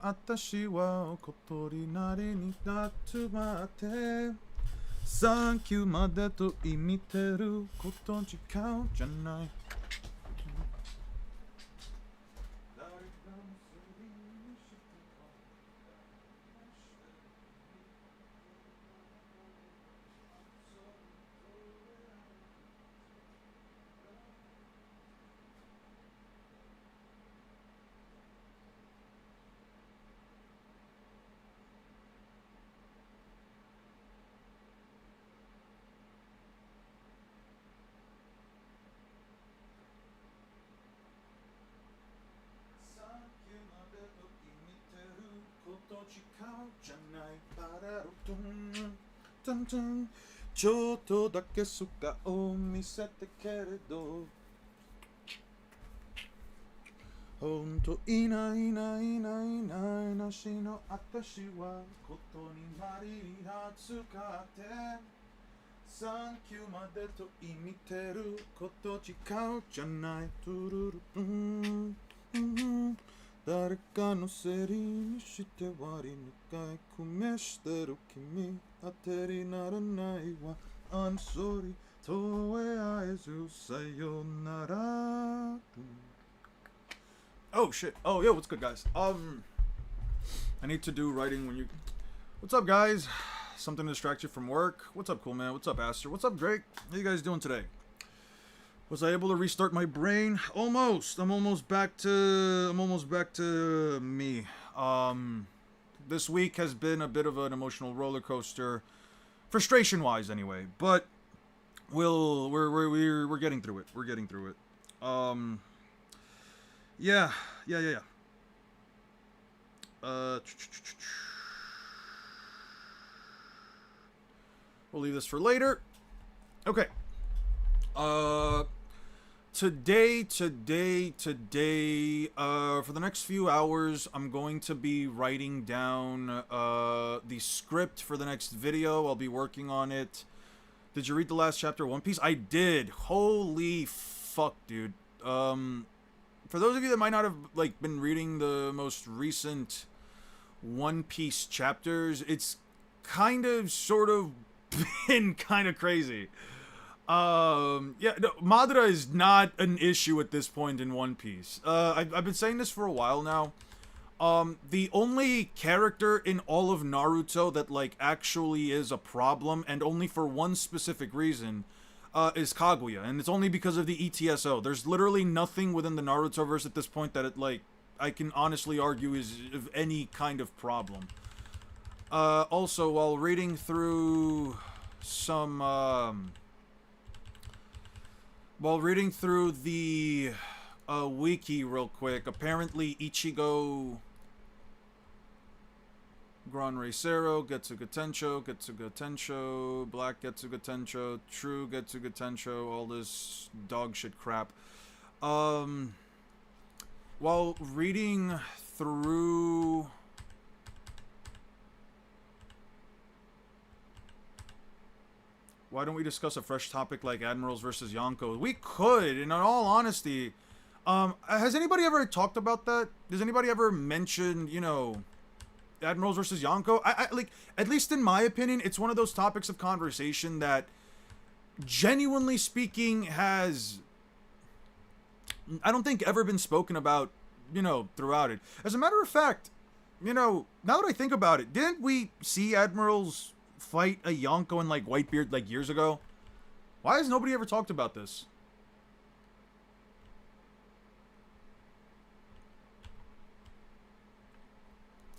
私は小鳥なりに集まってサンキューまでと意味てること違うじゃない。ちょっとだけ素顔を見せてけれどほんといないいないいないいないなしの私はことになり扱ってサンキューまでと意味てること違うじゃないトゥルルトゥン誰かのせりにして割り抜かいくめしてる君当てにならないわ I'm sorry とえあえずさよなら Oh shit. Oh yo, what's good guys? I need to do writing when you What's up guys? Something to distract you from work. What's up, cool man? What's up, Aster? What's up, Drake? How you guys doing today? Was I able to restart my brain? Almost. I'm almost back to me. This week has been a bit of an emotional roller coaster, frustration wise anyway. But we're getting through it. We're getting through it. Yeah. We'll leave this for later. Okay. Today, for the next few hours, I'm going to be writing down, the script for the next video. I'll be working on it. Did you read the last chapter of One Piece? I did. Holy fuck, dude. For those of you that might not have, like, been reading the most recent One Piece chapters, it's kind of, sort of, been kind of crazy. Yeah, no, Madara is not an issue at this point in One Piece. I've been saying this for a while now. The only character in all of Naruto that, like, actually is a problem, and only for one specific reason, is Kaguya. And it's only because of the ETSO. There's literally nothing within the Naruto verse at this point that, I can honestly argue is of any kind of problem. Also, while reading through some, while reading through the wiki real quick, apparently Ichigo, Gran Reisero, Getsuga Tensho, Black Getsuga Tensho, True Getsuga Tensho, all this dog shit crap. While reading through... Why don't we discuss a fresh topic like Admirals versus Yonko? We could, in all honesty. Has anybody ever talked about that? Does anybody ever mention, Admirals versus Yonko? I like, at least in my opinion, it's one of those topics of conversation that, genuinely speaking, has, I don't think, ever been spoken about, throughout it. As a matter of fact, now that I think about it, didn't we see Admirals fight a Yonko and, like, Whitebeard, like, years ago? Why has nobody ever talked about this?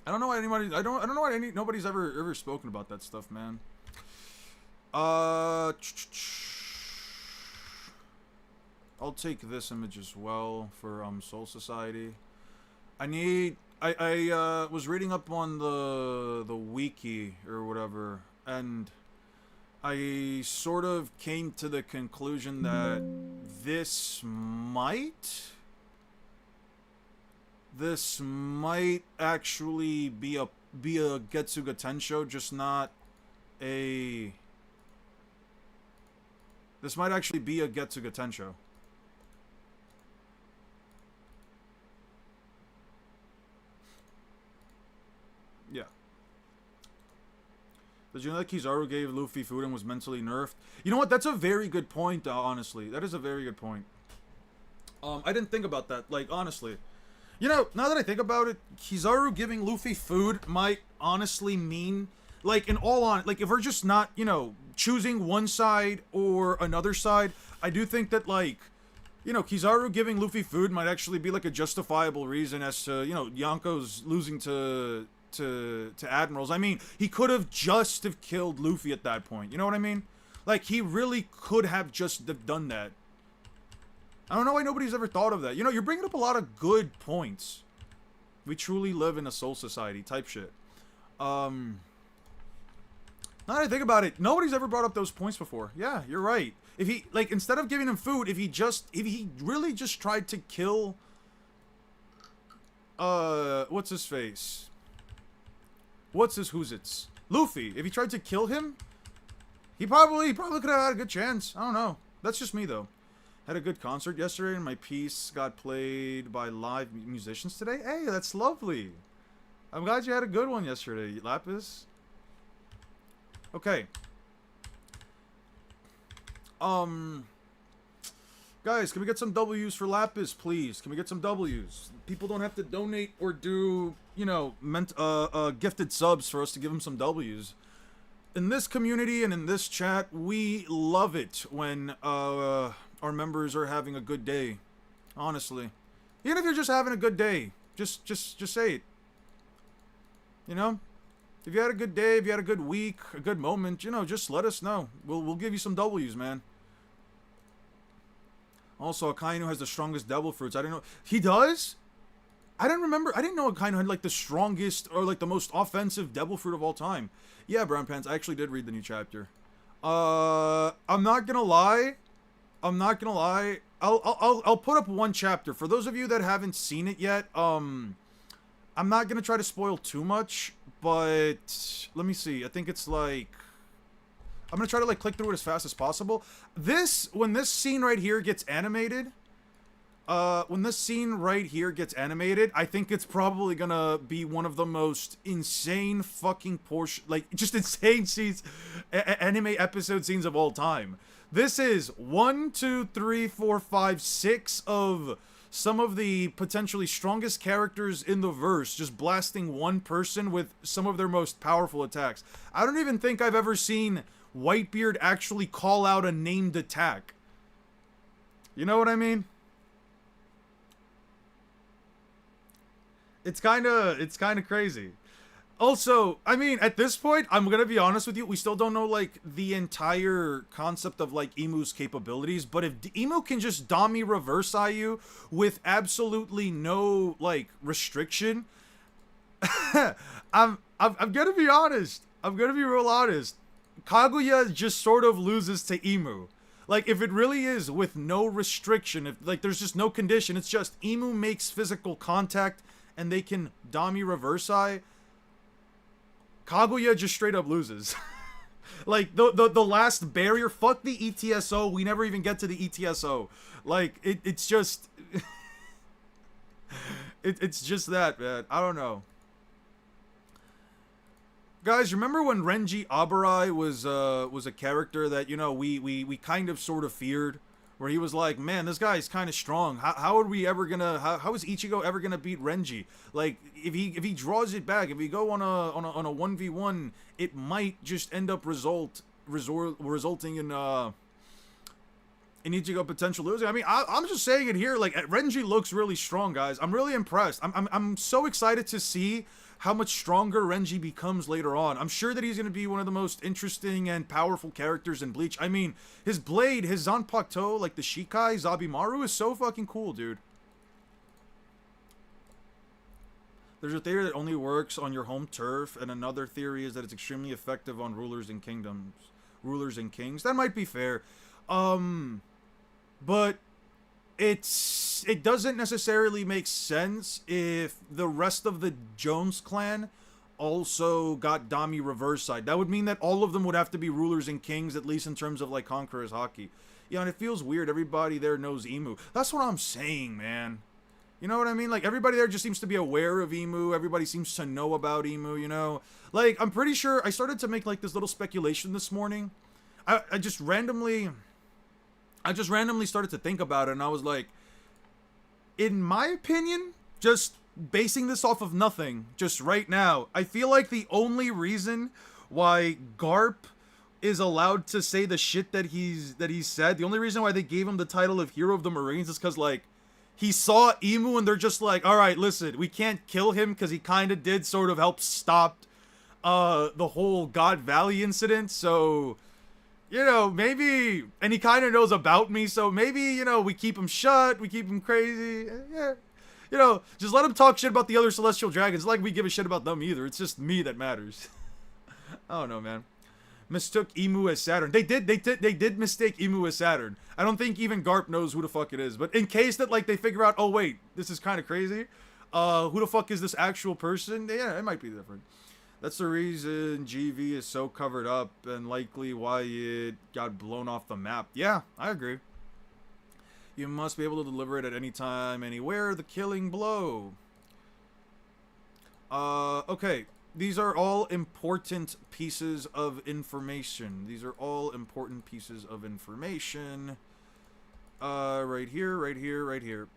I don't know why anybody. I don't know why nobody's ever spoken about that stuff, man. I'll take this image as well for Soul Society. I was reading up on the wiki or whatever, and I sort of came to the conclusion that this might actually be a Getsuga Tensho, just not a... This might actually be a Getsuga Tensho. Yeah. Did you know that Kizaru gave Luffy food and was mentally nerfed? You know what? That's a very good point, honestly. That is a very good point. I didn't think about that, like, honestly. You know, now that I think about it, Kizaru giving Luffy food might honestly mean, like, in all on, like, if we're just not, you know, choosing one side or another side, I do think that, like, you know, Kizaru giving Luffy food might actually be, like, a justifiable reason as to, you know, Yonko's losing to Admirals. I mean, he could have just have killed Luffy at that point. You know what I mean? Like, he really could have just have done that. I don't know why nobody's ever thought of that. You know, you're bringing up a lot of good points. We truly live in a soul society type shit. Now that I think about it, nobody's ever brought up those points before. Yeah, you're right. If he, like, instead of giving him food, if he really just tried to kill, what's his face? What's his who's-its? Luffy. If he tried to kill him, he probably could have had a good chance. I don't know. That's just me, though. Had a good concert yesterday, and my piece got played by live musicians today. Hey, that's lovely. I'm glad you had a good one yesterday, Lapis. Okay. Guys, can we get some W's for Lapis, please? Can we get some W's? People don't have to donate or do, you know, gifted subs for us to give them some W's. In this community and in this chat, we love it when, our members are having a good day. Honestly. Even if you're just having a good day, just say it. You know? If you had a good day, if you had a good week, a good moment, you know, just let us know. We'll give you some W's, man. Also, Akainu has the strongest devil fruits. I didn't know. He does? I didn't remember. I didn't know Akainu had, like, the strongest or, like, the most offensive devil fruit of all time. Yeah, Brown Pants, I actually did read the new chapter. I'm not gonna lie. I'll put up one chapter. For those of you that haven't seen it yet, I'm not gonna try to spoil too much, but let me see. I think it's like, I'm gonna try to, like, click through it as fast as possible. When this scene right here gets animated, I think it's probably gonna be one of the most insane fucking just insane scenes, anime episode scenes of all time. This is 1, 2, 3, 4, 5, 6 of some of the potentially strongest characters in the verse just blasting one person with some of their most powerful attacks. I don't even think I've ever seen Whitebeard actually call out a named attack. You know what I mean? It's kind of crazy. Also, I mean, at this point, I'm gonna be honest with you, we still don't know, like, the entire concept of, like, Imu's capabilities, but if Imu can just Dami reverse you with absolutely no, like, restriction, I'm gonna be honest. I'm gonna be real honest. Kaguya just sort of loses to Imu. Like, if it really is with no restriction, if, like, there's just no condition, it's just Imu makes physical contact and they can Dami reverse Kaguya just straight up loses. Like, the last barrier, fuck the ETSO, we never even get to the ETSO. Like, it's just... it's just that, man. I don't know. Guys, remember when Renji Abarai was a character that, you know, we kind of sort of feared? Where he was like, man, this guy's kind of strong. How are we ever gonna? How is Ichigo ever gonna beat Renji? Like, if he draws it back, if we go on a 1v1, it might just end up resulting in Ichigo potential losing. I mean, I'm just saying it here. Like, Renji looks really strong, guys. I'm really impressed. I'm so excited to see how much stronger Renji becomes later on. I'm sure that he's going to be one of the most interesting and powerful characters in Bleach. I mean, his blade, his Zanpakuto, like the Shikai, Zabimaru is so fucking cool, dude. There's a theory that only works on your home turf, and another theory is that it's extremely effective on rulers and kingdoms. Rulers and kings. That might be fair. But it doesn't necessarily make sense if the rest of the Jones clan also got Dami reverse side. That would mean that all of them would have to be rulers and kings, at least in terms of, like, Conqueror's Haki. Yeah, and it feels weird. Everybody there knows Imu. That's what I'm saying, man. You know what I mean? Like, everybody there just seems to be aware of Emu. Everybody seems to know about Emu, you know? Like, I'm pretty sure I started to make, like, this little speculation this morning. I just randomly started to think about it, and I was like, in my opinion, just basing this off of nothing, just right now, I feel like the only reason why Garp is allowed to say the shit that he's said, the only reason why they gave him the title of Hero of the Marines is because, like, he saw Emu and they're just like, all right, listen, we can't kill him because he kind of did sort of help stop the whole God Valley incident, so, you know, maybe, and he kind of knows about me, so maybe, you know, we keep him shut, we keep him crazy, yeah. You know, just let him talk shit about the other Celestial Dragons. It's like we give a shit about them either. It's just me that matters. I don't know, man. Mistook Emu as Saturn. They did mistake Emu as Saturn. I don't think even Garp knows who the fuck it is. But in case that, like, they figure out, oh, wait, this is kind of crazy. Who the fuck is this actual person? Yeah, it might be different. That's the reason GV is so covered up and likely why it got blown off the map. Yeah, I agree. You must be able to deliver it at any time, anywhere. The killing blow. Okay. These are all important pieces of information. These are all important pieces of information. Right here, right here, right here.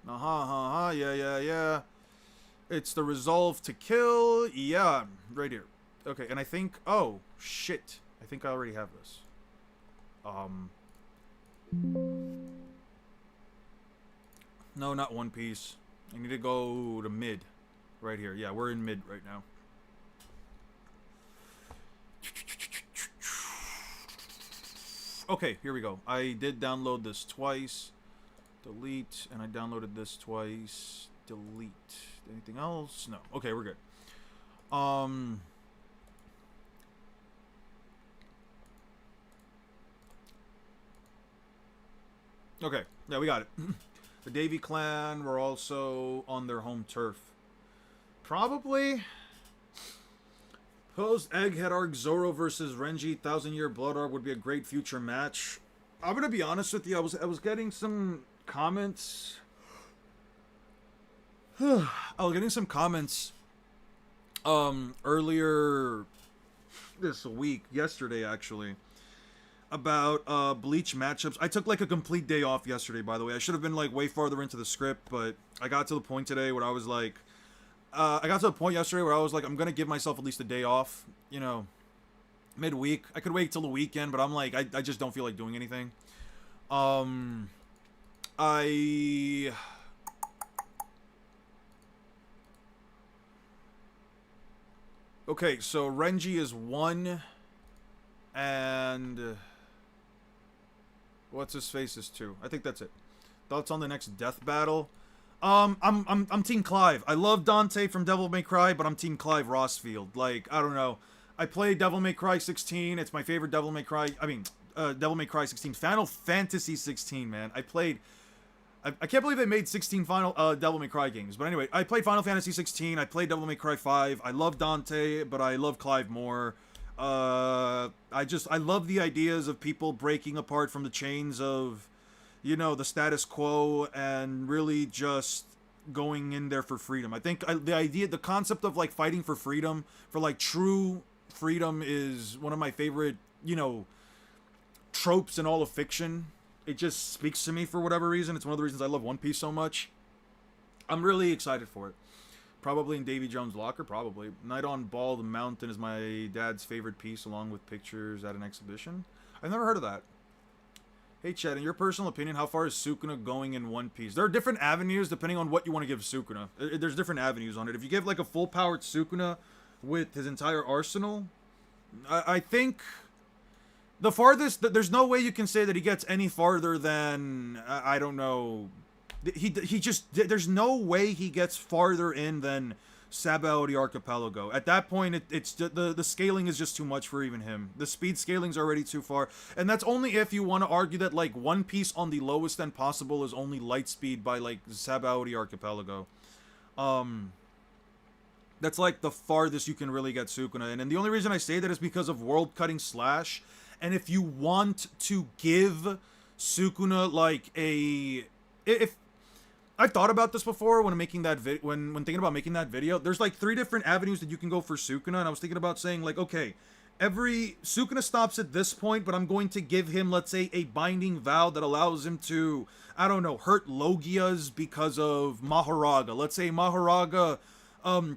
Yeah. It's the resolve to kill. Yeah, right here. Okay, and I think, oh, shit. I think I already have this. No, not One Piece. I need to go to mid. Right here. Yeah, we're in mid right now. Okay, here we go. I did download this twice. Delete. And I downloaded this twice. Delete. Anything else? No. Okay, we're good. Okay, yeah, we got it. The Davy clan were also on their home turf. Probably. Post Egghead Arc Zoro versus Renji 1000-Year Blood Arc would be a great future match. I'm gonna be honest with you. I was getting some comments. I was getting some comments earlier this week, yesterday actually, about Bleach matchups. I took like a complete day off yesterday, by the way. I should have been like way farther into the script, but I got to the point today where I was like, I got to the point yesterday where I was like, I'm gonna give myself at least a day off, you know, midweek. I could wait till the weekend, but I'm like, I just don't feel like doing anything. Okay, so Renji is 1, and what's his face is 2. I think that's it. Thoughts on the next death battle? I'm Team Clive. I love Dante from Devil May Cry, but I'm Team Clive Rossfield. Like, I don't know. I played Devil May Cry 16. It's my favorite Devil May Cry. Devil May Cry 16. Final Fantasy 16, man. I can't believe they made 16 final Devil May Cry games. But anyway, I played Final Fantasy 16. I played Devil May Cry 5. I love Dante, but I love Clive more. I love the ideas of people breaking apart from the chains of, you know, the status quo and really just going in there for freedom. I think the concept of like fighting for freedom, for like true freedom, is one of my favorite, you know, tropes in all of fiction. It just speaks to me for whatever reason. It's one of the reasons I love One Piece so much. I'm really excited for it. Probably in Davy Jones' locker, probably. Night on Bald Mountain is my dad's favorite piece, along with pictures at an exhibition. I've never heard of that. Hey, Chad, in your personal opinion, how far is Sukuna going in One Piece? There are different avenues depending on what you want to give Sukuna. There's different avenues on it. If you give, like, a full-powered Sukuna with his entire arsenal, I think the farthest, there's no way you can say that he gets any farther than, I don't know, he just, there's no way he gets farther in than Sabaody Archipelago. At that point, it's the scaling is just too much for even him. The speed scaling's already too far, and that's only if you want to argue that like One Piece on the lowest end possible is only light speed by like Sabaody Archipelago. That's like the farthest you can really get Sukuna in, and the only reason I say that is because of World Cutting Slash. And if you want to give Sukuna like a if I've thought about this before when making that when thinking about making that video. There's like 3 different avenues that you can go for Sukuna, and I was thinking about saying like, okay, every Sukuna stops at this point, but I'm going to give him, let's say, a binding vow that allows him to, I don't know, hurt Logias because of Mahoraga. Let's say Mahoraga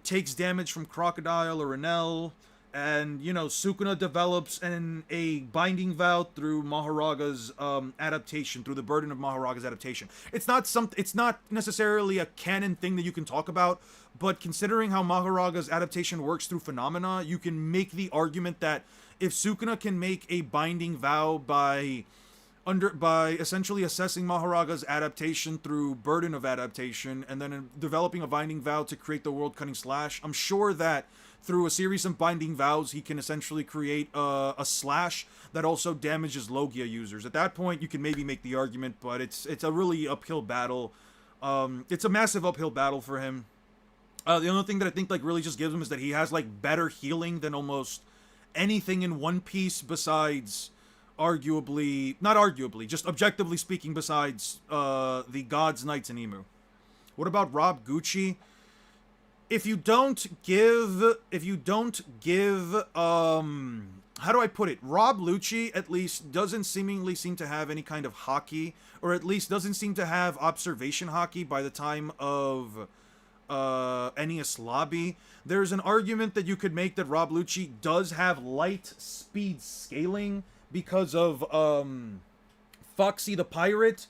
takes damage from Crocodile or Enel, and you know Sukuna develops a binding vow through Mahoraga's adaptation, through the burden of Mahoraga's adaptation. It's not necessarily a canon thing that you can talk about, but considering how Mahoraga's adaptation works through phenomena, you can make the argument that if Sukuna can make a binding vow by essentially assessing Mahoraga's adaptation through burden of adaptation, and then developing a binding vow to create the world cutting slash, I'm sure that through a series of binding vows, he can essentially create a slash that also damages Logia users. At that point, you can maybe make the argument, but it's a really uphill battle. It's a massive uphill battle for him. The only thing that I think like really just gives him is that he has like better healing than almost anything in One Piece besides, just objectively speaking, besides the Gods, Knights, and Emu. What about Rob Gucci? If you don't give, how do I put it? Rob Lucci at least doesn't seem to have any kind of hockey, or at least doesn't seem to have observation hockey by the time of Enies Lobby. There's an argument that you could make that Rob Lucci does have light speed scaling because of Foxy the Pirate,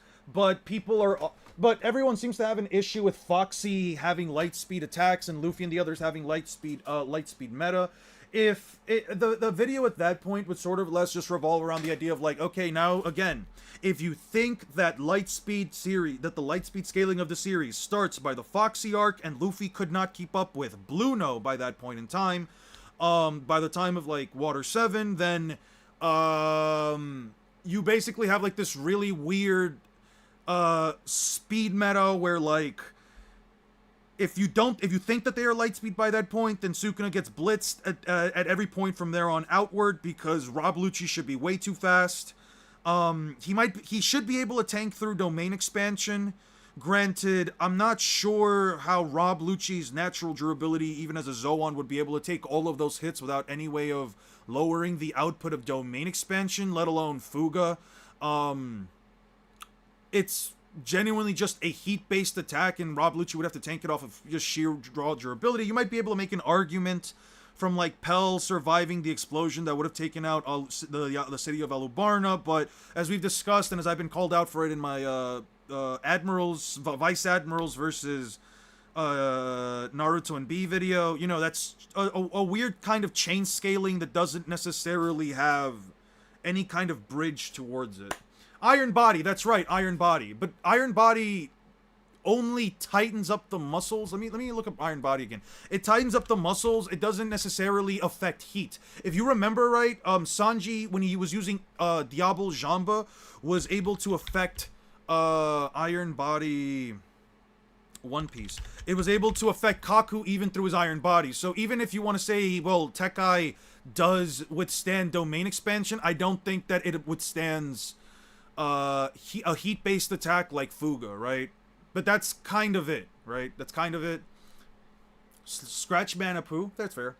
but everyone seems to have an issue with Foxy having light speed attacks and Luffy and the others having light speed meta. The video at that point would sort of less just revolve around the idea of like, okay, now again, if you think that the light speed scaling of the series starts by the Foxy arc and Luffy could not keep up with Blueno by that point in time, by the time of like Water 7, then you basically have like this really weird speed meta where like if you think that they are light speed by that point, then Sukuna gets blitzed at every point from there on outward because Rob Lucci should be way too fast. He should be able to tank through domain expansion. Granted, I'm not sure how Rob Lucci's natural durability, even as a Zoan, would be able to take all of those hits without any way of lowering the output of domain expansion, let alone Fuga. It's genuinely just a heat-based attack, and Rob Lucci would have to tank it off of just sheer raw durability. You might be able to make an argument from like Pell surviving the explosion that would have taken out the city of Alubarna, but as we've discussed and as I've been called out for it in my Vice Admirals versus Naruto and B video, you know, that's a weird kind of chain scaling that doesn't necessarily have any kind of bridge towards it. Iron Body, that's right, Iron Body. But Iron Body only tightens up the muscles. Let me look up Iron Body again. It tightens up the muscles. It doesn't necessarily affect heat. If you remember right, Sanji, when he was using Diable Jamba, was able to affect Iron Body One Piece. It was able to affect Kaku even through his Iron Body. So even if you want to say, well, Tekai does withstand domain expansion, I don't think that it withstands a heat-based attack like Fuga, right? But that's kind of it, right? That's kind of it. Scratch Manapoo, that's fair.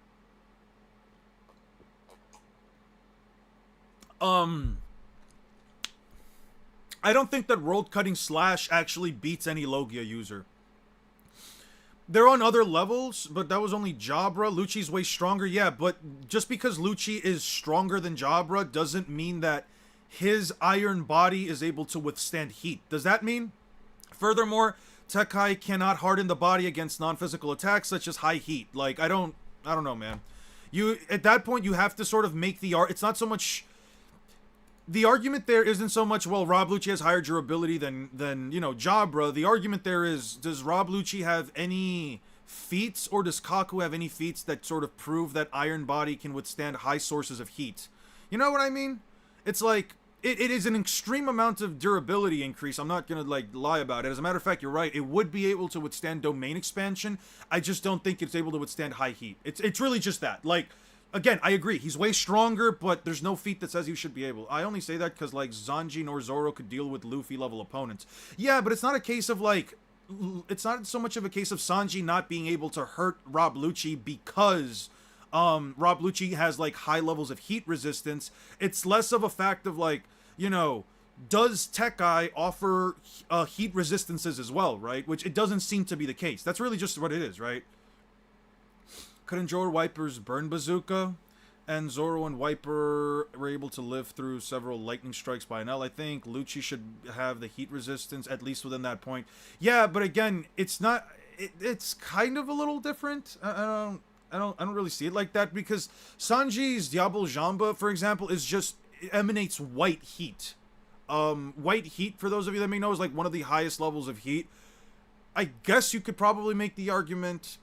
I don't think that World Cutting Slash actually beats any Logia user. They're on other levels, but that was only Jabra. Lucci's way stronger, yeah, but just because Lucci is stronger than Jabra doesn't mean that his Iron Body is able to withstand heat. Does that mean? Furthermore, Tekai cannot harden the body against non-physical attacks such as high heat. Like, I don't know, man. At that point, you have to sort of make it's not so much, the argument there isn't so much, well, Rob Lucci has higher durability than you know, Jabra. The argument there is, does Rob Lucci have any feats, or does Kaku have any feats that sort of prove that Iron Body can withstand high sources of heat? You know what I mean? It's like, it is an extreme amount of durability increase. I'm not gonna like lie about it. As a matter of fact, you're right. It would be able to withstand domain expansion. I just don't think it's able to withstand high heat. It's really just that. Like, Again, I agree. He's way stronger, but there's no feat that says you should be able. I only say that because, like, Sanji nor Zoro could deal with Luffy-level opponents. Yeah, but it's not a case of, like... It's not so much of a case of Sanji not being able to hurt Rob Lucci because... Rob Lucci has, like, high levels of heat resistance. It's less of a fact of, like, you know... Does Tekai offer heat resistances as well, right? Which it doesn't seem to be the case. That's really just what it is, right? Couldn't Zoro Wiper's burn bazooka? And Zoro and Wiper were able to live through several lightning strikes by now. I think Lucci should have the heat resistance, at least within that point. Yeah, but again, it's not... it's kind of a little different. I don't really see it like that, because Sanji's Diable Jamba, for example, is just... It emanates white heat. White heat, for those of you that may know, is like one of the highest levels of heat. I guess you could probably make the argument.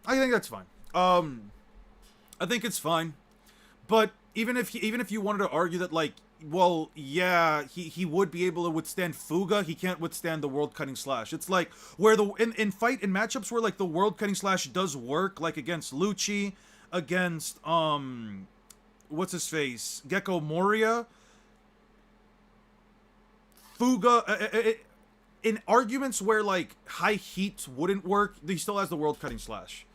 I think that's fine. I think it's fine. But even if you wanted to argue that, like, well, yeah, he would be able to withstand Fuga, he can't withstand the World Cutting Slash. It's like where the in matchups where, like, the World Cutting Slash does work, like against Lucci, against what's his face, Gecko Moria. Fuga, in arguments where, like, high heat wouldn't work, he still has the World Cutting Slash.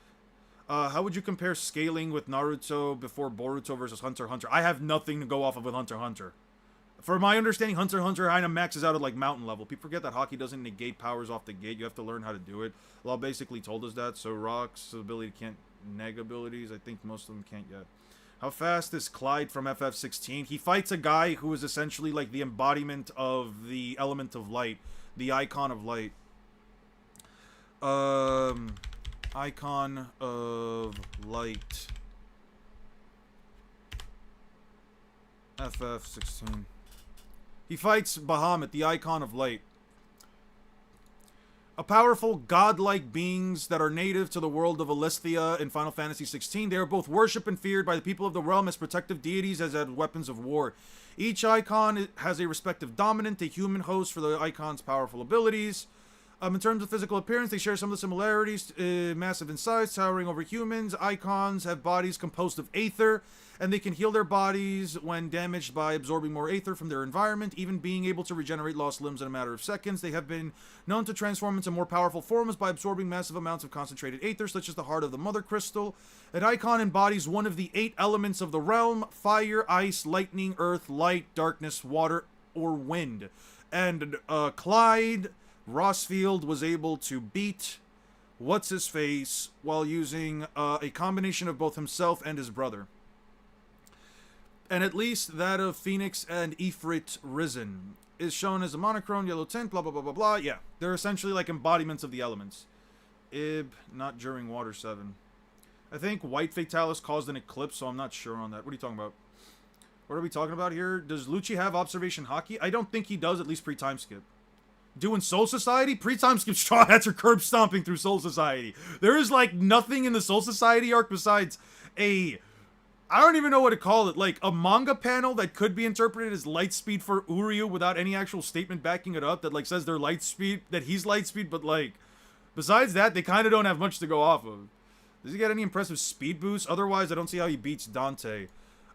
How would you compare scaling with Naruto before Boruto versus Hunter x Hunter? I have nothing to go off of with Hunter x Hunter. For my understanding, Hunter x Hunter kind of maxes out at, like, mountain level. People forget that Haki doesn't negate powers off the gate. You have to learn how to do it. Law basically told us that, so Rock's ability can't neg abilities. I think most of them can't yet. How fast is Clyde from FF16? He fights a guy who is essentially like the embodiment of the element of light. The icon of light. Icon of light. FF16. He fights Bahamut, the icon of light. A powerful, godlike beings that are native to the world of Alisthea in Final Fantasy XVI. They are both worshipped and feared by the people of the realm as protective deities as weapons of war. Each icon has a respective dominant, a human host for the icon's powerful abilities. In terms of physical appearance, they share some of the similarities. Massive in size, towering over humans. Icons have bodies composed of aether, and they can heal their bodies when damaged by absorbing more aether from their environment, even being able to regenerate lost limbs in a matter of seconds. They have been known to transform into more powerful forms by absorbing massive amounts of concentrated aether, such as the heart of the Mother Crystal. An icon embodies one of the 8 elements of the realm: fire, ice, lightning, earth, light, darkness, water, or wind. And Clyde Rossfield was able to beat What's-His-Face while using a combination of both himself and his brother. And at least that of Phoenix and Ifrit Risen is shown as a monochrome, yellow tint, blah, blah, blah, blah, blah. Yeah, they're essentially like embodiments of the elements. Ib, not during Water 7. I think White Fatalis caused an eclipse, so I'm not sure on that. What are you talking about? What are we talking about here? Does Lucci have Observation Haki? I don't think he does, at least pre-time skip. Doing Soul Society? Pre-time skip Straw Hats are curb stomping through Soul Society. There is, like, nothing in the Soul Society arc besides a... I don't even know what to call it. Like, a manga panel that could be interpreted as light speed for Uryu without any actual statement backing it up that, like, says they're light speed, that he's light speed, but, like, besides that, they kind of don't have much to go off of. Does he get any impressive speed boosts? Otherwise, I don't see how he beats Dante.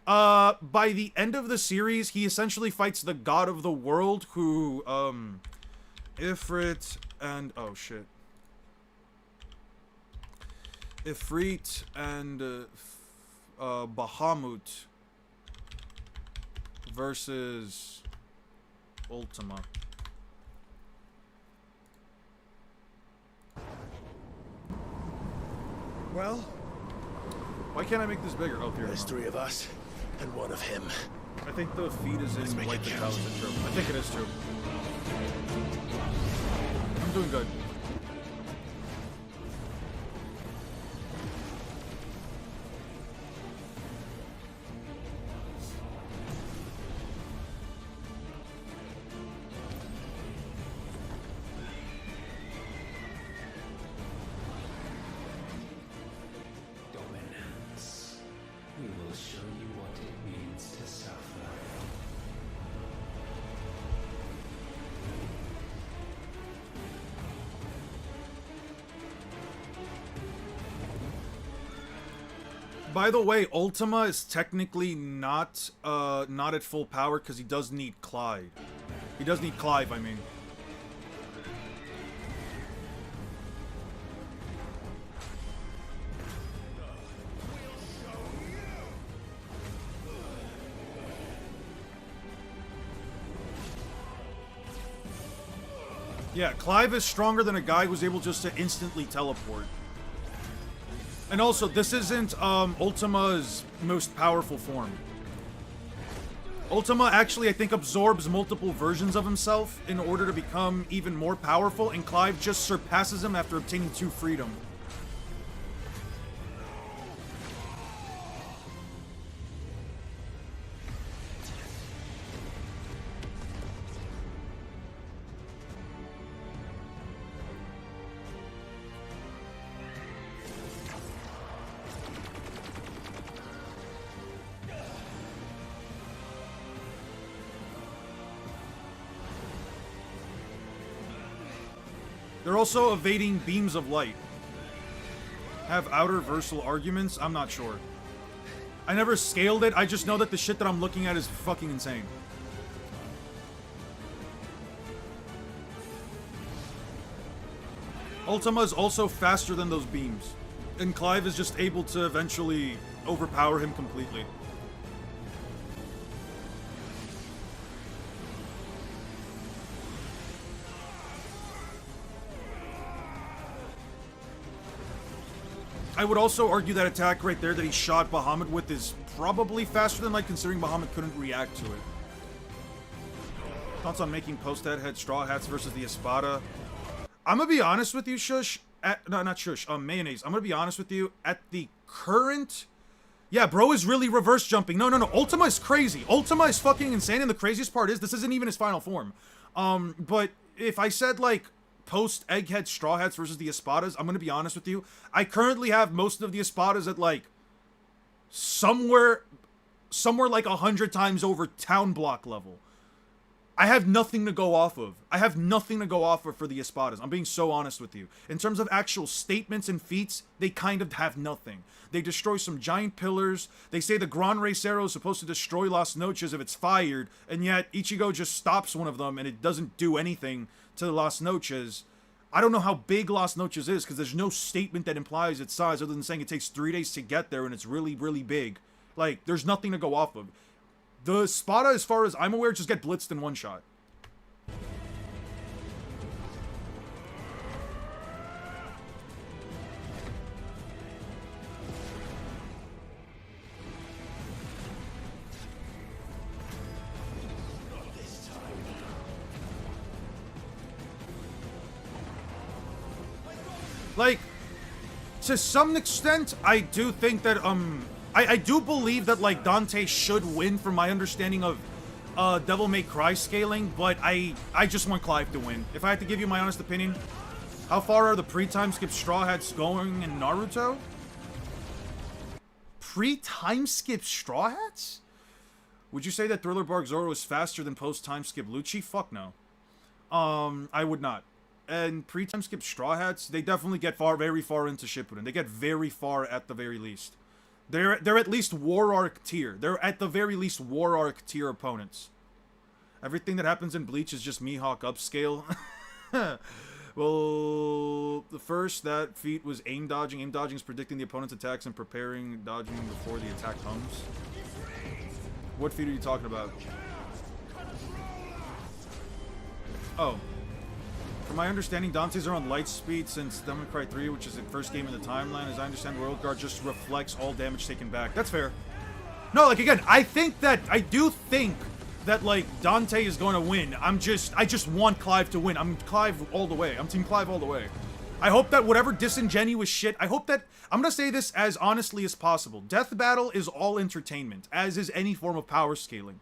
By the end of the series, he essentially fights the god of the world who, Ifrit and... oh, shit. Ifrit and Bahamut versus Ultima. Well? Why can't I make this bigger? Oh, here. There's 3 of us, and 1 of him. I think the feed is in White Fatalis intro. I think it is too. I'm doing good. Dominance. We will show you what it means to suffer. By the way, Ultima is technically not at full power because he does need Clyde. He does need Clive, I mean. Yeah, Clive is stronger than a guy who's able just to instantly teleport. And also, this isn't Ultima's most powerful form. Ultima actually, I think, absorbs multiple versions of himself in order to become even more powerful, and Clive just surpasses him after obtaining 2 freedom. They're also evading beams of light. Have outer versal arguments? I'm not sure. I never scaled it, I just know that the shit that I'm looking at is fucking insane. Ultima is also faster than those beams. And Clive is just able to eventually overpower him completely. I would also argue that attack right there that he shot Bahamut with is probably faster than light, considering Bahamut couldn't react to it. Thoughts on making post-head Straw Hats versus the Espada? I'm gonna be honest with you, Shush. No, not Shush. Mayonnaise. I'm gonna be honest with you. At the current... Yeah, bro is really reverse jumping. No. Ultima is crazy. Ultima is fucking insane, and the craziest part is this isn't even his final form. But if I said, like, post-Egghead Straw Hats versus the Espadas, I'm gonna be honest with you. I currently have most of the Espadas at, like, somewhere like 100 times over town block level. I have nothing to go off of. I have nothing to go off of for the Espadas. I'm being so honest with you. In terms of actual statements and feats, they kind of have nothing. They destroy some giant pillars. They say the Gran Race Arrow is supposed to destroy Las Noches if it's fired, and yet Ichigo just stops one of them and it doesn't do anything to Las Noches. I don't know how big Las Noches is because there's no statement that implies its size other than saying it takes 3 days to get there and it's really, really big. Like, there's nothing to go off of. The Spada, as far as I'm aware, just get blitzed in one shot. Like, to some extent, I do think that, I do believe that, like, Dante should win from my understanding of, Devil May Cry scaling, but I just want Clive to win. If I had to give you my honest opinion, how far are the pre-time skip Straw Hats going in Naruto? Pre-time skip Straw Hats? Would you say that Thriller Bark Zoro is faster than post-time skip Lucci? Fuck no. I would not. And pre-time skip Straw Hats, they definitely get very far into Shippuden. They get very far at the very least. They're at least War Arc tier. They're at the very least War Arc tier opponents. Everything that happens in Bleach is just Mihawk upscale. Well, the first, that feat was aim dodging. Aim dodging is predicting the opponent's attacks and preparing dodging before the attack comes. What feat are you talking about? Oh. From my understanding, Dante's are on light speed since Devil May Cry 3, which is the first game in the timeline. As I understand, Royal Guard just reflects all damage taken back. That's fair. No, like, again, I do think that, like, Dante is going to win. I just want Clive to win. I'm Clive all the way. I'm Team Clive all the way. I hope that whatever disingenuous shit, I hope that, I'm going to say this as honestly as possible. Death Battle is all entertainment, as is any form of power scaling.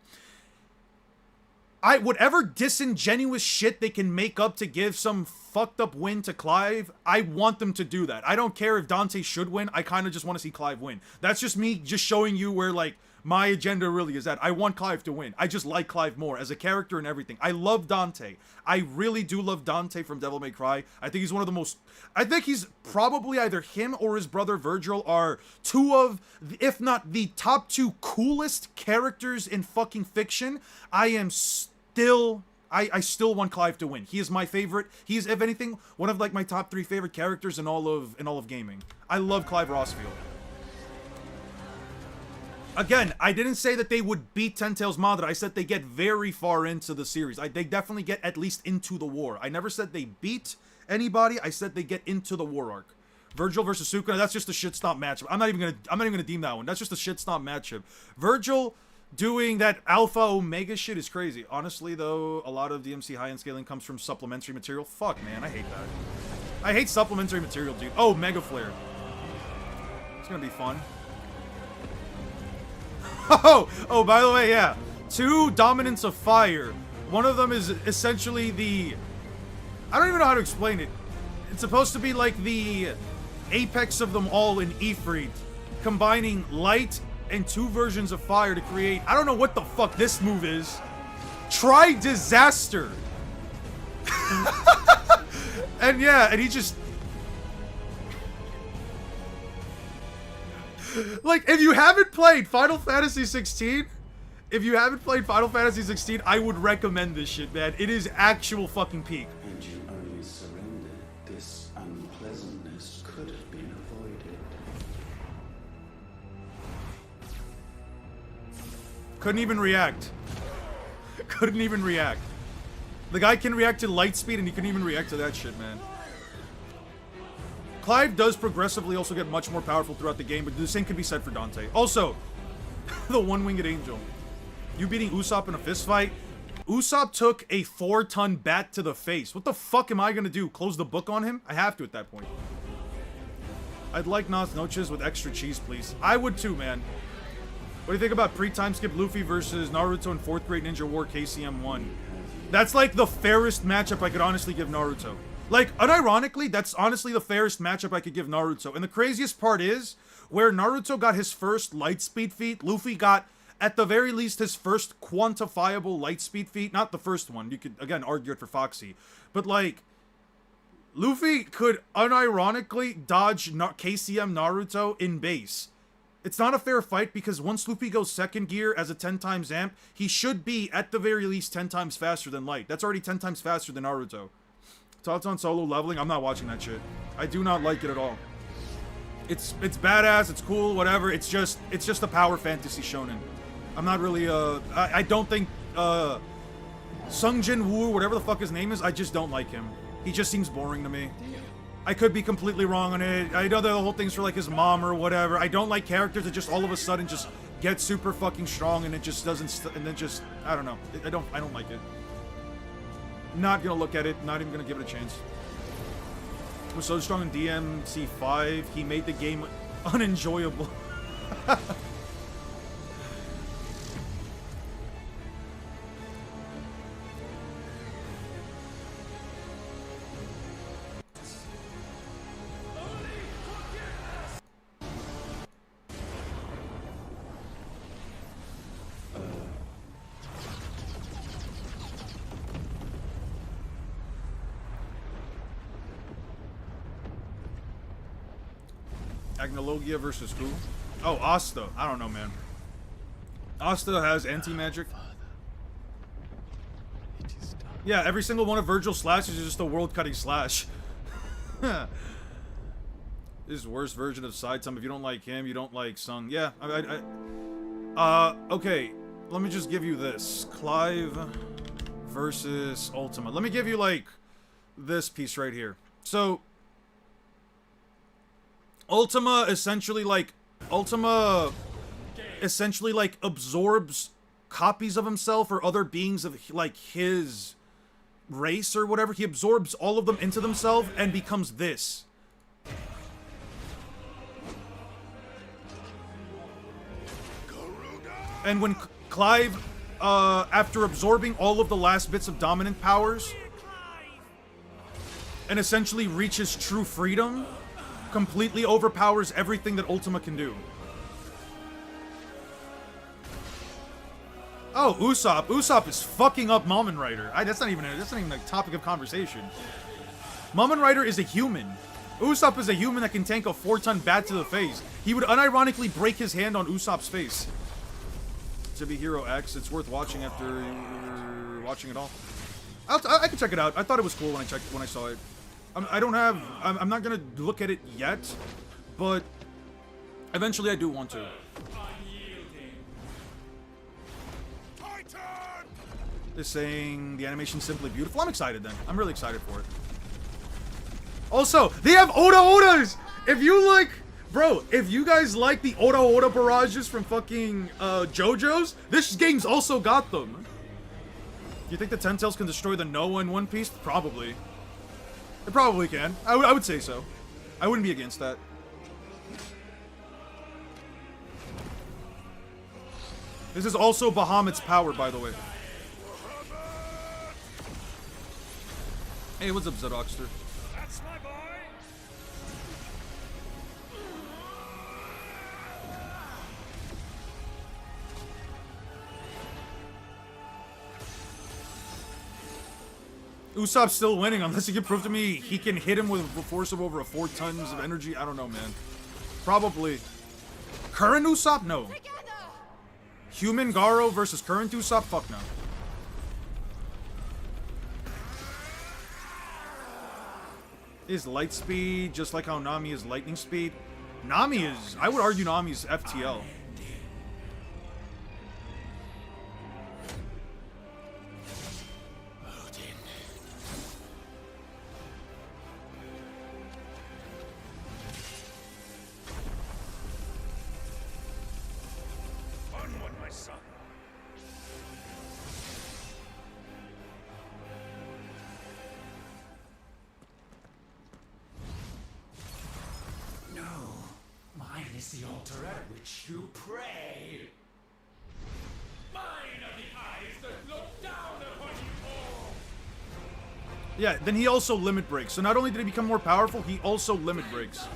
Whatever disingenuous shit they can make up to give some fucked up win to Clive, I want them to do that. I don't care if Dante should win, I kind of just want to see Clive win. That's just me just showing you where, like, My agenda really is that I want Clive to win. I just like Clive more as a character and everything. I love Dante. I really do love Dante from Devil May Cry. I think he's one of the most... I think he's probably either him or his brother Virgil are two of, if not the top two coolest characters in fucking fiction. I still want Clive to win. He is my favorite. He is, if anything, one of like my top 3 favorite characters in all of gaming. I love Clive Rossfield. Again, I didn't say that they would beat Ten Tails Madara. I said they get very far into the series. They definitely get at least into the war. I never said they beat anybody. I said they get into the war arc. Virgil versus Sukuna, that's just a shit stomp matchup. I'm not even gonna deem that one. That's just a shit stomp matchup. Virgil doing that Alpha Omega shit is crazy. Honestly, though, a lot of DMC high-end scaling comes from supplementary material. Fuck, man, I hate that. I hate supplementary material, dude. Oh, Mega Flare. It's gonna be fun. Oh, by the way, yeah. 2 dominants of fire. One of them is essentially the... I don't even know how to explain it. It's supposed to be like the apex of them all in Ifrit, combining light and 2 versions of fire to create... I don't know what the fuck this move is. Try Disaster. And yeah, and he just... Like, if you haven't played Final Fantasy 16, I would recommend this shit, man. It is actual fucking peak. And you only surrendered. This unpleasantness could have been avoided. Couldn't even react. Couldn't even react. The guy can react to light speed, and he couldn't even react to that shit, man. Clive does progressively also get much more powerful throughout the game, but the same can be said for Dante. Also, the one-winged angel. You beating Usopp in a fist fight? Usopp took a 4-ton bat to the face. What the fuck am I gonna do? Close the book on him? I have to at that point. I'd like Nas Noches with extra cheese, please. I would too, man. What do you think about pre-time skip Luffy versus Naruto in 4th grade Ninja War KCM 1? That's like the fairest matchup I could honestly give Naruto. Like, unironically, that's honestly the fairest matchup I could give Naruto. And the craziest part is, where Naruto got his first light speed feat, Luffy got, at the very least, his first quantifiable light speed feat. Not the first one. You could, again, argue it for Foxy. But, like, Luffy could unironically dodge KCM Naruto in base. It's not a fair fight because once Luffy goes 2nd gear as a 10 times amp, he should be, at the very least, 10 times faster than Light. That's already 10 times faster than Naruto. Thoughts on solo leveling? I'm not watching that shit. I do not like it at all. It's badass, it's cool, whatever. It's just a power fantasy shonen. I'm not really, I don't think, Sung Jin Woo, whatever the fuck his name is, I just don't like him. He just seems boring to me. I could be completely wrong on it. I know the whole thing's for, like, his mom or whatever. I don't like characters that just all of a sudden just get super fucking strong and it just doesn't, and then just, I don't know. I don't like it. Not gonna look at it, not even gonna give it a chance. Was so strong in DMC5, he made the game unenjoyable. Agnologia versus who? Oh, Asta. I don't know, man. Asta has anti-magic. Yeah, every single one of Virgil's slashes is just a world-cutting slash. This is the worst version of Saitama. If you don't like him, you don't like Sung. Yeah, okay. Let me just give you this. Clive versus Ultima. Let me give you, like, this piece right here. So... Ultima essentially absorbs copies of himself or other beings of, like, his race or whatever. He absorbs all of them into themselves and becomes this. And when Clive, after absorbing all of the last bits of dominant powers and essentially reaches true freedom, completely overpowers everything that Ultima can do. Oh, Usopp. Usopp is fucking up Momen Rider. That's not even a topic of conversation. Momen Rider is a human. Usopp is a human that can tank a 4-ton bat to the face. He would unironically break his hand on Usopp's face. Chibi Hero X. It's worth watching after watching it all. I can check it out. I thought it was cool when I saw it. I'm not gonna look at it yet, but eventually I do want to. They're saying the animation's simply beautiful. I'm excited then. I'm really excited for it. Also, they have Oda Odas! If you like... Bro, if you guys like the Oda Oda barrages from fucking JoJo's, this game's also got them. You think the Ten Tails can destroy the Noah in One Piece? Probably. It probably can. I would say so. I wouldn't be against that. This is also Bahamut's power, by the way. Hey, what's up, Zedokster? That's my boy. Usopp's still winning unless he can prove to me he can hit him with a force of over 4 tons of energy. I don't know, man. Probably. Current Usopp? No. Human Garo versus current Usopp? Fuck no. Is light speed just like how Nami is lightning speed? Nami is... I would argue Nami is FTL. Onward, my son. Mine is the altar at which you pray. Mine are the eyes that look down upon you all. Yeah, then he also limit breaks. So not only did he become more powerful, he also limit breaks.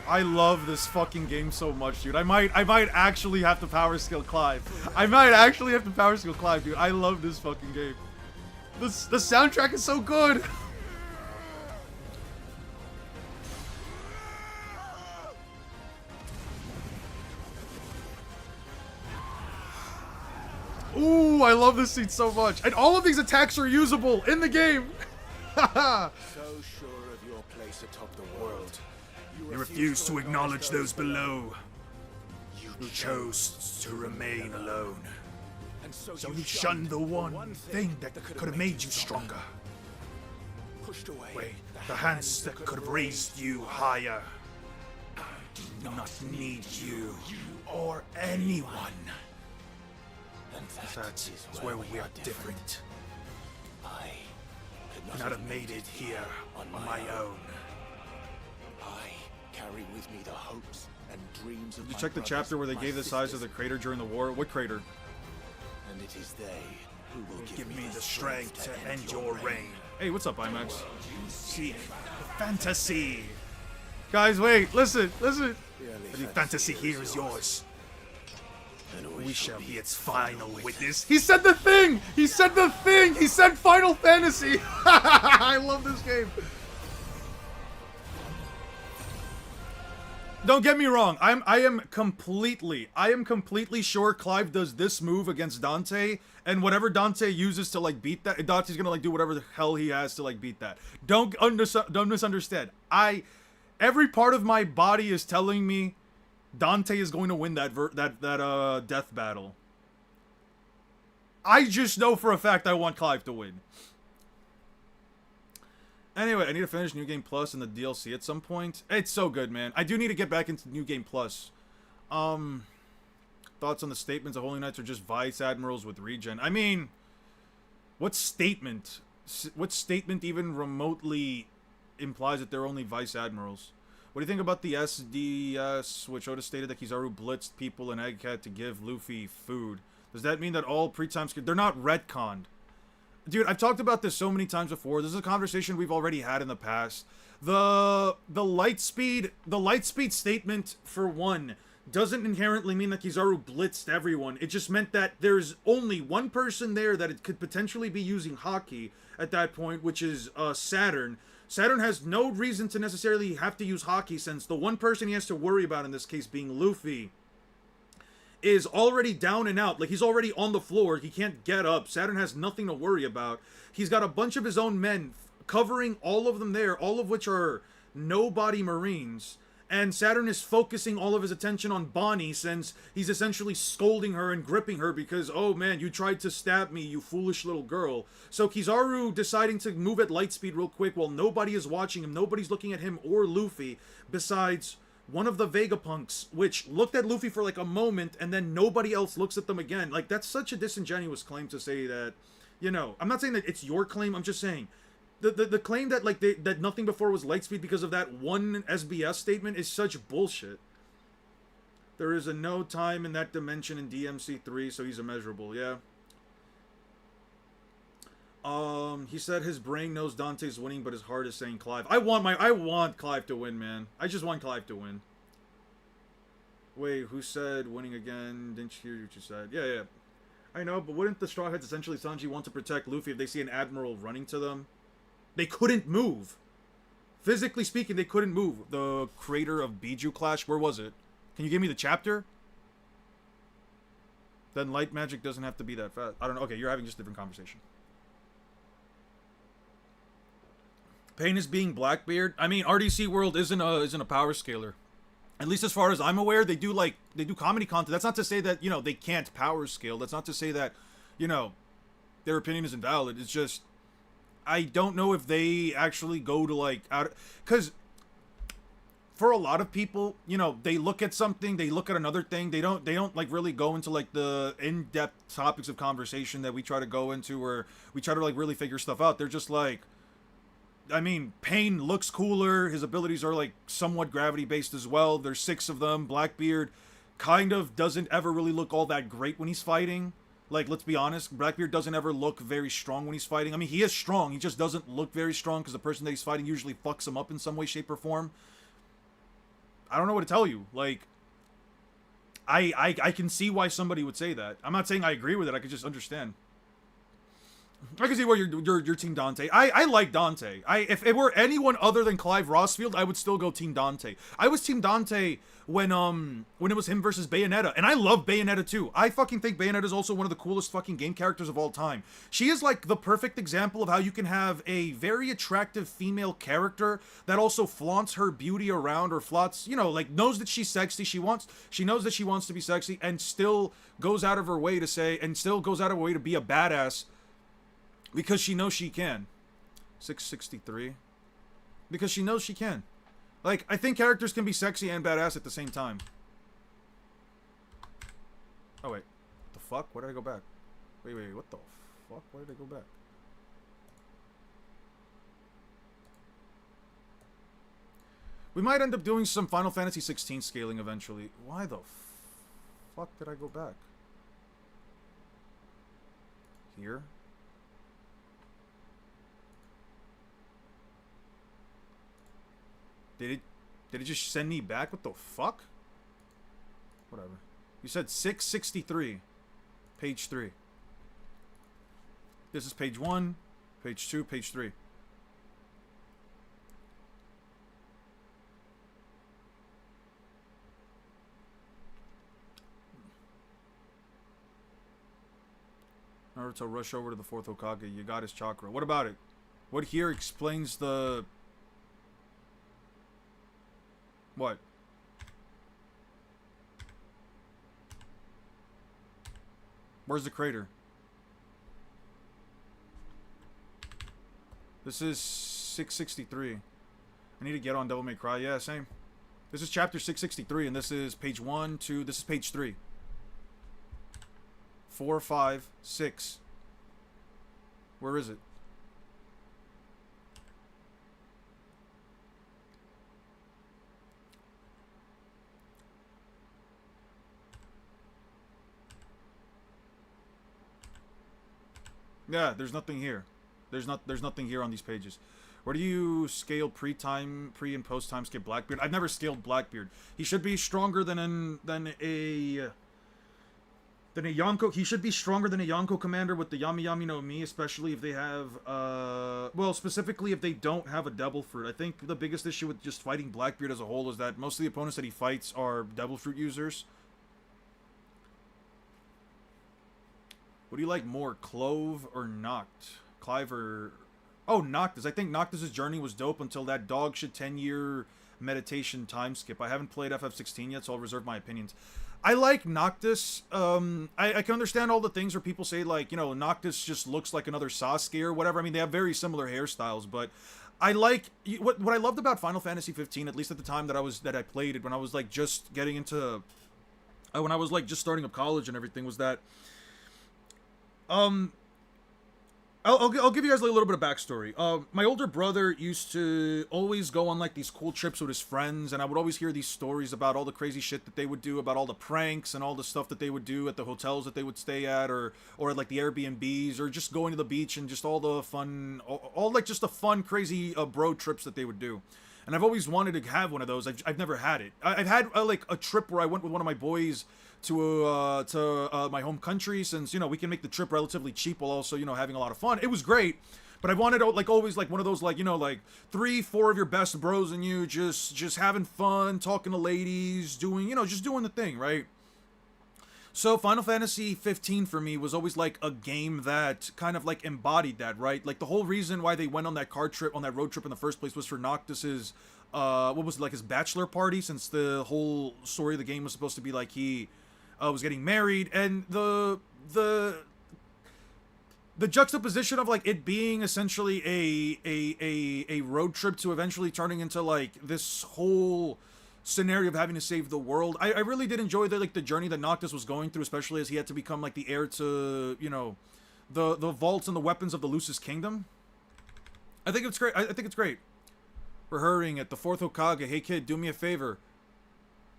I love this fucking game so much, dude. I might actually have to power skill Clive. I might actually have to power skill Clive, dude. I love this fucking game. The soundtrack is so good. Ooh, I love this scene so much. And all of these attacks are usable in the game. So sure of your place atop the world. You refuse to acknowledge those below who chose to remain alone. And so You shunned the one thing that could have made you stronger. Pushed away. Wait, the hands that could have raised you higher. I do not need you or anyone. And That is where we are different. I Could not have made it here on my own. I carry with me the hopes and dreams of Did you my check the brothers, chapter where they my gave the size of sisters, the crater during the war? What crater? And it is they who will Give me the strength to end your reign. Hey, what's up, IMAX? Seek fantasy. Guys, wait, listen. The fantasy here is yours. We shall be its final witness. He said the thing! He said the thing! He said Final Fantasy! I love this game. Don't get me wrong. I am completely sure Clive does this move against Dante, and whatever Dante uses to like beat that, Dante's gonna like do whatever the hell he has to like beat that. Don't misunderstand. Every part of my body is telling me Dante is going to win that death battle. I just know for a fact I want Clive to win. Anyway, I need to finish New Game Plus and the DLC at some point. It's so good, man. I do need to get back into New Game Plus. Thoughts on the statements of Holy Knights are just Vice Admirals with regen. I mean, what statement? What statement even remotely implies that they're only Vice Admirals? What do you think about the SDS, which Oda stated that Kizaru blitzed people in Egghead to give Luffy food? Does that mean that all pre-time... They're not retconned. Dude, I've talked about this so many times before. This is a conversation we've already had in the past. The light speed statement, for one, doesn't inherently mean that Kizaru blitzed everyone. It just meant that there's only one person there that it could potentially be using Haki at that point, which is Saturn. Saturn has no reason to necessarily have to use Haki, since the one person he has to worry about in this case, being Luffy, is already down and out. Like, he's already on the floor. He can't get up. Saturn has nothing to worry about. He's got a bunch of his own men covering all of them there, all of which are nobody Marines. And Saturn is focusing all of his attention on Bonnie, since he's essentially scolding her and gripping her because, oh man, you tried to stab me, you foolish little girl. So Kizaru deciding to move at light speed real quick while nobody is watching him, nobody's looking at him or Luffy, besides one of the Vegapunks, which looked at Luffy for like a moment and then nobody else looks at them again. Like, that's such a disingenuous claim to say that, you know, I'm not saying that it's your claim, I'm just saying the claim that like that nothing before was light speed because of that one SBS statement is such bullshit. There is a no time in that dimension in DMC3, so he's immeasurable, yeah. He said his brain knows Dante's winning, but his heart is saying Clive. I want Clive to win, man. I just want Clive to win. Wait, who said winning again? Didn't you hear what you said? Yeah. I know, but wouldn't the Straw Hats, essentially Sanji, want to protect Luffy if they see an admiral running to them? They couldn't move. Physically speaking, they couldn't move. The creator of Biju Clash, where was it? Can you give me the chapter? Then light magic doesn't have to be that fast. I don't know. Okay, you're having just a different conversation. Pain is being Blackbeard. I mean, RDC World isn't a power scaler. At least as far as I'm aware, they do comedy content. That's not to say that, you know, they can't power scale. That's not to say that, you know, their opinion is invalid. It's just, I don't know if they actually go to like out, because for a lot of people, you know, they look at something, they look at another thing, they don't like really go into like the in-depth topics of conversation that we try to go into, where we try to like really figure stuff out. They're just like, I mean, Pain looks cooler, his abilities are like somewhat gravity based as well, there's 6 of them. Blackbeard kind of doesn't ever really look all that great when he's fighting. Like, let's be honest, Blackbeard doesn't ever look very strong when he's fighting. I mean, he is strong, he just doesn't look very strong because the person that he's fighting usually fucks him up in some way, shape, or form. I don't know what to tell you. Like, I can see why somebody would say that. I'm not saying I agree with it, I could just understand. I can see why you're Team Dante. I like Dante. If it were anyone other than Clive Rossfield, I would still go Team Dante. I was Team Dante when it was him versus Bayonetta, and I love Bayonetta too. I fucking think Bayonetta is also one of the coolest fucking game characters of all time. She is like the perfect example of how you can have a very attractive female character that also flaunts her beauty around, or flaunts, you know, like knows that she's sexy. She knows that she wants to be sexy, and still goes out of her way to say, and still goes out of her way to be a badass. Because she knows she can. 663. Because she knows she can. Like, I think characters can be sexy and badass at the same time. Oh, wait. What the fuck? Why did I go back? Wait. What the fuck? Why did I go back? We might end up doing some Final Fantasy 16 scaling eventually. Why the fuck did I go back? Here? Did it just send me back? What the fuck? Whatever. You said 663. Page 3. This is page 1, page 2, page 3. Naruto rush over to the 4th Hokage. You got his chakra. What about it? What here explains the... What? Where's the crater? This is 663. I need to get on Devil May Cry. Yeah, same. This is chapter 663, and this is page 1, 2, this is page 3. 4, 5, 6. Where is it? Yeah, there's nothing here. There's nothing here on these pages. Where do you scale pre and post time skip Blackbeard? I've never scaled Blackbeard. He should be stronger than a Yonko. He should be stronger than a Yonko commander with the Yami Yami no Mi, especially if they have well, specifically if they don't have a Devil Fruit. I think the biggest issue with just fighting Blackbeard as a whole is that most of the opponents that he fights are Devil Fruit users. What do you like more, Clove or Noct? Clive or... Oh, Noctis. I think Noctis' journey was dope until that dog shit 10-year meditation time skip. I haven't played FF16 yet, so I'll reserve my opinions. I like Noctis. I can understand all the things where people say, like, you know, Noctis just looks like another Sasuke or whatever. I mean, they have very similar hairstyles, but I like... What I loved about Final Fantasy 15, at least at the time that I played it, when I was, like, just getting into... when I was, like, just starting up college and everything, was that... I'll give you guys a little bit of backstory. My older brother used to always go on like these cool trips with his friends, and I would always hear these stories about all the crazy shit that they would do, about all the pranks and all the stuff that they would do at the hotels that they would stay at, or at like the Airbnbs, or just going to the beach and just all the fun, all like just the fun, crazy bro trips that they would do. And I've always wanted to have one of those. I've never had it. I've had like a trip where I went with one of my boys to my home country, since, you know, we can make the trip relatively cheap while also, you know, having a lot of fun. It was great, but I wanted, like, always, like, one of those, like, you know, like 3-4 of your best bros and you just having fun, talking to ladies, doing, you know, just doing the thing, right? So Final Fantasy 15 for me was always like a game that kind of like embodied that, right? Like the whole reason why they went on that road trip in the first place was for Noctis's what was it, like his bachelor party, since the whole story of the game was supposed to be like he was getting married, and the juxtaposition of like it being essentially a road trip to eventually turning into like this whole scenario of having to save the world. I really did enjoy the journey that Noctis was going through, especially as he had to become like the heir to, you know, the vaults and the weapons of the Lucis Kingdom. I think it's great. I think it's great. We're hurrying at the 4th Hokage. Hey kid, do me a favor.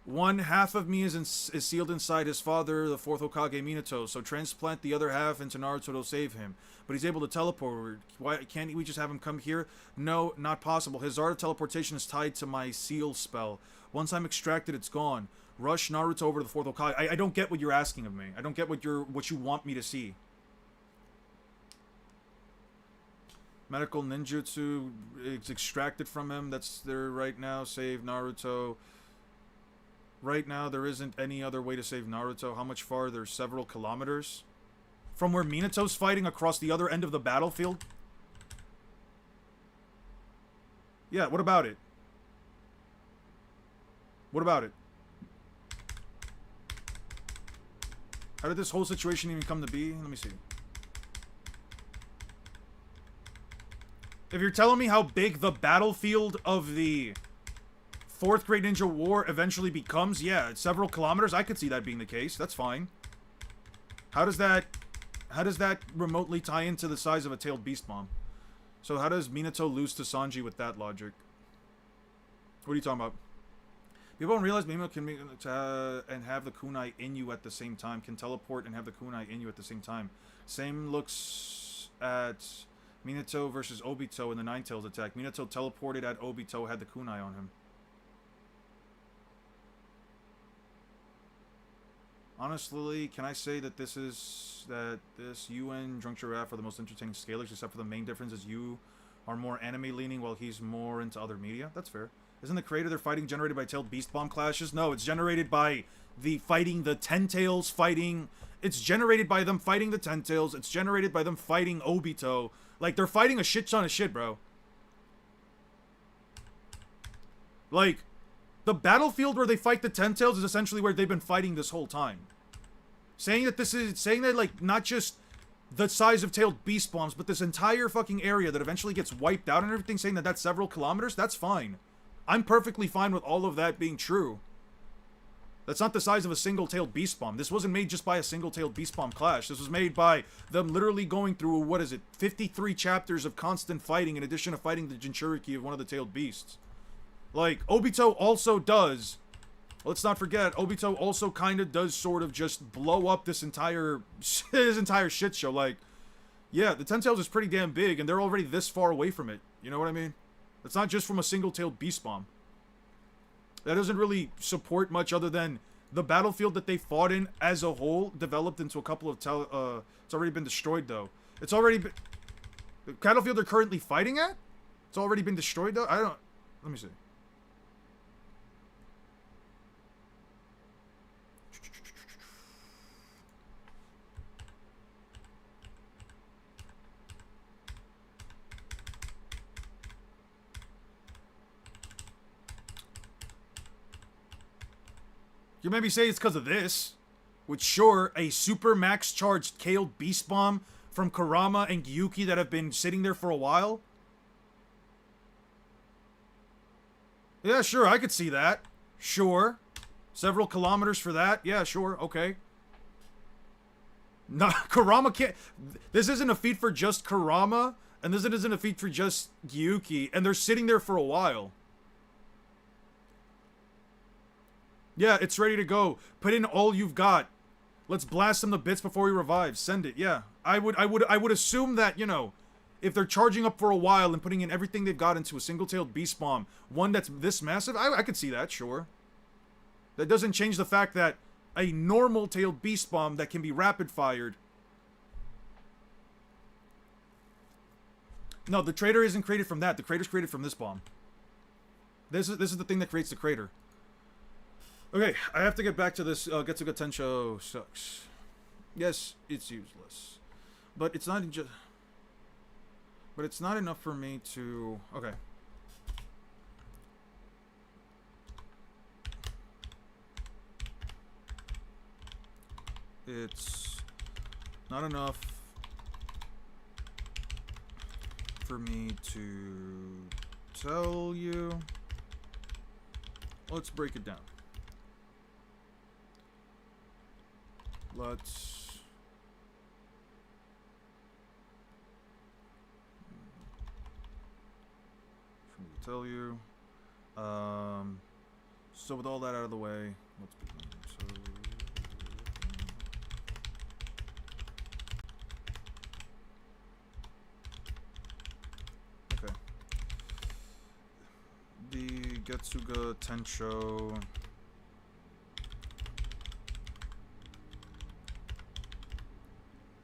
One half of me is sealed inside his father, the 4th Hokage Minato, so transplant the other half into Naruto to save him. But he's able to teleport. Why can't we just have him come here? No, not possible. His art of teleportation is tied to my seal spell. Once I'm extracted, it's gone. Rush Naruto over to the 4th Hokage. I don't get what you're asking of me. I don't get what you want me to see. Medical ninjutsu is extracted from him. That's there right now. Save Naruto. Right now, there isn't any other way to save Naruto. How much farther? Several kilometers? From where Minato's fighting across the other end of the battlefield? Yeah, what about it? What about it? How did this whole situation even come to be? Let me see. If you're telling me how big the battlefield of the 4th Great Ninja War eventually becomes, yeah, several kilometers, I could see that being the case. That's fine. How does that remotely tie into the size of a tailed beast bomb? So how does Minato lose to Sanji with that logic? What are you talking about? People don't realize Minato can make and have the kunai in you at the same time. Can teleport and have the kunai in you at the same time. Same looks at Minato versus Obito in the Ninetales attack. Minato teleported at Obito, had the kunai on him. Honestly, can I say that this you and Drunk Giraffe are the most entertaining scalers, except for the main difference is you are more anime leaning while he's more into other media? That's fair. Isn't the creator they're fighting generated by tailed beast bomb clashes? No, it's generated by the Ten Tails fighting. It's generated by them fighting the Ten Tails. It's generated by them fighting Obito. Like, they're fighting a shit ton of shit, bro. Like, the battlefield where they fight the Ten Tails is essentially where they've been fighting this whole time. Saying that, like, not just the size of tailed beast bombs, but this entire fucking area that eventually gets wiped out and everything, saying that that's several kilometers, that's fine. I'm perfectly fine with all of that being true. That's not the size of a single-tailed beast bomb. This wasn't made just by a single-tailed beast bomb clash. This was made by them literally going through, what is it, 53 chapters of constant fighting in addition to fighting the Jinchuriki of one of the tailed beasts. Like, Obito also does, let's not forget, Obito also kind of does sort of just blow up this entire shit show. Like, Yeah, the Ten Tails is pretty damn big, and they're already this far away from it. You know what I mean? It's not just from a single-tailed beast bomb. That doesn't really support much other than the battlefield that they fought in as a whole developed into a couple of it's already been destroyed, though. It's already been... The battlefield they're currently fighting at? It's already been destroyed, though? I don't... Let me see. You maybe say it's because of this. Which, sure, a super max charged Kale Beast Bomb from Kurama and Gyuki that have been sitting there for a while. Yeah, sure, I could see that. Sure. Several kilometers for that. Yeah, sure, okay. No, Kurama can't... This isn't a feat for just Kurama, and this isn't a feat for just Gyuki, and they're sitting there for a while. Yeah, it's ready to go. Put in all you've got. Let's blast them to bits before we revive. Send it. Yeah. I would assume that, you know, if they're charging up for a while and putting in everything they've got into a single-tailed beast bomb, one that's this massive, I could see that, sure. That doesn't change the fact that a normal-tailed beast bomb that can be rapid-fired. No, the crater isn't created from that. The crater's created from this bomb. This is the thing that creates the crater. Okay, I have to get back to this. Getsuga Tensho sucks. Yes, it's useless, but it's not just. But it's not enough for me to. Okay. It's not enough for me to tell you. Let's break it down. Let's tell you. So with all that out of the way, let's begin. So, okay. The Getsuga Tensho.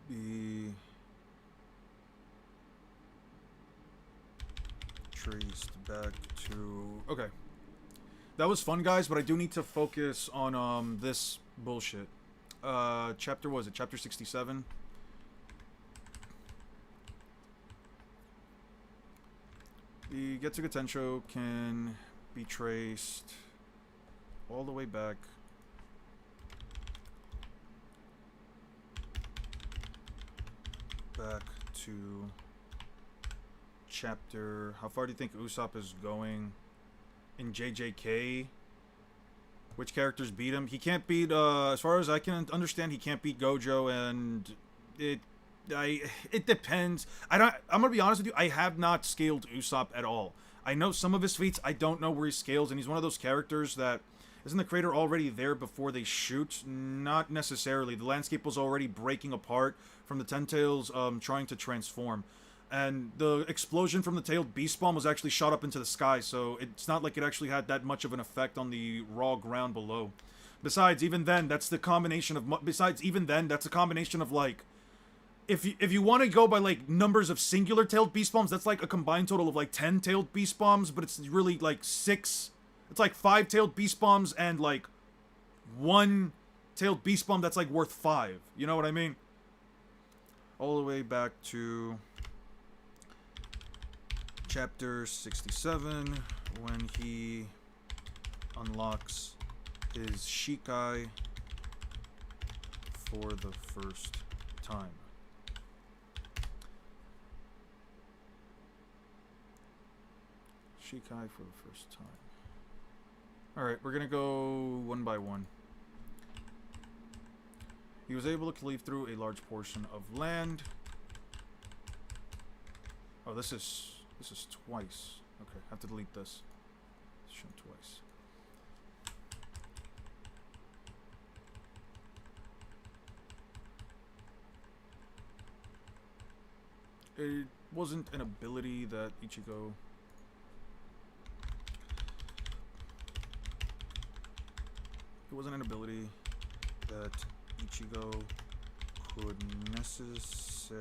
Be traced back to... Okay. That was fun, guys, but I do need to focus on this bullshit. Chapter, was it? Chapter 67? The Getsuga Tensho can be traced all the way back to chapter... How far do you think Usopp is going in JJK? Which characters beat him? He can't beat, as far as I can understand, he can't beat Gojo, and it depends. I'm gonna be honest with you, I have not scaled Usopp at all. I know some of his feats, I don't know where he scales, and he's one of those characters that... Isn't the crater already there before they shoot? Not necessarily. The landscape was already breaking apart from the Ten Tails trying to transform. And the explosion from the tailed beast bomb was actually shot up into the sky, so it's not like it actually had that much of an effect on the raw ground below. Besides, even then, that's the combination of... that's a combination of, like... If you want to go by, like, numbers of singular tailed beast bombs, that's, like, a combined total of, like, 10 tailed beast bombs, but it's really, like, 6... It's like 5 tailed beast bombs and like 1 tailed beast bomb that's like worth 5. You know what I mean? All the way back to chapter 67 when he unlocks his Shikai for the first time. Shikai for the first time. Alright, we're gonna go one by one. He was able to cleave through a large portion of land. Oh, this is twice. Okay, I have to delete this. It's shown twice. It wasn't an ability that Ichigo... It wasn't an ability that Ichigo could necessarily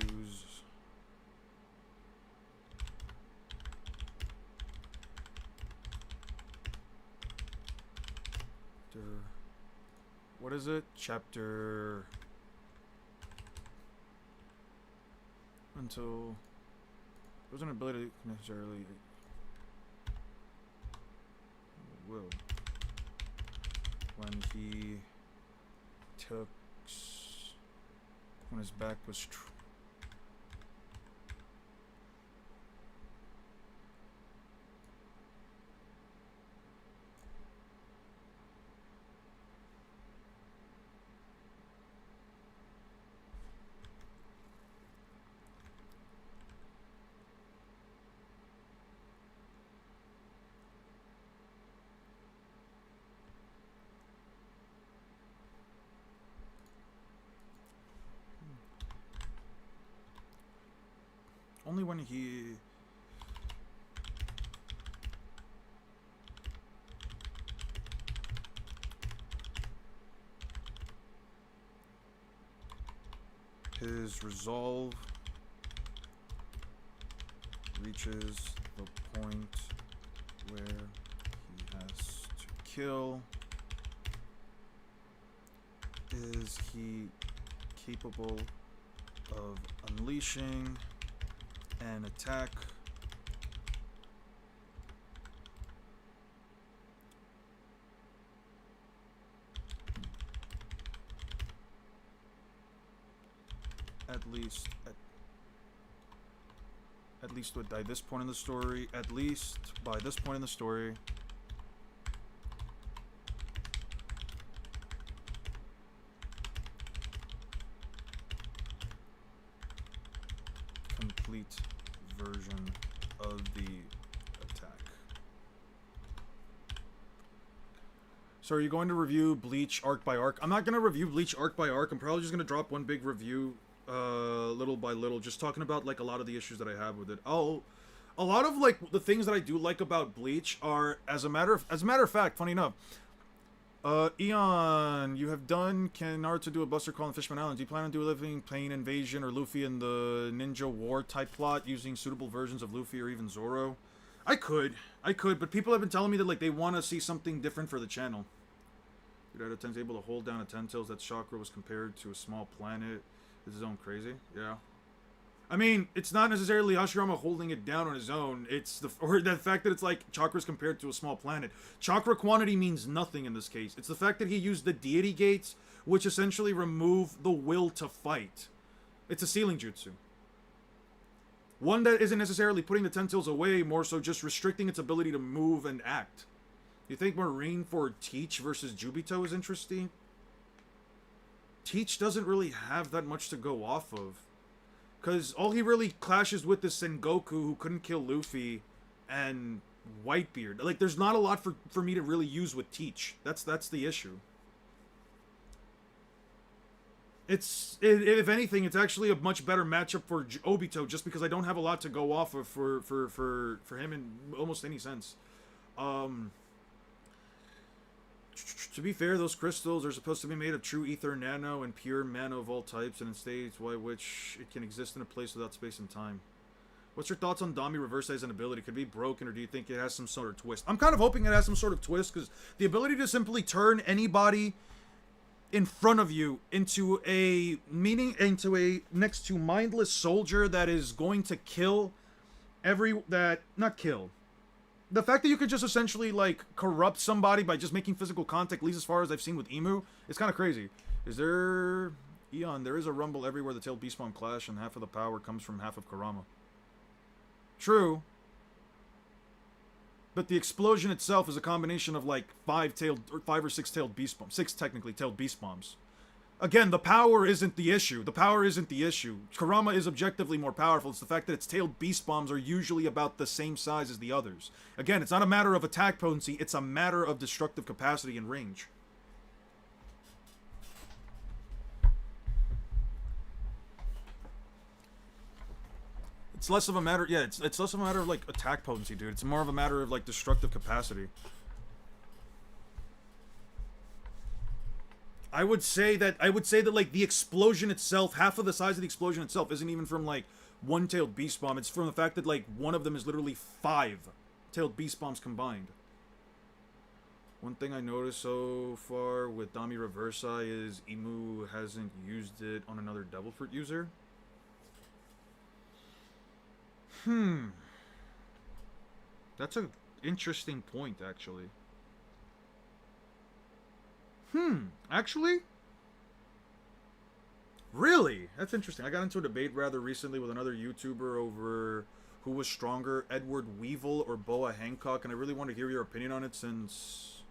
use what is it? Chapter until it wasn't an ability necessarily will when he took when his back was only when he his resolve reaches the point where he has to kill. Is he capable of unleashing an attack at least by this point in the story, at least by this point in the story, complete version of the attack. So are you going to review Bleach arc by arc? I'm not going to review Bleach arc by arc. I'm probably just going to drop one big review little by little, just talking about like a lot of the issues that I have with it. A lot of like the things that I do like about Bleach are, as a matter of fact, funny enough, Eon, you have done Can Naruto do a Buster Call on Fishman Island? Do you plan on doing Living Pain Invasion or Luffy in the Ninja War type plot using suitable versions of Luffy or even Zoro? I could, but people have been telling me that like they want to see something different for the channel. Dude, out of 10 is able to hold down a 10 tails that chakra was compared to a small planet. Is his own crazy? Yeah. I mean, it's not necessarily Hashirama holding it down on his own. It's the fact that it's like chakras compared to a small planet. Chakra quantity means nothing in this case. It's the fact that he used the deity gates, which essentially remove the will to fight. It's a sealing jutsu. One that isn't necessarily putting the 10 tails away, more so just restricting its ability to move and act. You think Marineford Teach versus Jubito is interesting? Teach doesn't really have that much to go off of. Because all he really clashes with is Sengoku, who couldn't kill Luffy, and Whitebeard. Like, there's not a lot for me to really use with Teach. That's the issue. If anything, it's actually a much better matchup for Obito, just because I don't have a lot to go off of for him in almost any sense. To be fair, those crystals are supposed to be made of true ether nano and pure mana of all types, and in states by which it can exist in a place without space and time. What's your thoughts on Dami reverse as an ability? Could it be broken, or do you think it has some sort of twist? I'm kind of hoping it has some sort of twist, because the ability to simply turn anybody in front of you into a next to mindless soldier that is going to kill not kill. The fact that you could just essentially, like, corrupt somebody by just making physical contact, at least as far as I've seen with Imu, it's kind of crazy. Is there... Eon, there is a rumble everywhere the tailed beast bomb clash, and half of the power comes from half of Kurama. True. But the explosion itself is a combination of, like, 5 or 6 tailed beast bombs. 6, technically, tailed beast bombs. Again, the power isn't the issue. Kurama is objectively more powerful. It's the fact that its tailed beast bombs are usually about the same size as the others. Again, it's not a matter of attack potency, it's a matter of destructive capacity and range. It's less of a matter, yeah, it's less of a matter of, like, attack potency, dude. It's more of a matter of, like, destructive capacity. I would say that, like, the explosion itself, half of the size of the explosion itself isn't even from, like, one-tailed beast bomb. It's from the fact that, like, one of them is literally 5 tailed beast bombs combined. One thing I noticed so far with Dami Reversi is Emu hasn't used it on another Devil Fruit user. That's an interesting point, actually. Actually? Really? That's interesting. I got into a debate rather recently with another YouTuber over who was stronger, Edward Weevil or Boa Hancock, and I really want to hear your opinion on it since...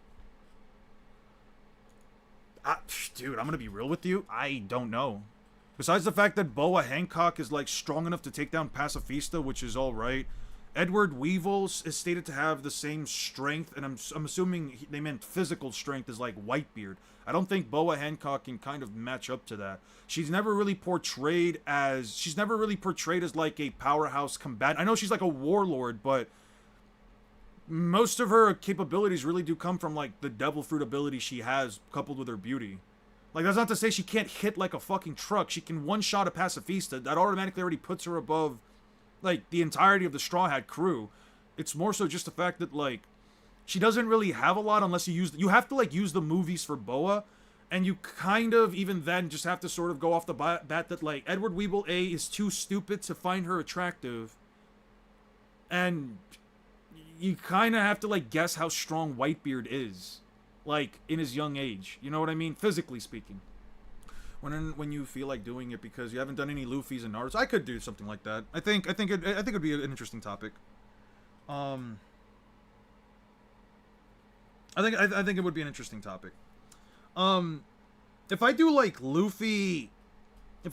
dude, I'm gonna be real with you. I don't know. Besides the fact that Boa Hancock is, like, strong enough to take down Pacifista, which is alright, Edward Weevil is stated to have the same strength, and I'm assuming they meant physical strength as, like, Whitebeard. I don't think Boa Hancock can kind of match up to that. She's never really portrayed as, like, a powerhouse combatant. I know she's, like, a warlord, but most of her capabilities really do come from, like, the Devil Fruit ability she has, coupled with her beauty. Like, that's not to say she can't hit like a fucking truck. She can one-shot a Pacifista. That automatically already puts her above, like, the entirety of the Straw Hat crew. It's more so just the fact that, like, she doesn't really have a lot unless you use... You have to, like, use the movies for Boa, and you kind of, even then, just have to sort of go off the bat that, like, Edward Weevil A is too stupid to find her attractive. And you kind of have to, like, guess how strong Whitebeard is. Like, in his young age. You know what I mean? Physically speaking. When you feel like doing it because you haven't done any Luffy's and Naruto's, I could do something like that. I think it'd be an interesting topic. I think it would be an interesting topic. If I do like Luffy, it'd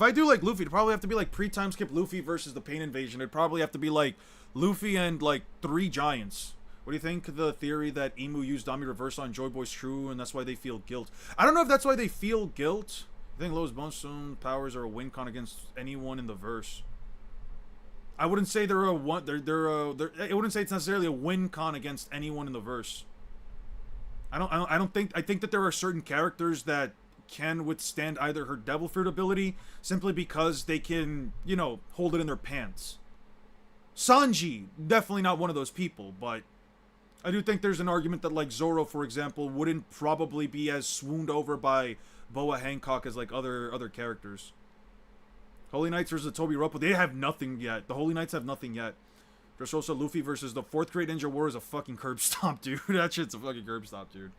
probably have to be like pre-time skip Luffy versus the Pain Invasion. It'd probably have to be like Luffy and like 3 giants. What do you think the theory that Emu used Dami Reverse on Joy Boy's true, and that's why they feel guilt? I don't know if that's why they feel guilt. I think Low's Bonestone powers are a win con against anyone in the verse. I wouldn't say they're a one. I wouldn't say it's necessarily a win con against anyone in the verse. I think that there are certain characters that can withstand either her Devil Fruit ability simply because they can, you know, hold it in their pants. Sanji, definitely not one of those people, but I do think there's an argument that, like, Zoro, for example, wouldn't probably be as swooned over by Boa Hancock as, like, other characters. Holy Knights versus the Toby Roppo, they have nothing yet. The Holy Knights have nothing yet. Dressrosa Luffy versus the 4th Grade Ninja War is a fucking curb stomp, dude. That shit's a fucking curb stomp, dude.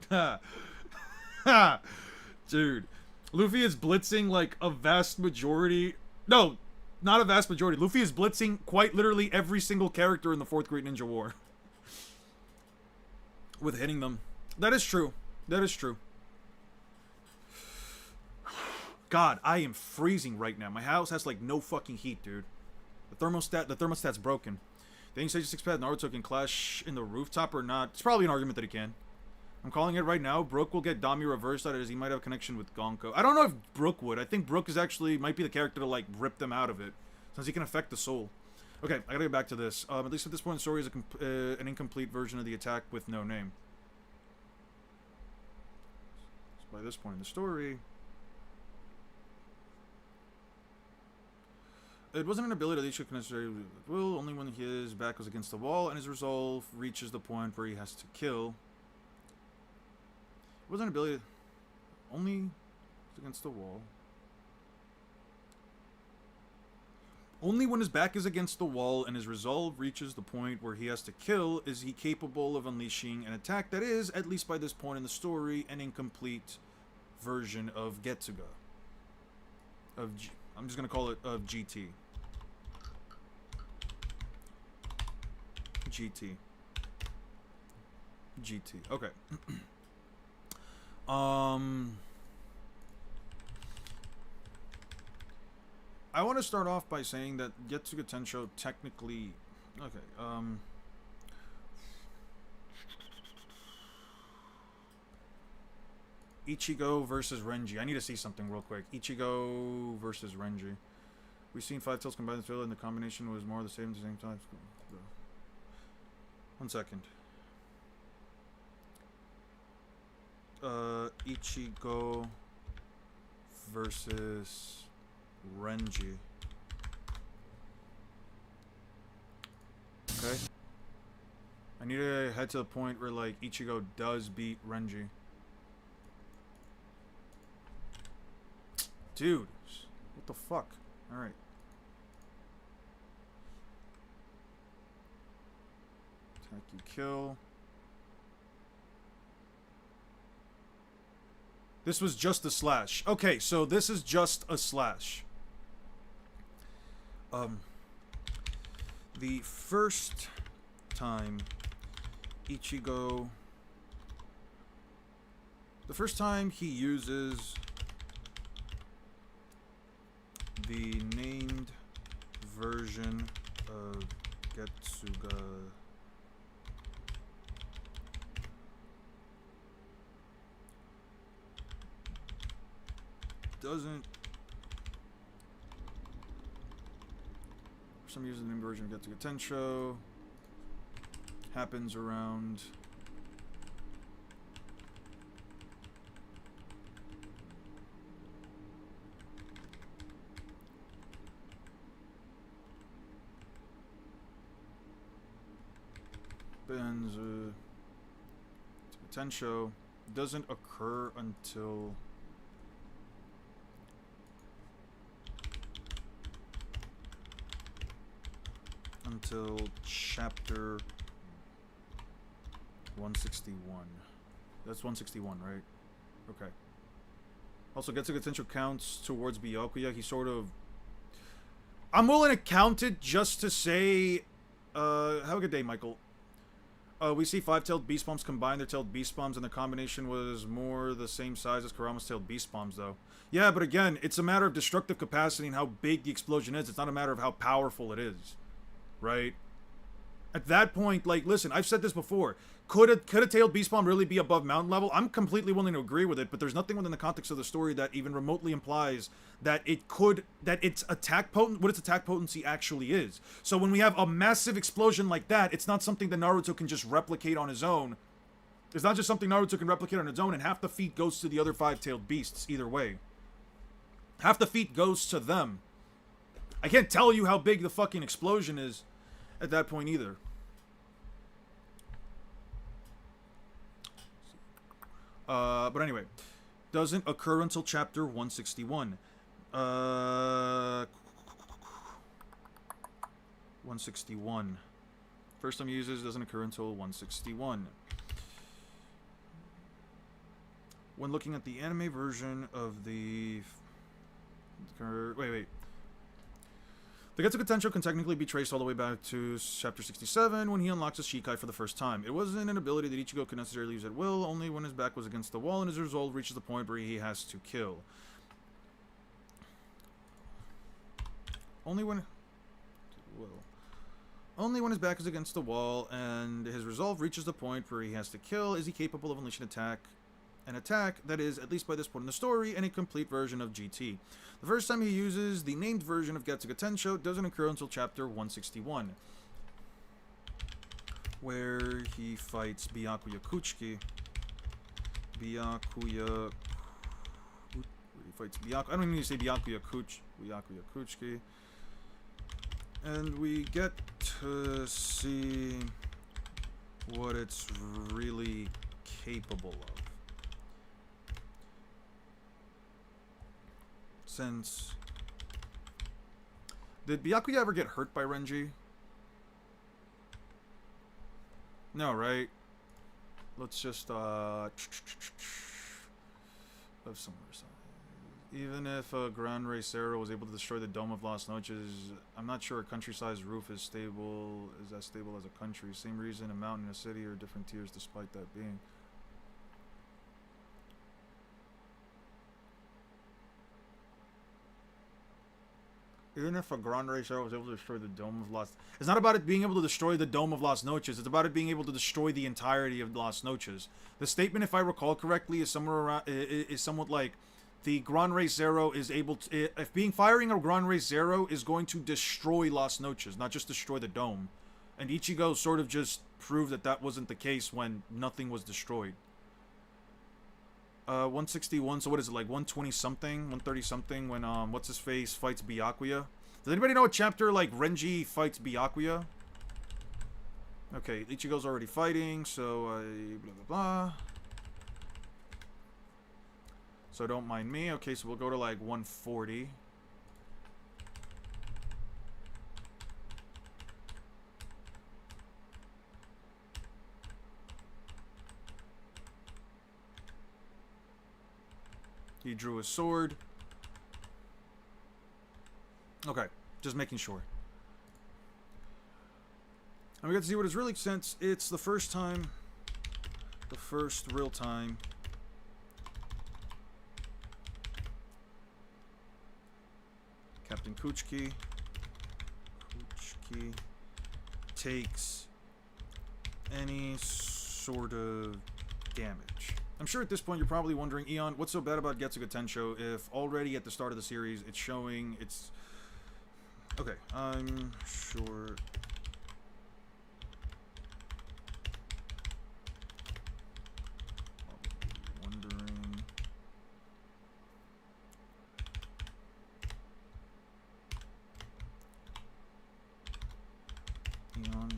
Dude. Luffy is blitzing, like, a vast majority... No, not a vast majority. Luffy is blitzing quite literally every single character in the 4th Great Ninja War. With hitting them. That is true. That is true. God, I am freezing right now. My house has, like, no fucking heat, dude. The thermostat's broken. Do you think Sage 6 Pad Naruto can clash in the rooftop or not? It's probably an argument that he can. I'm calling it right now. Brook will get Dami reversed out as he might have a connection with Gonko. I don't know if Brook would. I think Brook is actually might be the character to, like, rip them out of it, since he can affect the soul. Okay, I gotta get back to this. At least at this point, the story is an incomplete version of the attack with no name. So by this point in the story, it wasn't an ability that he should necessarily will only when his back was against the wall and his resolve reaches the point where he has to kill. It wasn't an ability only against the wall. Only when his back is against the wall and his resolve reaches the point where he has to kill is he capable of unleashing an attack that is, at least by this point in the story, an incomplete version of Getsuga. I'm just going to call it of GT. GT. Okay. I want to start off by saying that Getsuga Tensho technically... Okay, Ichigo versus Renji. I need to see something real quick. Ichigo versus Renji. We've seen Five Tails combine the trailer, and the combination was more of the same at the same time. 1 second. Ichigo versus Renji. Okay. I need to head to the point where, like, Ichigo does beat Renji. Dude. What the fuck? Alright. Attack, you kill. This was just a slash. Okay, so this is just a slash. The first time Ichigo... The first time he uses the named version of Getsuga... doesn't... For some reason, the new version of Getsuga Tensho happens around... Getsuga Tensho doesn't occur until... chapter 161. That's 161, right? Okay. Also, Getsuga Tensho counts towards Byakuya. He sort of... I'm willing to count it just to say... have a good day, Michael. We see five-tailed beast bombs combine their tailed beast bombs, and the combination was more the same size as Kurama's tailed beast bombs, though. Yeah, but again, it's a matter of destructive capacity and how big the explosion is. It's not a matter of how powerful it is. Right? At that point, like, listen, I've said this before. Could a tailed beast bomb really be above mountain level? I'm completely willing to agree with it, but there's nothing within the context of the story that even remotely implies that it could, that its attack what its attack potency actually is. So when we have a massive explosion like that, it's not something that Naruto can just replicate on his own. It's not just something Naruto can replicate on its own, and half the feat goes to the other five-tailed beasts, either way. Half the feat goes to them. I can't tell you how big the fucking explosion is at that point either. But anyway, doesn't occur until chapter 161. 161. First time he uses doesn't occur until 161. When looking at the anime version of the... Wait. The Getsuga Tensho can technically be traced all the way back to chapter 67 when he unlocks his Shikai for the first time. It wasn't an ability that Ichigo could necessarily use at will, only when his back was against the wall and his resolve reaches the point where he has to kill. Only when his back is against the wall and his resolve reaches the point where he has to kill is he capable of unleashing an attack that is, at least by this point in the story, and a complete version of GT. The first time he uses the named version of Getsuga Tensho doesn't occur until chapter 161, where he fights Byakuya Kuchiki. I don't even need to say Byakuya Kuchiki. And we get to see what it's really capable of. Since... Did Byakuya ever get hurt by Renji? No, right? Let's just, have some more. Even if Gran Racero was able to destroy the Dome of Las Noches, I'm not sure a country-sized roof is as stable as a country. Same reason a mountain and a city are different tiers despite that being. Even if a Gran Racero was able to destroy the Dome of Las... It's not about it being able to destroy the Dome of Las Noches. It's about it being able to destroy the entirety of Las Noches. The statement, if I recall correctly, is somewhere around... is somewhat like... the Gran Rey Zero is able to... If firing a Gran Rey Zero is going to destroy Las Noches, not just destroy the dome. And Ichigo sort of just proved that that wasn't the case when nothing was destroyed. 161, so what is it, like 120 something, 130 something when, what's his face fights Byakuya? Does anybody know a chapter like Renji fights Byakuya? Okay, Ichigo's already fighting, so blah blah blah. So don't mind me. Okay, so we'll go to like 140. He drew his sword. Okay, just making sure. And we got to see what it's really, since it's the first time, the first real time. Captain Kuchiki takes any sort of damage. I'm sure at this point you're probably wondering, Eon, what's so bad about Getsuga Tensho if already at the start of the series it's showing it's... Okay, I'm sure... Wondering... Eon...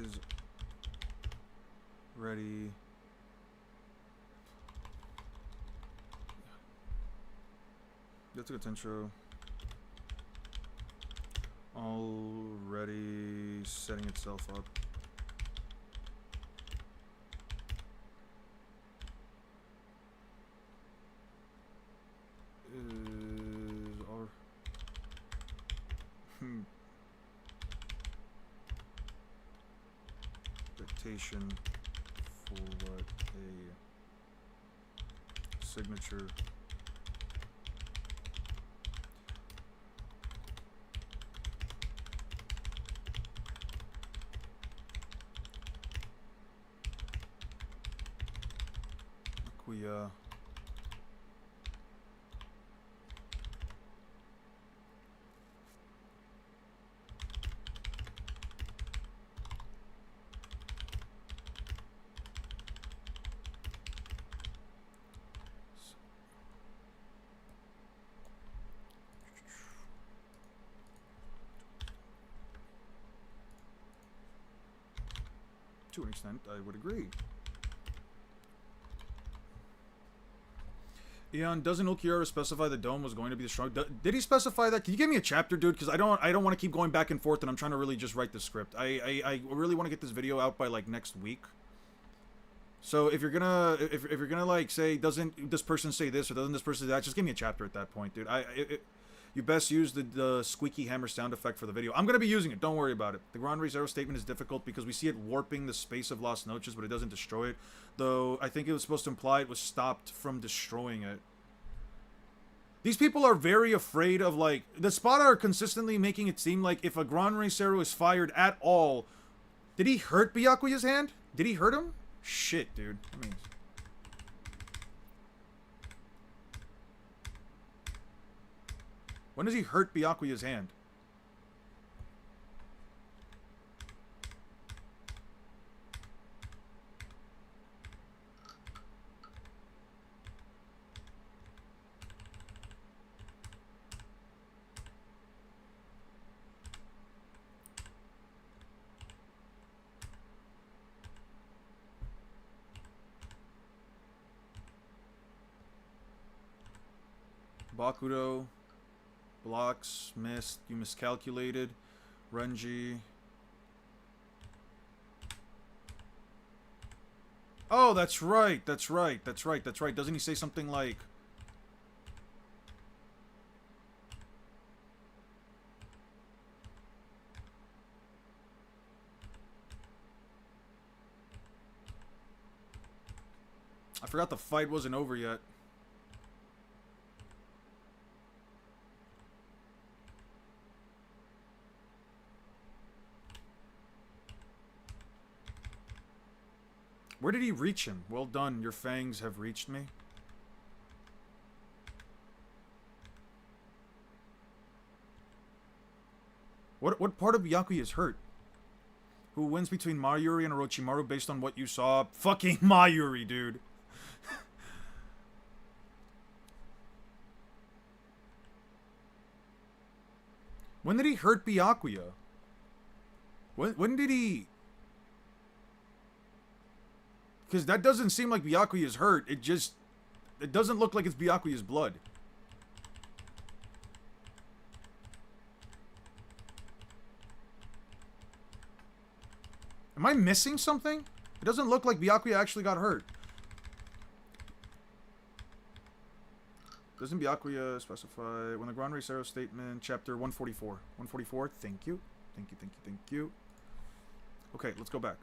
is ready. Getsuga Tensho already setting itself up. Is our expectation for what a signature Akuya to an extent, I would agree. Eon, doesn't Ulquiorra specify the dome was going to be the strong? Did he specify that? Can you give me a chapter, dude? Because I don't want to keep going back and forth, and I'm trying to really just write the script. I really want to get this video out by like next week. So if you're gonna like say, doesn't this person say this or doesn't this person say that, just give me a chapter at that point, dude. You best use the squeaky hammer sound effect for the video. I'm going to be using it. Don't worry about it. The Gran Rey Zero statement is difficult because we see it warping the space of Las Noches, but it doesn't destroy it. Though I think it was supposed to imply it was stopped from destroying it. These people are very afraid of, like... The Spada are consistently making it seem like if a Gran Rey Zero is fired at all... Did he hurt Byakuya's hand? Did he hurt him? Shit, dude. I mean... When does he hurt Byakuya's hand? Bakudo. Blocks, missed, you miscalculated. Renji. Oh, that's right, that's right, that's right, that's right. Doesn't he say something like... I forgot the fight wasn't over yet. Where did he reach him? Well done, your fangs have reached me. What part of Byakuya is hurt? Who wins between Mayuri and Orochimaru based on what you saw? Fucking Mayuri, dude. When did he hurt Byakuya? When did he... Because that doesn't seem like Byakuya's hurt. It doesn't look like it's Byakuya's blood. Am I missing something? It doesn't look like Byakuya actually got hurt. Doesn't Byakuya specify when the Grand Race Arrow statement, chapter 144. 144, thank you. Thank you, thank you, thank you. Okay, let's go back.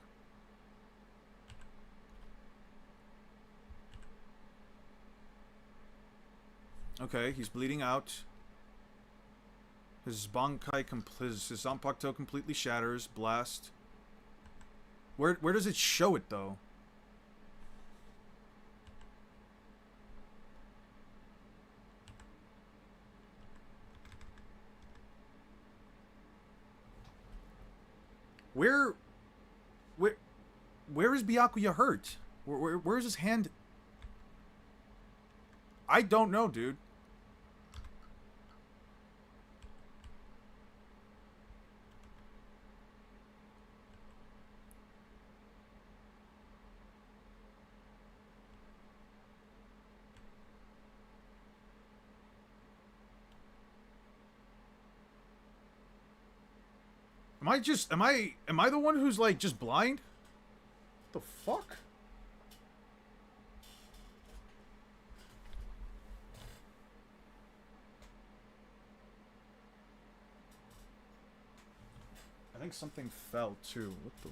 Okay, he's bleeding out. His Bankai, his Zanpakuto completely shatters. Blast. Where does it show it, though? Where is Byakuya hurt? Where is his hand? I don't know, dude. Am I the one who's like just blind? What the fuck? I think something fell too. What the?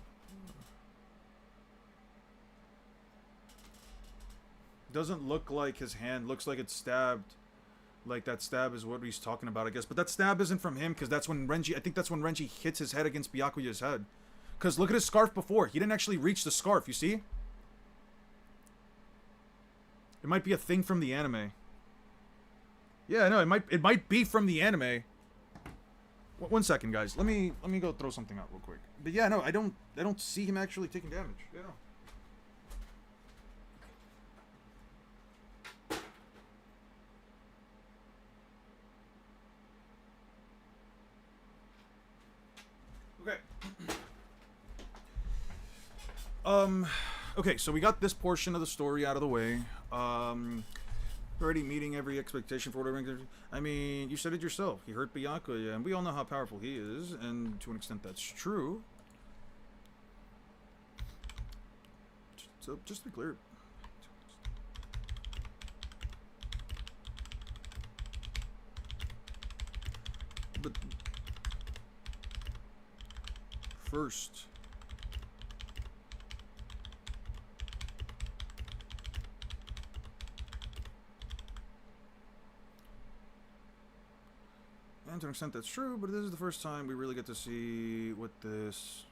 Doesn't look like his hand. Looks like it's stabbed. Like that stab is what he's talking about, I guess. But that stab isn't from him, because that's when Renji... I think that's when Renji hits his head against Byakuya's head. Because look at his scarf before. He didn't actually reach the scarf, you see? It might be a thing from the anime. Yeah, no, it might be from the anime. One second, guys. Let me go throw something out real quick. But yeah, no, I don't see him actually taking damage. Yeah, no. Okay, so we got this portion of the story out of the way. Already meeting every expectation for whatever. I mean, you said it yourself. He hurt Byakuya, and we all know how powerful he is, and to an extent that's true. So, just to be clear. But first... And to an extent that's true, but this is the first time we really get to see what this...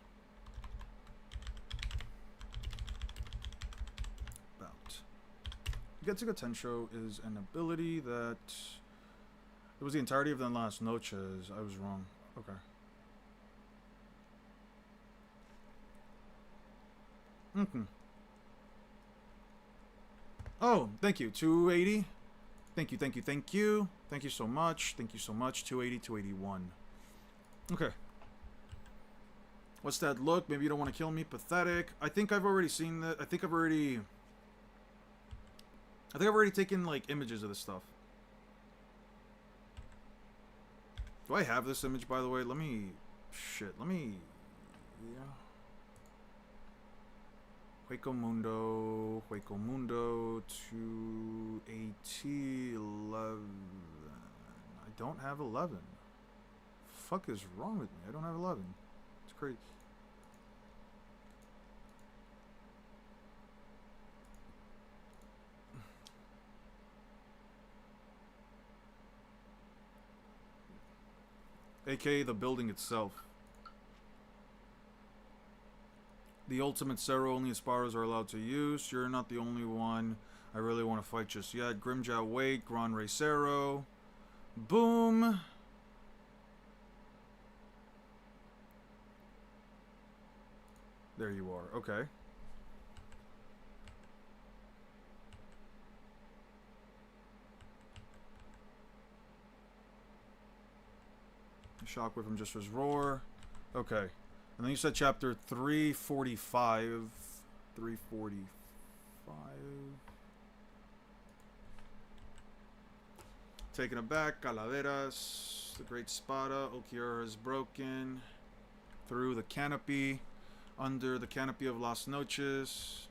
about. Getsuga Tensho is an ability that... It was the entirety of the Las Noches. I was wrong. Okay. Oh, thank you. 280? Thank you, thank you, thank you. Thank you so much. Thank you so much. 280, 281. Okay. What's that look? Maybe you don't want to kill me. Pathetic. I think I've already seen that. I think I've already taken, like, images of this stuff. Do I have this image, by the way? Let me... Shit. Let me... Yeah. Hueco Mundo, 280, 11. I don't have 11. Fuck is wrong with me? I don't have 11. It's crazy. AKA the building itself. The ultimate Cero only Espadas are allowed to use. You're not the only one I really want to fight just yet. Grimjow Wake, Gran Rey Cero. Boom. There you are. Okay. Shockwave from just his roar. Okay. And then you said chapter 345. 345. Taken aback. Calaveras. The Great Spada. Ulquiorra is broken. Through the canopy. Under the canopy of Las Noches.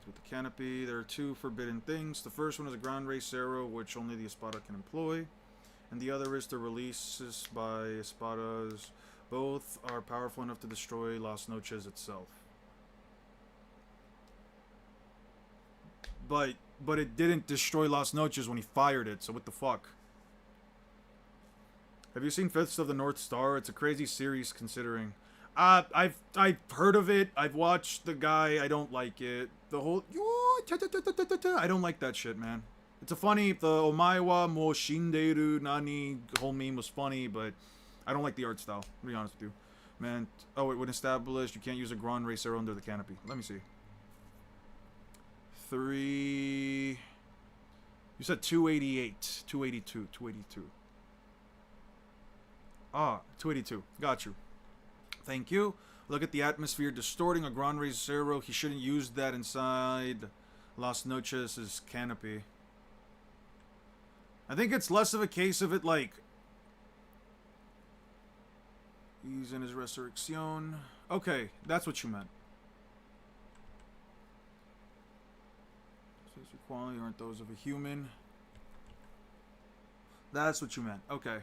With the canopy, there are two forbidden things. The first one is a Gran Rey Cero, which only the Espada can employ. And the other is the releases by Espadas. Both are powerful enough to destroy Las Noches itself. But it didn't destroy Las Noches when he fired it, so what the fuck? Have you seen Fifths of the North Star? It's a crazy series considering. I've heard of it. I've watched the guy. I don't like it. The whole I don't like that shit, man. It's a funny. The Omaiwa mo shinderu nani whole meme was funny, but I don't like the art style. To be honest with you, man. Oh, it would establish you can't use a Gran Rey Cero under the canopy. Let me see. 3. You said 288, 282, 282. Ah, 282. Got you. Thank you. Look at the atmosphere distorting a Gran Rey Cero. He shouldn't use that inside Las Noches' canopy. I think it's less of a case of it like he's in his resurrection. Okay, that's what you meant. Says your quality aren't those of a human. That's what you meant. Okay.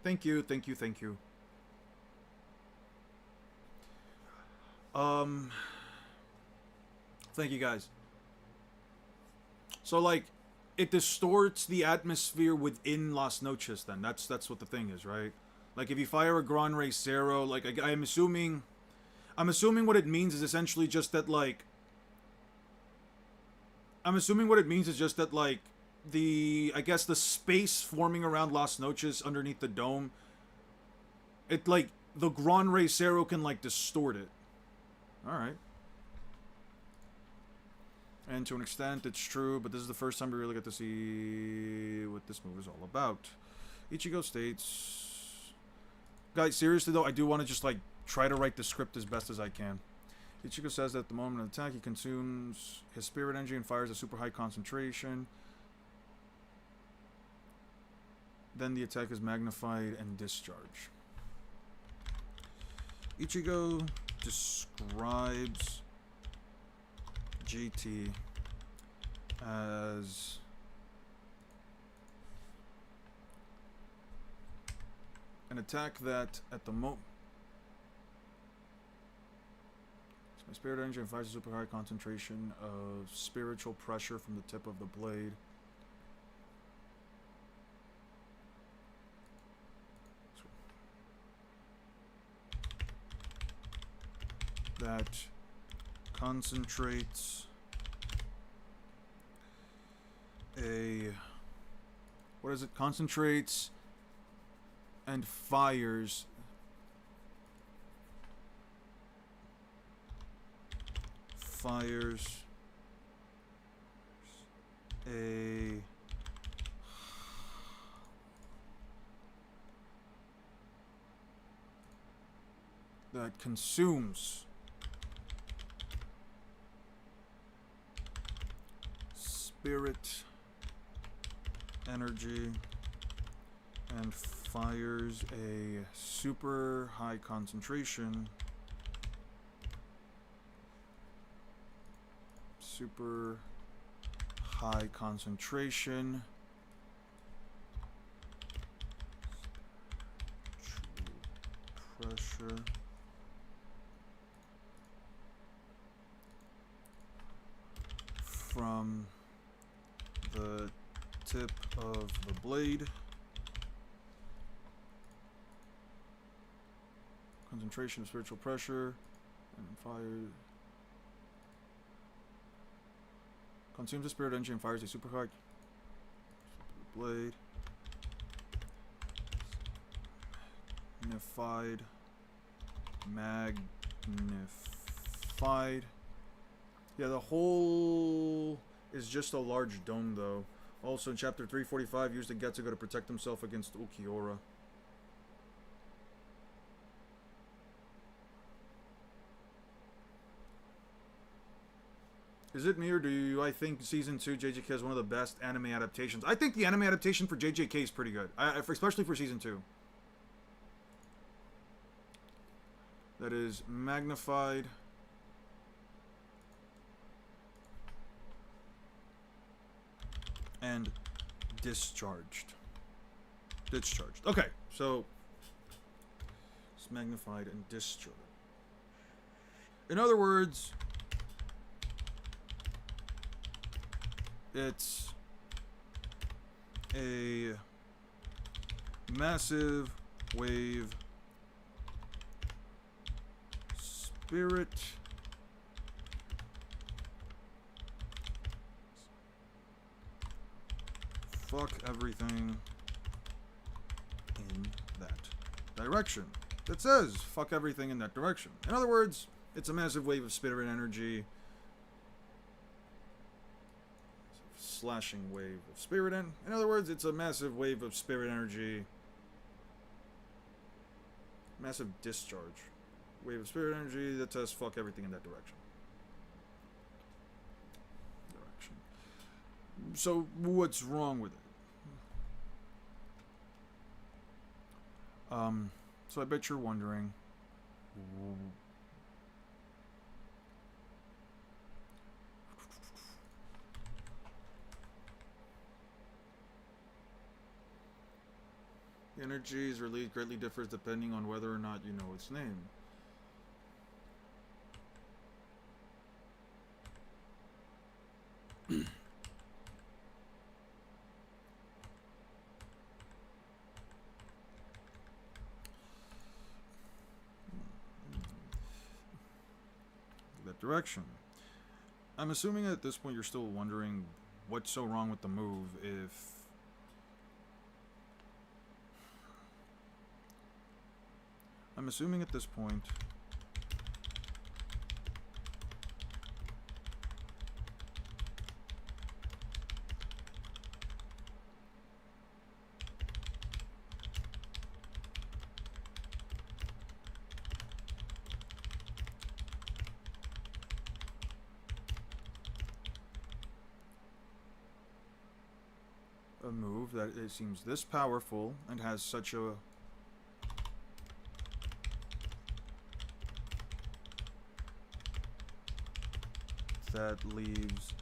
Thank you, thank you, thank you. Thank you guys. So like, it distorts the atmosphere within Las Noches. Then that's what the thing is, right? Like if you fire a Gran Rey Cero, like I'm assuming what it means is essentially just that like. I'm assuming what it means is just that like. I guess the space forming around Las Noches underneath the dome, it like the Gran Rey Cero can like distort it. Alright. And to an extent it's true, but this is the first time we really get to see what this move is all about. Ichigo states, guys, seriously though, I do want to just like try to write the script as best as I can. Ichigo says that at the moment of attack he consumes his spirit energy and fires a super high concentration. Then the attack is magnified and discharged. Ichigo describes GT as an attack that at the moment my spirit energy and fires a super high concentration of spiritual pressure from the tip of the blade. That concentrates what is it? Concentrates and fires a that consumes spirit energy and fires a super high concentration pressure from the tip of the blade. Concentration of spiritual pressure and fire. Consumes the spirit energy and fires a supercard. Blade. Magnified. Magnified. Yeah, the whole is just a large dome, though. Also, in chapter 345, used the Getsuga to protect himself against Ulquiorra. Is it me, or do I think Season 2 JJK is one of the best anime adaptations? I think the anime adaptation for JJK is pretty good, especially for Season 2. That is magnified. And discharged. Discharged. Okay, so it's magnified and discharged. In other words, it's a massive wave spirit fuck everything in that direction. That says fuck everything in that direction. In other words, it's a massive wave of spirit energy. Slashing wave of spirit in other words, it's a massive wave of spirit energy. Massive discharge. Wave of spirit energy that says fuck everything in that direction. So what's wrong with it? So I bet you're wondering. The energy is released greatly differs depending on whether or not you know its name. That direction. I'm assuming at this point you're still wondering what's so wrong with the move if I'm assuming at this point a move that it seems this powerful and has such a that leaves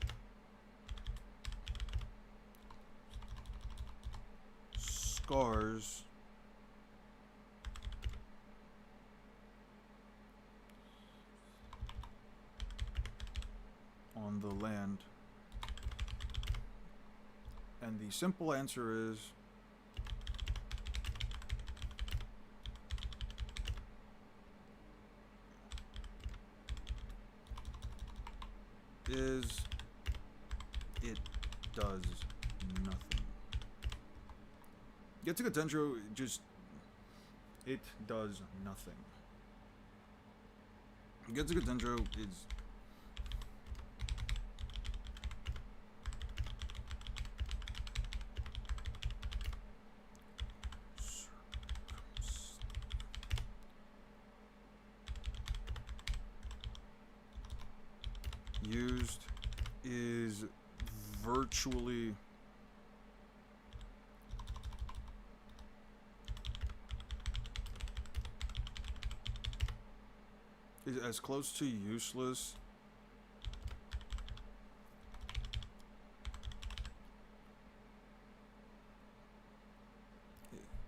scars on the land. And the simple answer is it does nothing. Getsuga Tensho just it does nothing. Getsuga Tensho is used is virtually is as close to useless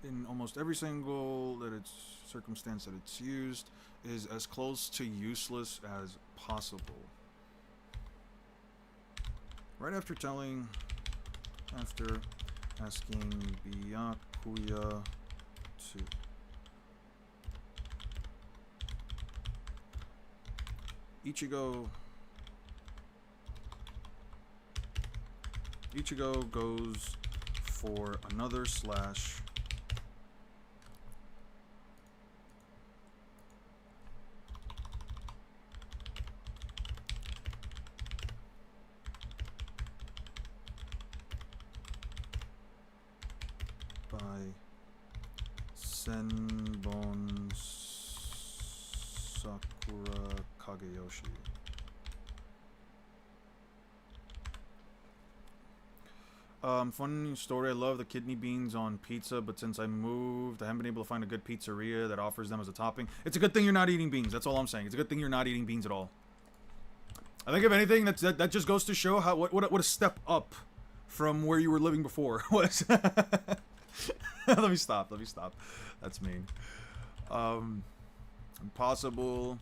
in almost every single circumstance that it's used is as close to useless as possible. Right after asking Byakuya to Ichigo goes for another slash. By Senbon Sakura Kageyoshi. Fun story. I love the kidney beans on pizza, but since I moved, I haven't been able to find a good pizzeria that offers them as a topping. It's a good thing you're not eating beans. That's all I'm saying. It's a good thing you're not eating beans at all. I think if anything, that just goes to show how what a step up from where you were living before was. Let me stop. That's mean. Impossible.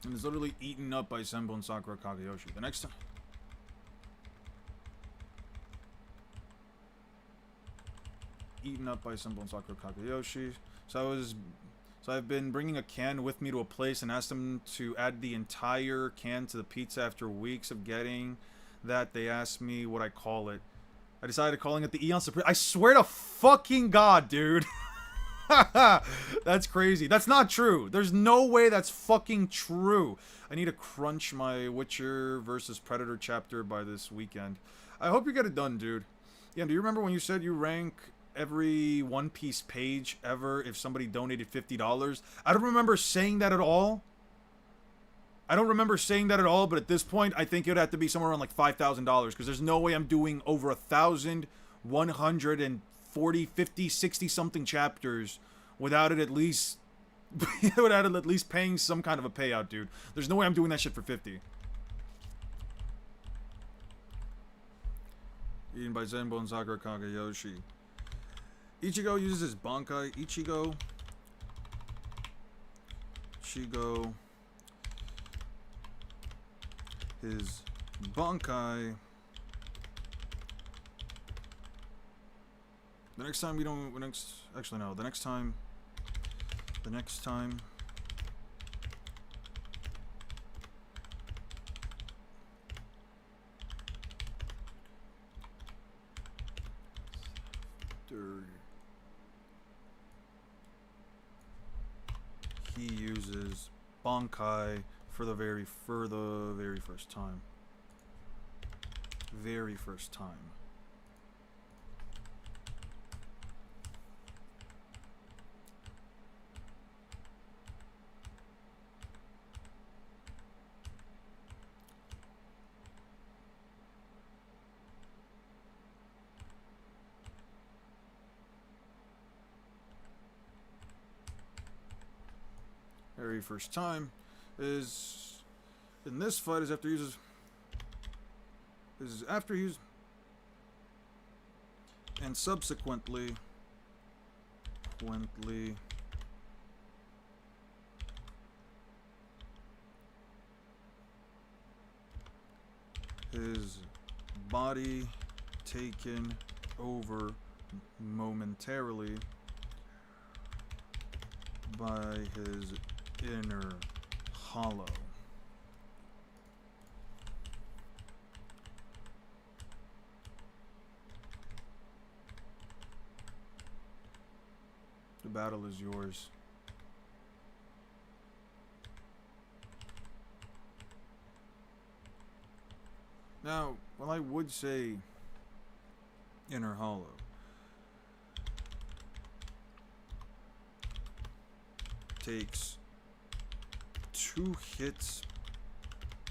And is literally eaten up by Senbon Sakura Kageyoshi. The next time. Eaten up by Senbon Sakura Kageyoshi. So I've been bringing a can with me to a place and asked them to add the entire can to the pizza. After weeks of getting that, they asked me what I call it. I decided calling it the Eon Supreme. I swear to fucking God, dude. That's crazy. That's not true. There's no way that's fucking true. I need to crunch my Witcher versus Predator chapter by this weekend. I hope you get it done, dude. Yeah, do you remember when you said you rank every One Piece page ever if somebody donated $50? I don't remember saying that at all. But at this point, I think it would have to be somewhere around like $5,000 because there's no way I'm doing over 1,140, 50, 60 something chapters without it at least paying some kind of a payout, dude. There's no way I'm doing that shit for 50. Eaten by Senbon Sakura Kageyoshi. Ichigo uses his Bankai. Ichigo. His Bankai. The next time he uses Bankai for the very first time. Very first time is in this fight is after he uses and subsequently his body taken over momentarily by his inner hollow. The battle is yours. Now, while I would say inner hollow, takes 2 hits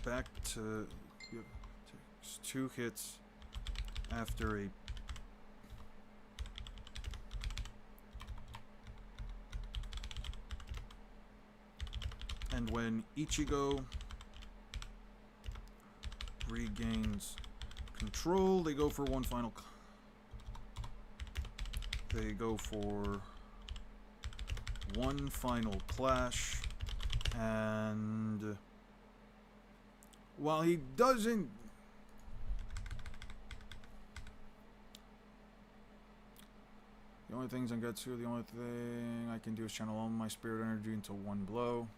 back to takes 2 hits after a and when Ichigo regains control, they go for one final They go for one final clash, and while he doesn't... The only things I get to, the only thing I can do is channel all my spirit energy into one blow.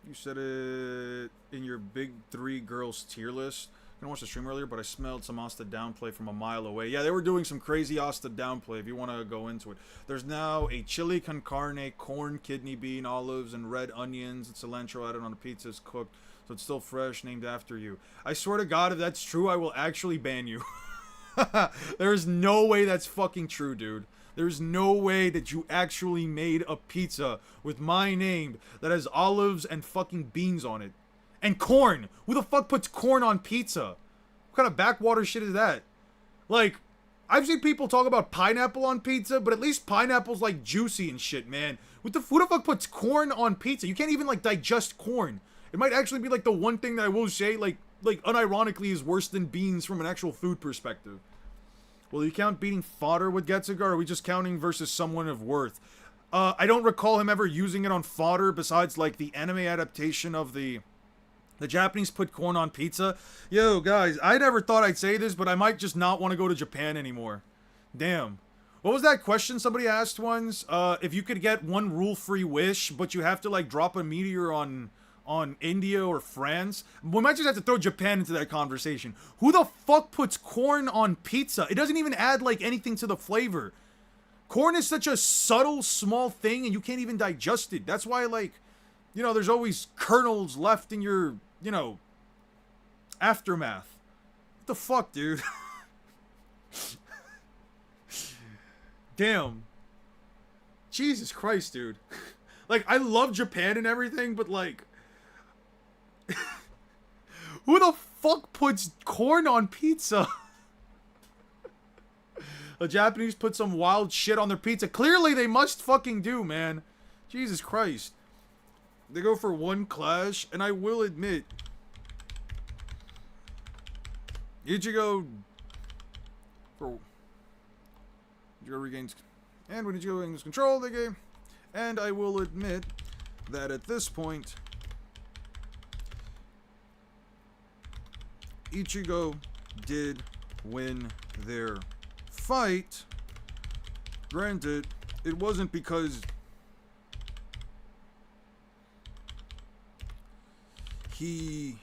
You said it in your big 3 girls tier list. I watched the stream earlier, but I smelled some Asta downplay from a mile away. Yeah, they were doing some crazy Asta downplay if you want to go into it. There's now a chili con carne, corn, kidney bean, olives, and red onions and cilantro added on the pizza. It's cooked, so it's still fresh, named after you. I swear to God, if that's true, I will actually ban you. There's no way that's fucking true, dude. There's no way that you actually made a pizza with my name that has olives and fucking beans on it. And corn! Who the fuck puts corn on pizza? What kind of backwater shit is that? Like, I've seen people talk about pineapple on pizza, but at least pineapple's like juicy and shit, man. Who the fuck puts corn on pizza? You can't even like digest corn. It might actually be like the one thing that I will say, like unironically is worse than beans from an actual food perspective. Will you count beating fodder with Getsuga, or are we just counting versus someone of worth? I don't recall him ever using it on fodder besides like the anime adaptation of the Japanese put corn on pizza. Yo, guys, I never thought I'd say this, but I might just not want to go to Japan anymore. Damn. What was that question somebody asked once? If you could get one rule-free wish, but you have to like drop a meteor on India or France, we might just have to throw Japan into that conversation. Who the fuck puts corn on pizza? It doesn't even add like anything to the flavor. Corn is such a subtle, small thing, and you can't even digest it. That's why, like, you know, there's always kernels left in your, you know, aftermath. What the fuck, dude? Damn. Jesus Christ, dude. Like, I love Japan and everything, but like, who the fuck puts corn on pizza? The Japanese put some wild shit on their pizza. Clearly they must fucking do, man. Jesus Christ. They go for one clash, and I will admit, Ichigo regains, and when Ichigo regains control of the game, and I will admit that at this point, Ichigo did win their fight. Granted, it wasn't because he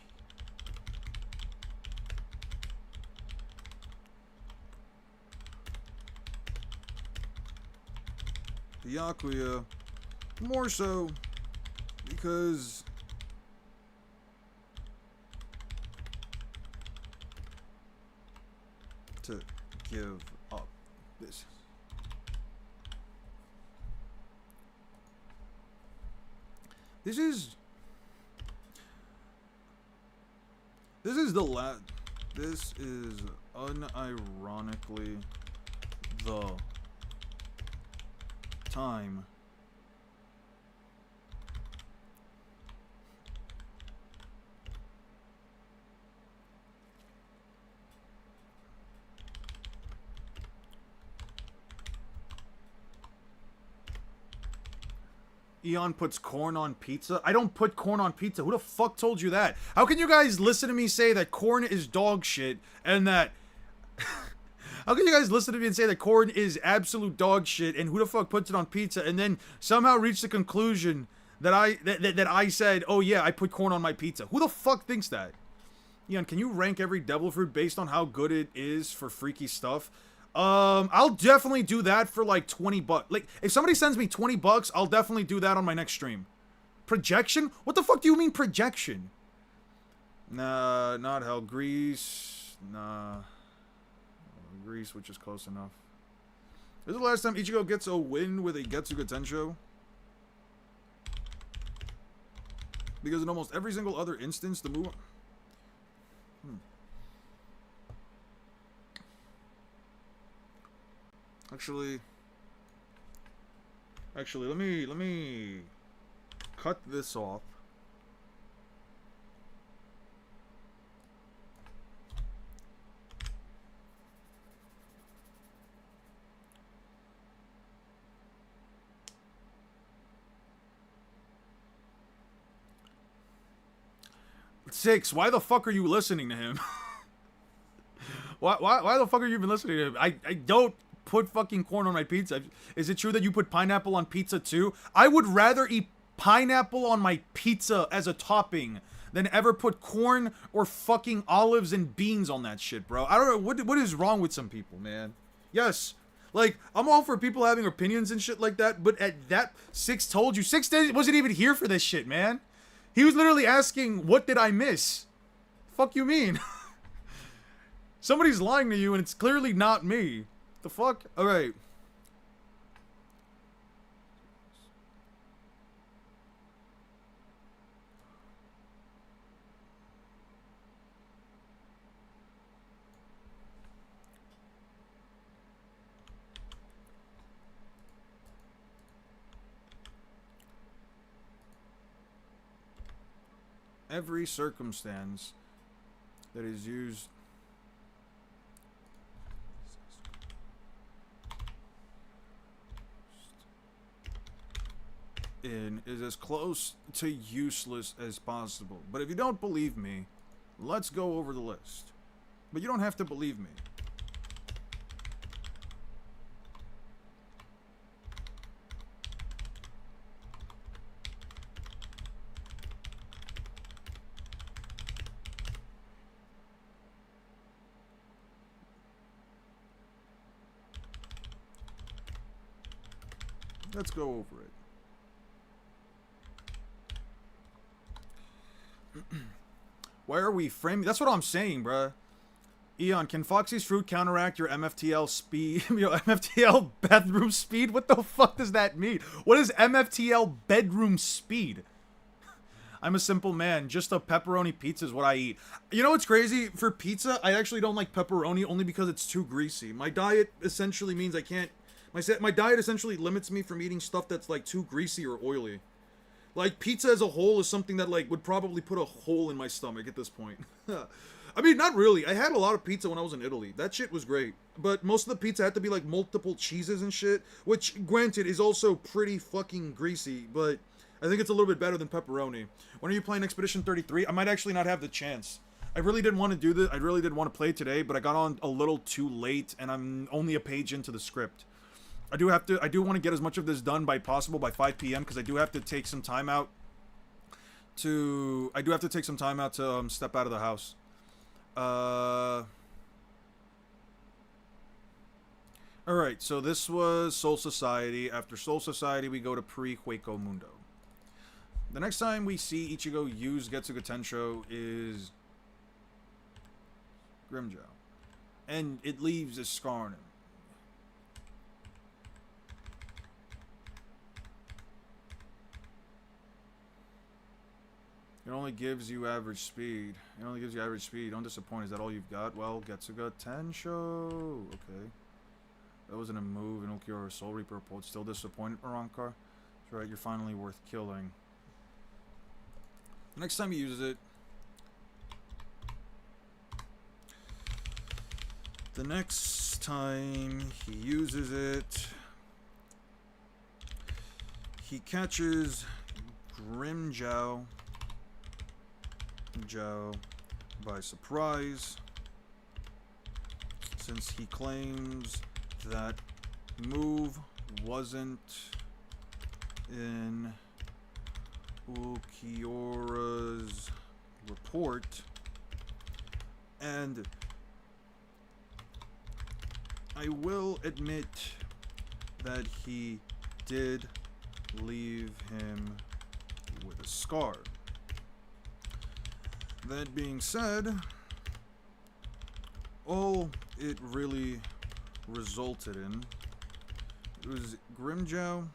the Yakuya, more so because to give up this. This is unironically the time Eon puts corn on pizza. I don't put corn on pizza. Who the fuck told you that? How can you guys listen to me say that corn is dog shit and that... How can you guys listen to me and say that corn is absolute dog shit and who the fuck puts it on pizza and then somehow reach the conclusion that I said, oh yeah, I put corn on my pizza? Who the fuck thinks that? Eon, can you rank every devil fruit based on how good it is for freaky stuff? I'll definitely do that for like 20 bucks. Like, if somebody sends me 20 bucks, I'll definitely do that on my next stream. Projection? What the fuck do you mean projection? Nah, not hell. Grease. Nah. Grease, which is close enough. This is the last time Ichigo gets a win with a Getsuga Tensho. Because in almost every single other instance, the move... Actually, let me cut this off. 6, why the fuck are you listening to him? Why the fuck are you even listening to him? I don't put fucking corn on my pizza. Is it true that you put pineapple on pizza too? I would rather eat pineapple on my pizza as a topping than ever put corn or fucking olives and beans on that shit, bro. I don't know, what is wrong with some people, man? Yes, like, I'm all for people having opinions and shit like that, but at that, 6 told you, 6 wasn't even here for this shit, man. He was literally asking, what did I miss? Fuck you mean? Somebody's lying to you and it's clearly not me. The fuck? Alright. Every circumstance that is used in is as close to useless as possible. But if you don't believe me, let's go over the list. But you don't have to believe me. Let's go over it. Why are we framing? That's what I'm saying, bruh. Eon, can Foxy's fruit counteract your MFTL speed? Your MFTL bedroom speed? What the fuck does that mean? What is MFTL bedroom speed? I'm a simple man. Just a pepperoni pizza is what I eat. You know what's crazy? For pizza, I actually don't like pepperoni only because it's too greasy. My diet essentially means I can't... My diet essentially limits me from eating stuff that's like too greasy or oily. Like, pizza as a whole is something that like would probably put a hole in my stomach at this point. I mean, not really. I had a lot of pizza when I was in Italy. That shit was great. But most of the pizza had to be like multiple cheeses and shit, which granted is also pretty fucking greasy, but I think it's a little bit better than pepperoni. When are you playing Expedition 33? I might actually not have the chance. I really didn't want to do this. I really did want to play today, but I got on a little too late and I'm only a page into the script. I do want to get as much of this done by possible by 5 p.m. because I do have to take some time out to step out of the house. Alright, so this was Soul Society. After Soul Society, we go to Pre-Hueco Mundo. The next time we see Ichigo use Getsuga Tensho is Grimmjow. And it leaves a scar on him. It only gives you average speed. It only gives you average speed. Don't disappoint. Is that all you've got? Well, Getsuga Tensho. Okay. That wasn't a move. And Ulquiorra Soul Reaper pulled. Still disappointed, Arankar? That's right. You're finally worth killing. Next time he uses it. The next time he uses it. He catches Grimmjow by surprise, since he claims that move wasn't in Ulquiorra's report, and I will admit that he did leave him with a scar. That being said, all it really resulted in, it was Grimmjow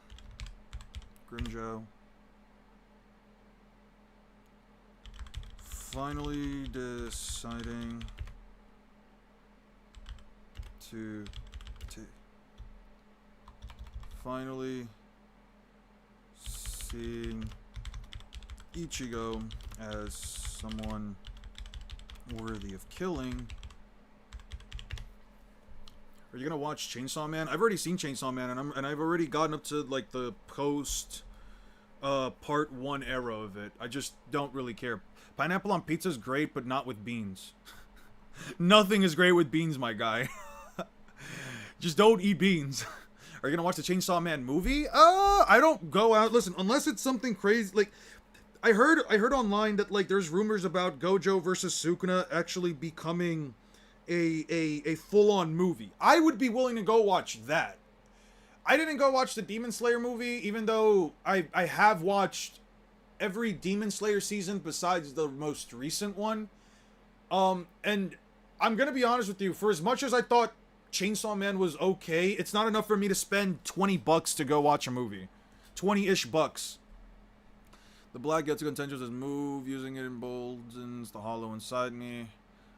finally deciding to finally seeing Ichigo as someone worthy of killing. Are you gonna watch Chainsaw Man? I've already seen Chainsaw Man, and I've already gotten up to like the post part 1 era of it. I just don't really care. Pineapple on pizza is great, but not with beans. Nothing is great with beans, my guy. Just don't eat beans. Are you gonna watch the Chainsaw Man movie? I don't go out. Listen, unless it's something crazy. Like, I heard online that like there's rumors about Gojo versus Sukuna actually becoming a full-on movie. I would be willing to go watch that. I didn't go watch the Demon Slayer movie, even though I have watched every Demon Slayer season besides the most recent one. And I'm gonna be honest with you, for as much as I thought Chainsaw Man was okay, it's not enough for me to spend $20 to go watch a movie. 20-ish bucks. The black gets contentious as move, using it emboldens the hollow inside me.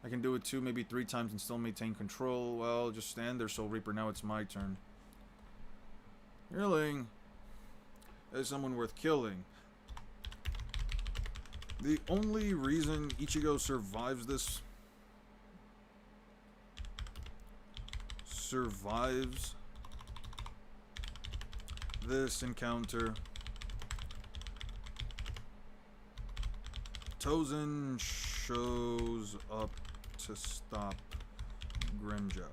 I can do it 2, maybe 3 times and still maintain control. Well, just stand there, Soul Reaper. Now it's my turn. Killing. Is someone worth killing. The only reason Ichigo survives this encounter. Tozen shows up to stop Grimmjow.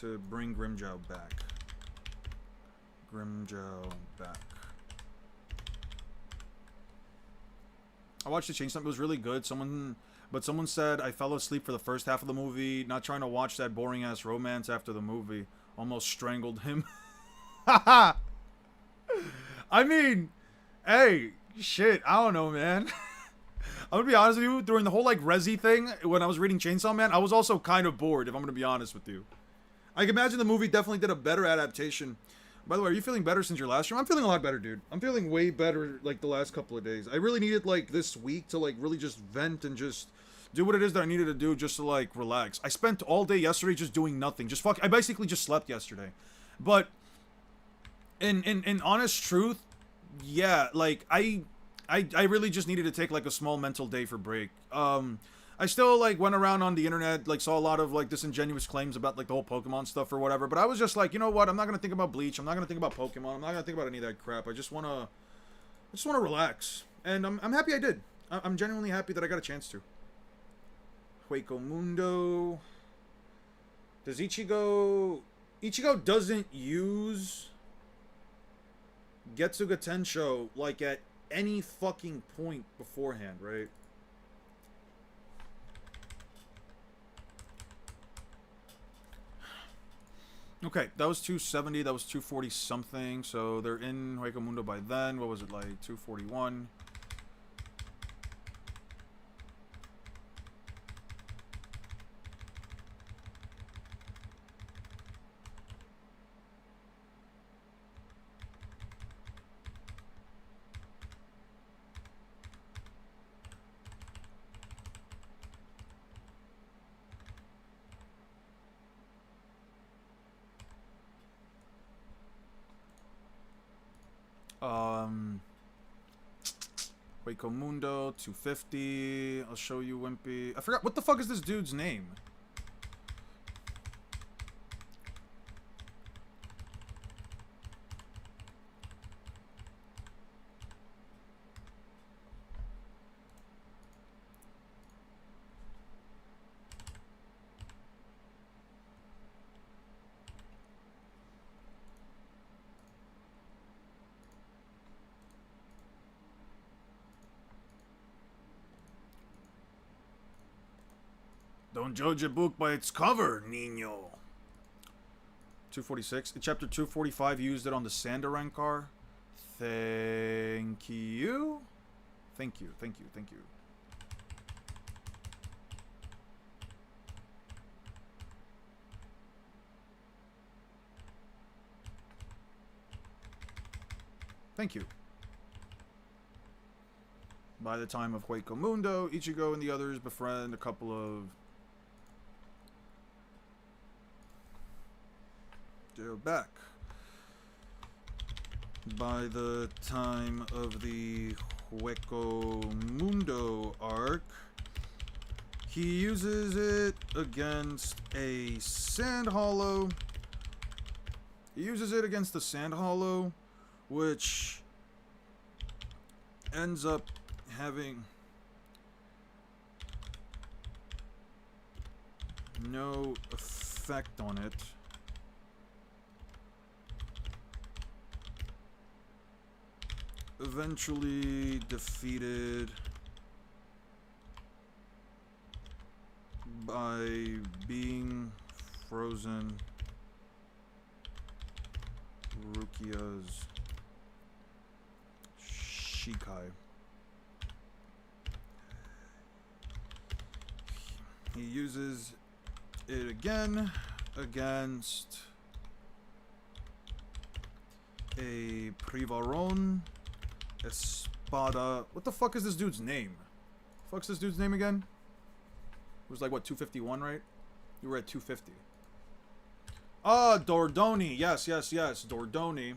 To bring Grimmjow back. Grimmjow back. I watched the Chainsaw. It was really good. Someone said I fell asleep for the first half of the movie, not trying to watch that boring ass romance after the movie. Almost strangled him. I mean, hey, shit, I don't know, man. I'm gonna be honest with you, during the whole like Resi thing, when I was reading Chainsaw Man, I was also kind of bored, if I'm gonna be honest with you. I can imagine the movie definitely did a better adaptation. By the way, are you feeling better since your last stream? I'm feeling a lot better, dude. I'm feeling way better, like, the last couple of days. I really needed, like, this week to, like, really just vent and just do what it is that I needed to do just to, like, relax. I spent all day yesterday just doing nothing. I basically just slept yesterday. But, in honest truth, yeah, like, I really just needed to take, like, a small mental day for break. I still, like, went around on the internet, like, saw a lot of, like, disingenuous claims about, like, the whole Pokemon stuff or whatever, but I was just like, you know what, I'm not gonna think about Bleach, I'm not gonna think about Pokemon, I'm not gonna think about any of that crap, I just wanna relax, and I'm happy I did. I'm genuinely happy that I got a chance to. Hueco Mundo. Does Ichigo doesn't use Getsuga Tensho, like, at any fucking point beforehand, right? Okay, that was 270, that was 240 something, so they're in Hueco Mundo by then. What was it, like 241? Hueco Mundo, 250. I'll show you, Wimpy. I forgot, what the fuck is this dude's name? Don't judge a book by its cover, Nino. 246. In chapter 245, you used it on the Sandarankar. Thank you. Thank you, thank you, thank you. Thank you. By the time of Hueco Mundo, Ichigo and the others befriend a couple of... They're back. By the time of the Hueco Mundo arc, he uses it against a Sand Hollow. He uses it against the Sand Hollow, which ends up having no effect on it. Eventually defeated by being frozen. Rukia's Shikai. He uses it again against a Privaron Espada. What the fuck is this dude's name? Fuck's this dude's name again? It was like, what, 251, right? You were at 250. Ah, Dordoni. Yes, yes, yes. Dordoni.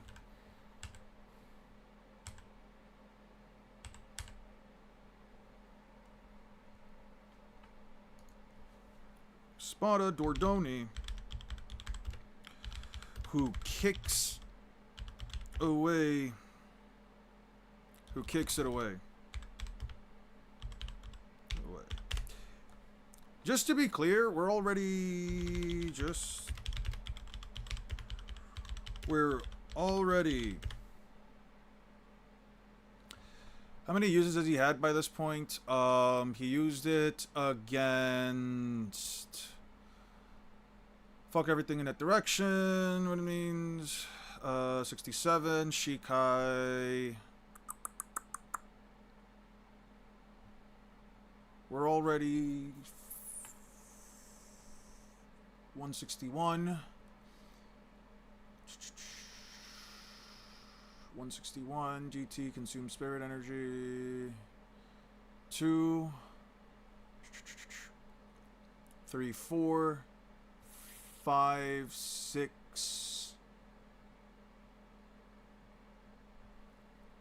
Spada Dordoni, who kicks away, who kicks it away. Just to be clear, we're already how many uses has he had by this point? He used it against fuck everything in that direction, what it means. 67, Shikai. We're already 161. 161. GT consumes spirit energy. 2, 3, 4, 5, 6,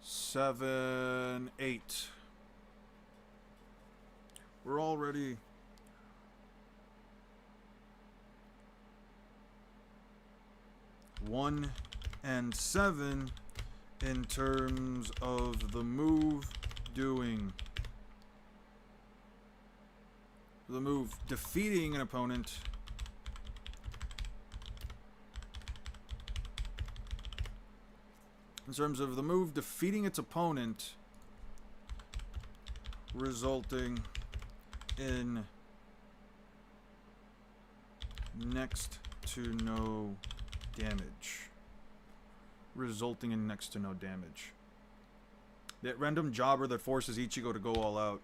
7, 8. We're already 1 and 7 in terms of the move doing. The move defeating an opponent. In terms of the move defeating its opponent, resulting in next to no damage. Resulting in next to no damage. That random jobber that forces Ichigo to go all out.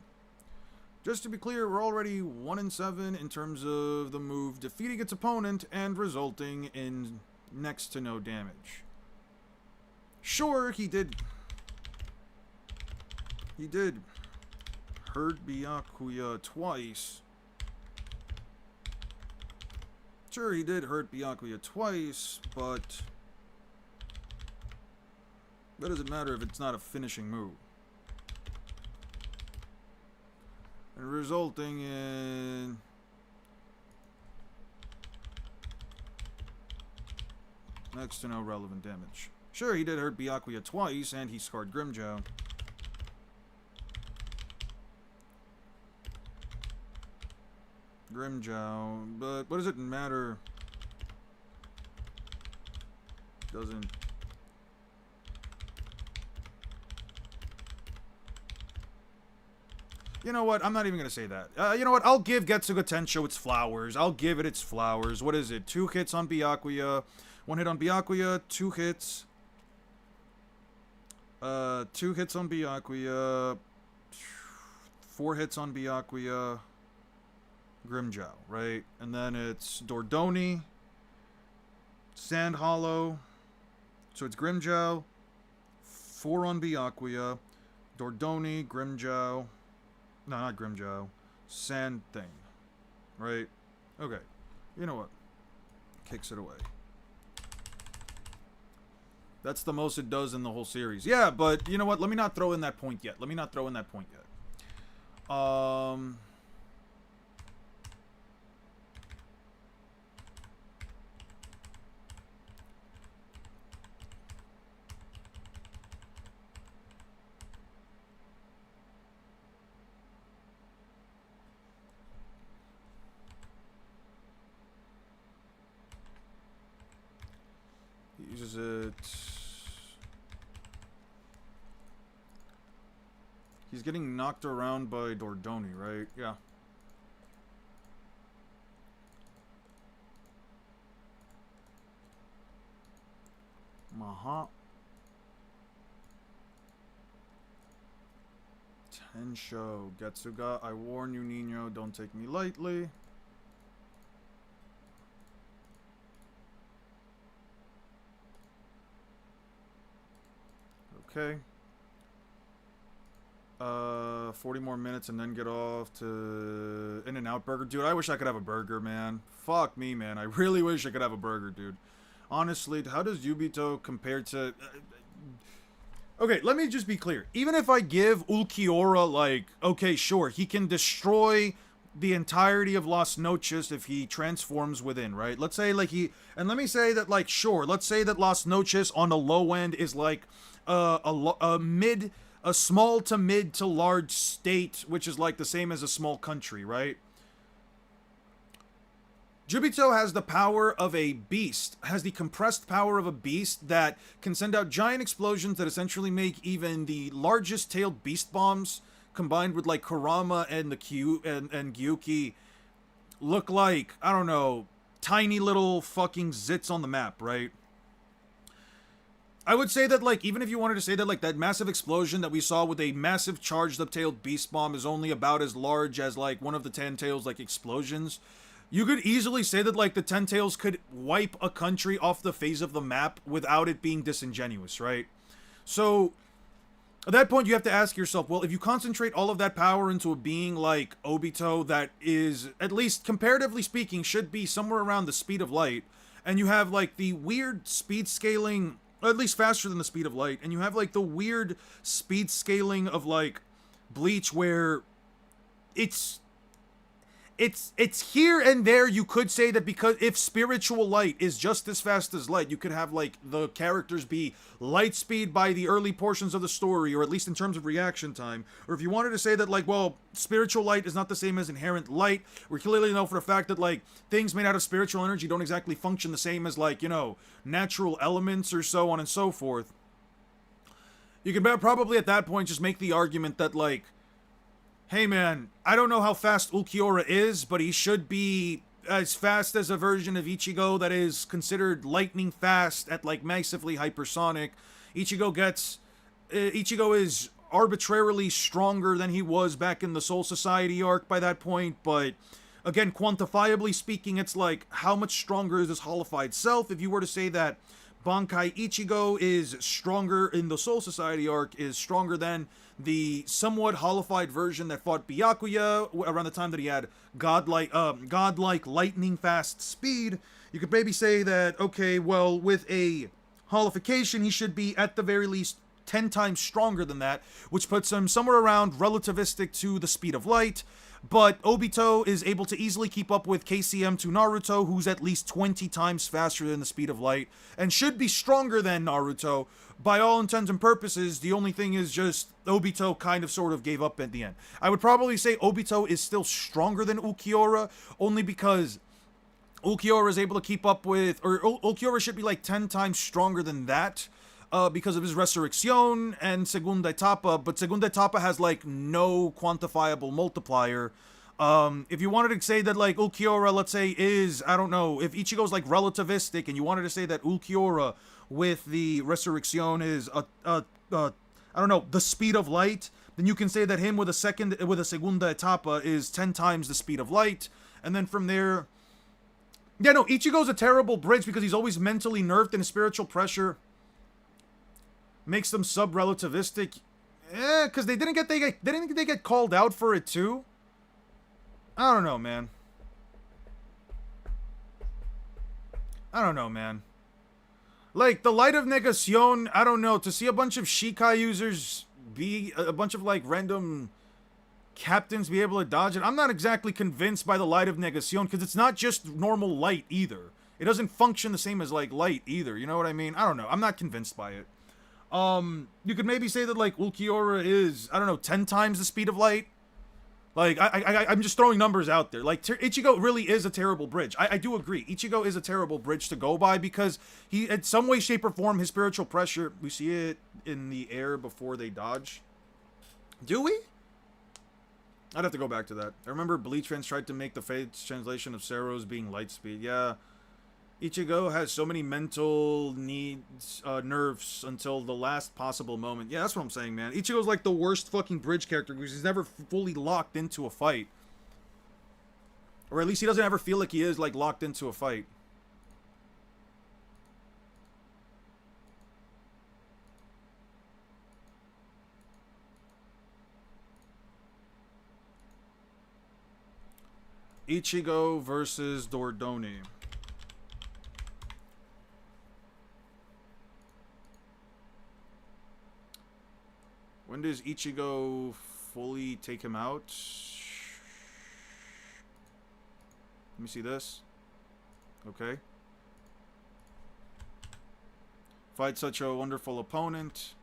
Just to be clear, we're already 1 and 7 in terms of the move defeating its opponent and resulting in next to no damage. Sure, he did hurt Byakuya twice. Sure, he did hurt Byakuya twice, but that doesn't matter if it's not a finishing move. And resulting in next to no relevant damage. Sure, he did hurt Byakuya twice, and he scarred Grimmjow. But what does it matter? Doesn't. You know what? I'm not even gonna say that. You know what? I'll give Getsuga Tensho its flowers. I'll give it its flowers. What is it? 2 hits on Byakuya. 1 hit on Byakuya. 2 hits. 2 hits on Byakuya. 4 hits on Byakuya. Grimmjow, right? And then it's Dordoni. Sand Hollow. So it's Grimmjow. 4 on Byakuya. Dordoni. Grimmjow. No, not Grimmjow. Sand thing. Right? Okay. You know what? Kicks it away. That's the most it does in the whole series. Yeah, but you know what? Let me not throw in that point yet. is it? He's getting knocked around by Dordoni, right? Yeah. Maha. Tensho. Getsuga. I warn you, Nino. Don't take me lightly. Okay. 40 more minutes and then get off to In-N-Out Burger. Dude, I wish I could have a burger, man. Fuck me, man. I really wish I could have a burger, dude. Honestly, how does Yubito compare to... Okay, let me just be clear. Even if I give Ulquiorra, like, okay, sure, he can destroy the entirety of Las Noches if he transforms within, right? Let's say, like, and let me say that, like, sure, let's say that Las Noches on the low end is, like, a small to mid to large state, which is, like, the same as a small country, right? Jubito has the power of a beast, has the compressed power of a beast that can send out giant explosions that essentially make even the largest tailed beast bombs combined with like Kurama and the and Gyuki look like, I don't know, tiny little fucking zits on the map, right? I would say that, like, even if you wanted to say that, like, that massive explosion that we saw with a massive charged up tailed beast bomb is only about as large as, like, one of the Ten Tails, like, explosions, you could easily say that, like, the Ten Tails could wipe a country off the face of the map without it being disingenuous, right? So, at that point, you have to ask yourself, well, if you concentrate all of that power into a being like Obito that is, at least comparatively speaking, should be somewhere around the speed of light, and you have, like, the weird speed scaling, or at least faster than the speed of light, and you have, like, the weird speed scaling of, like, Bleach where it's here and there. You could say that because if spiritual light is just as fast as light, you could have, like, the characters be light speed by the early portions of the story, or at least in terms of reaction time. Or if you wanted to say that, like, well, spiritual light is not the same as inherent light, we clearly know for a fact that, like, things made out of spiritual energy don't exactly function the same as, like, you know, natural elements or so on and so forth. You could probably at that point just make the argument that, like, hey man, I don't know how fast Ulquiorra is, but he should be as fast as a version of Ichigo that is considered lightning fast at, like, massively hypersonic. Ichigo is arbitrarily stronger than he was back in the Soul Society arc by that point, but again, quantifiably speaking, it's like, how much stronger is this holified self? If you were to say that Bankai Ichigo is stronger in the Soul Society arc, is stronger than the somewhat holified version that fought Byakuya around the time that he had godlike lightning fast speed, you could maybe say that, okay, well, with a holification, he should be at the very least 10 times stronger than that, which puts him somewhere around relativistic to the speed of light. But Obito is able to easily keep up with KCM to Naruto, who's at least 20 times faster than the speed of light, and should be stronger than Naruto. By all intents and purposes, the only thing is just Obito kind of sort of gave up at the end. I would probably say Obito is still stronger than Ulquiorra, only because Ulquiorra is able to keep up with, or Ulquiorra should be like 10 times stronger than that, because of his Resurrección and Segunda Etapa, but Segunda Etapa has, like, no quantifiable multiplier. If you wanted to say that, like, Ulquiorra, let's say, is, I don't know, if Ichigo's, like, relativistic, and you wanted to say that Ulquiorra with the Resurrección is, I don't know, the speed of light, then you can say that him with a Segunda Etapa is 10 times the speed of light, and then from there... Yeah, no, Ichigo's a terrible bridge because he's always mentally nerfed and his spiritual pressure makes them sub-relativistic. Because they didn't get called out for it too? I don't know, man. Like, the Light of Negación, I don't know, to see a bunch of Shikai users be a bunch of, like, random captains be able to dodge it, I'm not exactly convinced by the Light of Negación, because it's not just normal light either. It doesn't function the same as, like, light either, you know what I mean? I don't know, I'm not convinced by it. You could maybe say that, like, Ulquiorra is, I don't know, 10 times the speed of light. Like, I'm just throwing numbers out there. Like, Ichigo really is a terrible bridge. I do agree. Ichigo is a terrible bridge to go by because he, in some way, shape, or form, his spiritual pressure, we see it in the air before they dodge. Do we? I'd have to go back to that. I remember Bleach fans tried to make the Fate's translation of Seros being light speed. Yeah. Ichigo has so many mental needs, nerfs until the last possible moment. Yeah, that's what I'm saying, man. Ichigo's like the worst fucking bridge character because he's never fully locked into a fight. Or at least he doesn't ever feel like he is, like, locked into a fight. Ichigo versus Dordoni. When does Ichigo fully take him out? Let me see this. Okay. Fight such a wonderful opponent.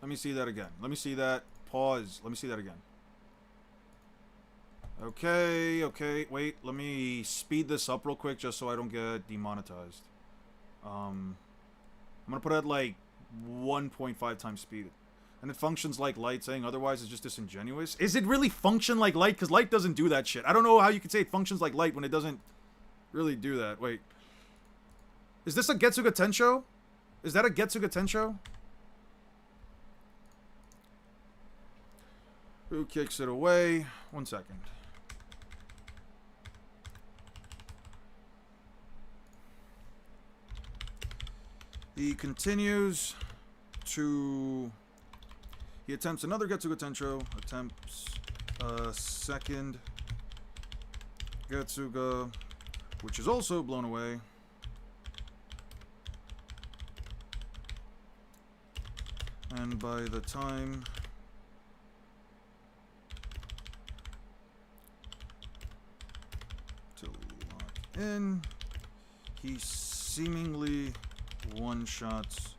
Let me see that again. Let me see that. Pause. Let me see that again. Okay, okay, wait, let me speed this up real quick just so I don't get demonetized. I'm gonna put it at like 1.5 times speed. And it functions like light, saying otherwise is just disingenuous. Is it really function like light? Because light doesn't do that shit. I don't know how you can say it functions like light when it doesn't really do that. Wait. Is this a Getsuga Tensho? Is that a Getsuga Tensho? Who kicks it away? 1 second. He continues to... He attempts another Getsuga Tensho. Attempts a second Getsuga, which is also blown away. And by the time... to lock in, he seemingly one-shots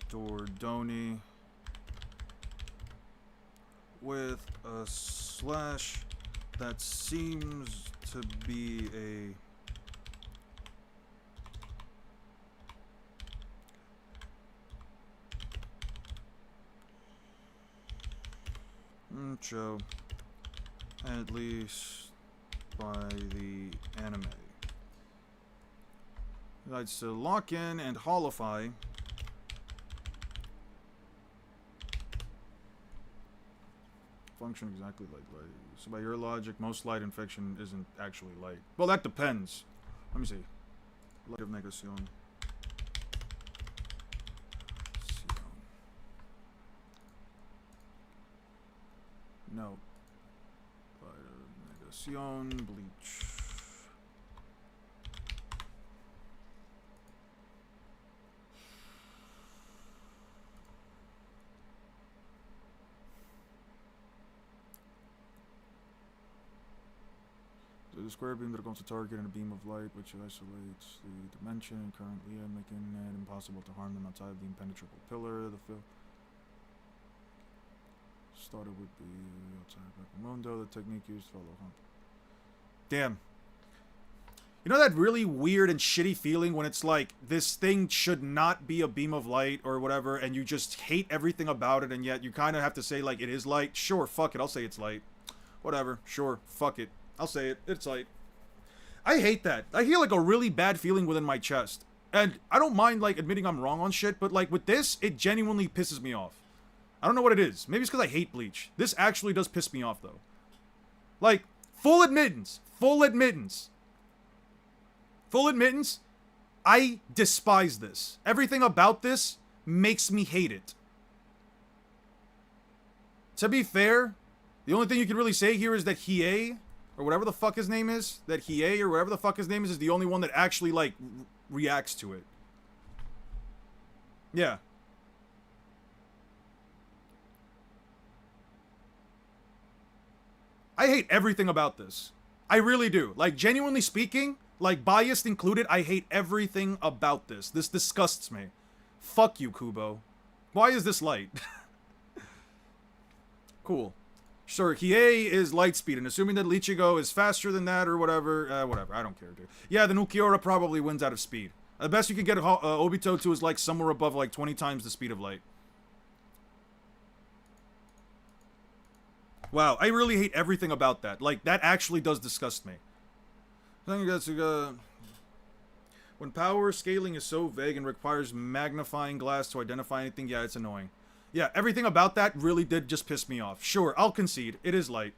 Dordoni with a slash that seems to be a at least by the anime. Likes to lock in and holify. Function exactly like light. So by your logic, most light in fiction isn't actually light. Well, that depends. Let me see. Light of Negacion. No. Light of Negacion, Bleach. The square beam that comes to target and a beam of light which isolates the dimension currently, making it impossible to harm them outside of the impenetrable pillar. The field started with the outside of Mundo. The technique used to follow. Damn. You know that really weird and shitty feeling when it's like this thing should not be a beam of light or whatever, and you just hate everything about it, and yet you kind of have to say like it is light. Sure, fuck it, I'll say it's light. Whatever, sure, fuck it. I'll say it. It's like... I hate that. I feel like a really bad feeling within my chest. And I don't mind, like, admitting I'm wrong on shit, but, like, with this, it genuinely pisses me off. I don't know what it is. Maybe it's because I hate Bleach. This actually does piss me off, though. Like, full admittance. Full admittance. Full admittance. I despise this. Everything about this makes me hate it. To be fair... The only thing you can really say here is that Hiei, or whatever the fuck his name is, that Hiei, or whatever the fuck his name is the only one that actually, like, reacts to it. Yeah. I hate everything about this. I really do. Like, genuinely speaking, Like, biased included, I hate everything about this. This disgusts me. Fuck you, Kubo. Why is this light? Cool. Sure, Hiei is light speed, and assuming that Ichigo is faster than that or whatever, whatever, I don't care, dude. Yeah, then Ulquiorra probably wins out of speed. The best you can get Obito to is like somewhere above like 20 times the speed of light. Wow, I really hate everything about that. Like, that actually does disgust me. I think that's when power scaling is so vague and requires magnifying glass to identify anything, yeah, it's annoying. Yeah, everything about that really did just piss me off. Sure, I'll concede. It is light.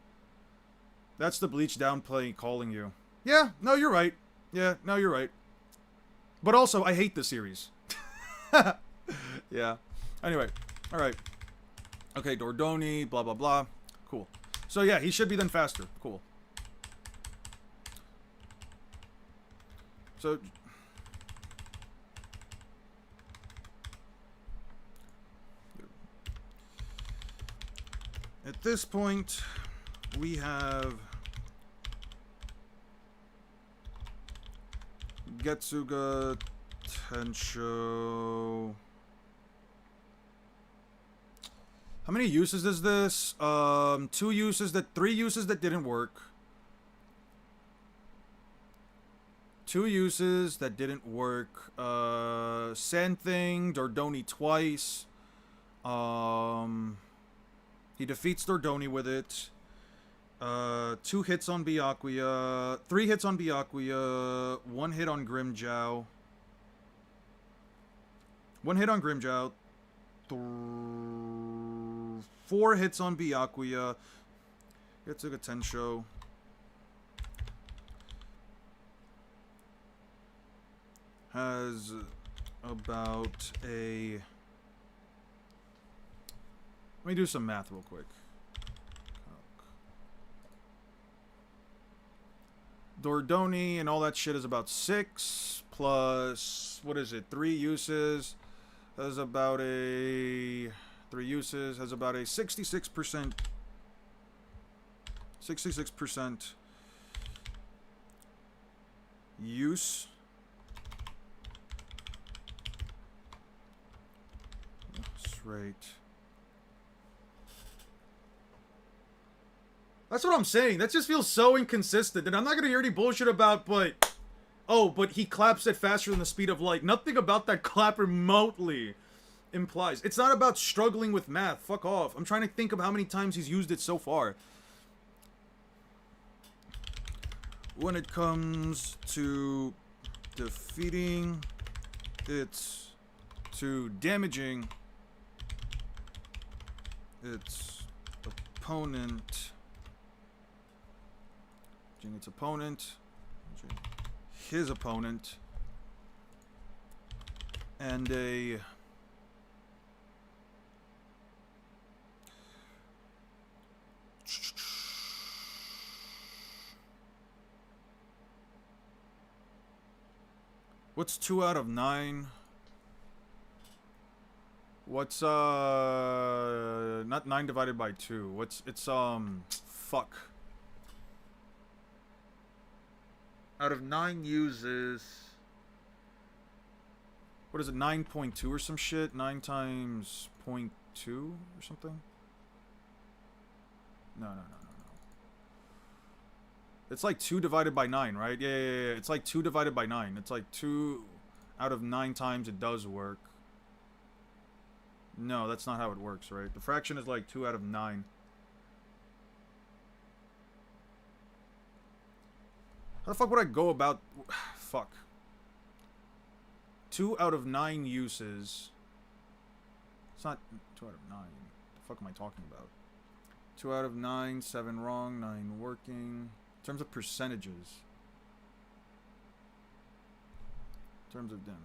That's the Bleach downplay calling you. Yeah, no, you're right. Yeah, no, you're right. But also, I hate the series. Yeah. Anyway, alright. Okay, Dordoni, blah, blah, blah. Cool. So yeah, he should be then faster. Cool. So... at this point, we have... Getsuga, Tensho... How many uses is this? 3 uses that didn't work. 2 uses that didn't work. Sand Thing, Dordoni twice. He defeats Dordoni with it. 2 hits on Byakuya. 3 hits on Byakuya. 1 hit on Grimmjow. 1 hit on Grimmjow. 4 hits on Byakuya. Getsuga Tensho. Has about a... Let me do some math real quick. Dordoni and all that shit is about 6 plus... What is it? 3 uses. Has about a... 3 uses has about a 66%... 66% use. That's right. That's what I'm saying. That just feels so inconsistent. And I'm not going to hear any bullshit about, but... Oh, but he claps it faster than the speed of light. Nothing about that clap remotely implies. It's not about struggling with math. Fuck off. I'm trying to think of how many times he's used it so far. When it comes to defeating its... to damaging its opponent... its opponent, his opponent, and a what's 2 out of 9? What's not 9 divided by 2? It's fuck. Out of 9 uses... What is it, 9.2 or some shit? 9 times 0.2 or something? No. It's like 2 divided by 9, right? Yeah. It's like 2 divided by 9. It's like 2 out of 9 times it does work. No, that's not how it works, right? The fraction is like 2 out of 9. How the fuck would I go about... Fuck. 2 out of 9 uses. It's not 2 out of 9. What the fuck am I talking about? 2 out of 9, 7 wrong, 9 working. In terms of percentages. In terms of damage.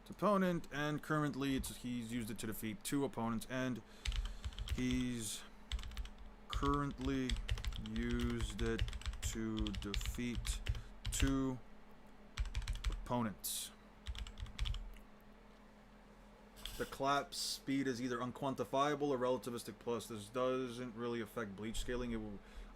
It's opponent, and currently he's used it to defeat 2 opponents, and he's currently used it to defeat 2 opponents. The clap speed is either unquantifiable or relativistic plus. This doesn't really affect Bleach scaling.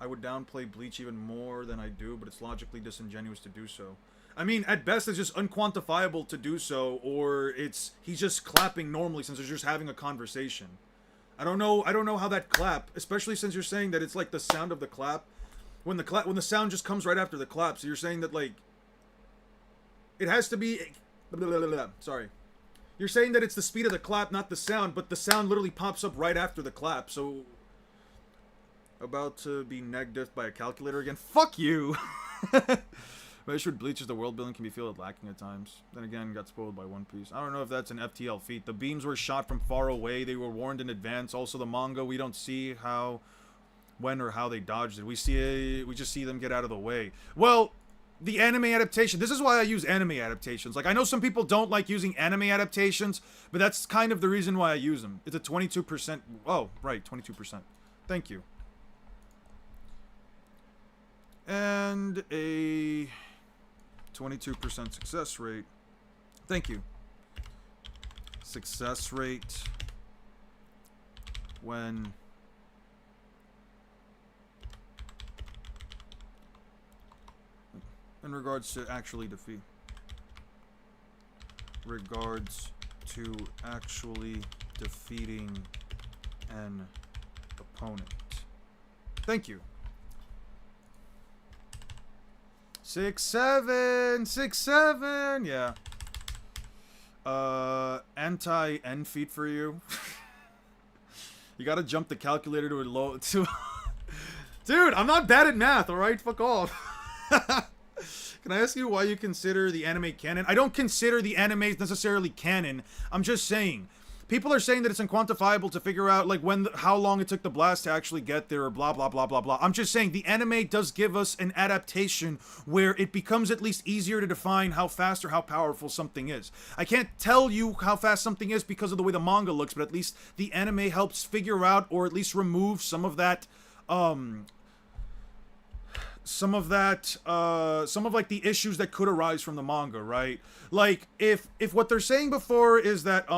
I would downplay Bleach even more than I do, but it's logically disingenuous to do so. I mean, at best, it's just unquantifiable to do so, or he's just clapping normally since they're just having a conversation. I don't know how that clap, especially since you're saying that it's like the sound of the clap, when the sound just comes right after the clap. So you're saying that like it has to be. Sorry, you're saying that it's the speed of the clap, not the sound, but the sound literally pops up right after the clap. So about to be negative by a calculator again. Fuck you. Measured bleaches, the world building can be feel lacking at times. Then again, got spoiled by One Piece. I don't know if that's an FTL feat. The beams were shot from far away. They were warned in advance. Also, the manga, we don't see when or how they dodged it. We just see them get out of the way. Well, the anime adaptation. This is why I use anime adaptations. Like, I know some people don't like using anime adaptations, but that's kind of the reason why I use them. It's a 22%. Oh, right, 22%. Thank you. And a 22% success rate. Thank you. Success rate when in regards to actually defeat. Regards to actually defeating an opponent. Thank you. 6-7, 6-7, yeah. Anti-N feet for you. You gotta jump the calculator to a low. Dude, I'm not bad at math, alright? Fuck off. Can I ask you why you consider the anime canon? I don't consider the animes necessarily canon. I'm just saying. People are saying that it's unquantifiable to figure out, like, how long it took the blast to actually get there, or blah, blah, blah, blah, blah. I'm just saying, the anime does give us an adaptation where it becomes at least easier to define how fast or how powerful something is. I can't tell you how fast something is because of the way the manga looks, but at least the anime helps figure out, or at least remove some of that, some of like the issues that could arise from the manga, right? Like, if what they're saying before is that,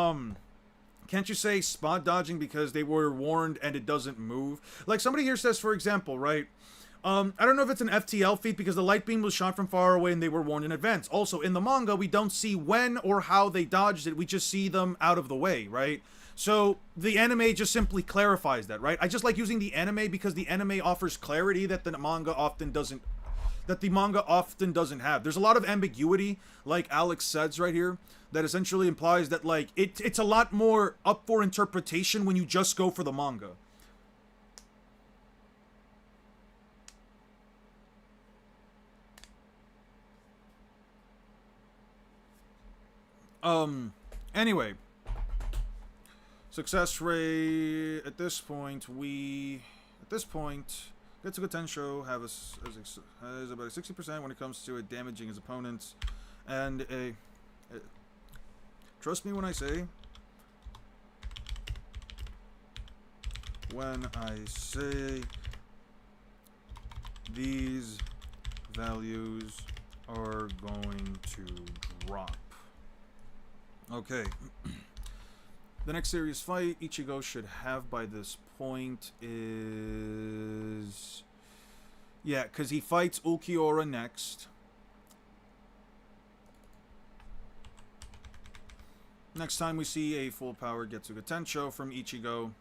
can't you say spot dodging because they were warned and it doesn't move? Like, somebody here says, for example, right? I don't know if it's an FTL feat because the light beam was shot from far away and they were warned in advance. Also, in the manga, we don't see when or how they dodged it. We just see them out of the way, right? So, the anime just simply clarifies that, right? I just like using the anime because the anime offers clarity that the manga often doesn't have. There's a lot of ambiguity, like Alex says right here, that essentially implies that, like, it's a lot more up for interpretation when you just go for the manga. Anyway. Success rate, at this point, Getsuga Tensho has about a 60% when it comes to damaging his opponents, and trust me when I say these values are going to drop. Okay. The next serious fight Ichigo should have by this point is... Yeah, because he fights Ulquiorra next. Next time we see a full power Getsuga Tensho from Ichigo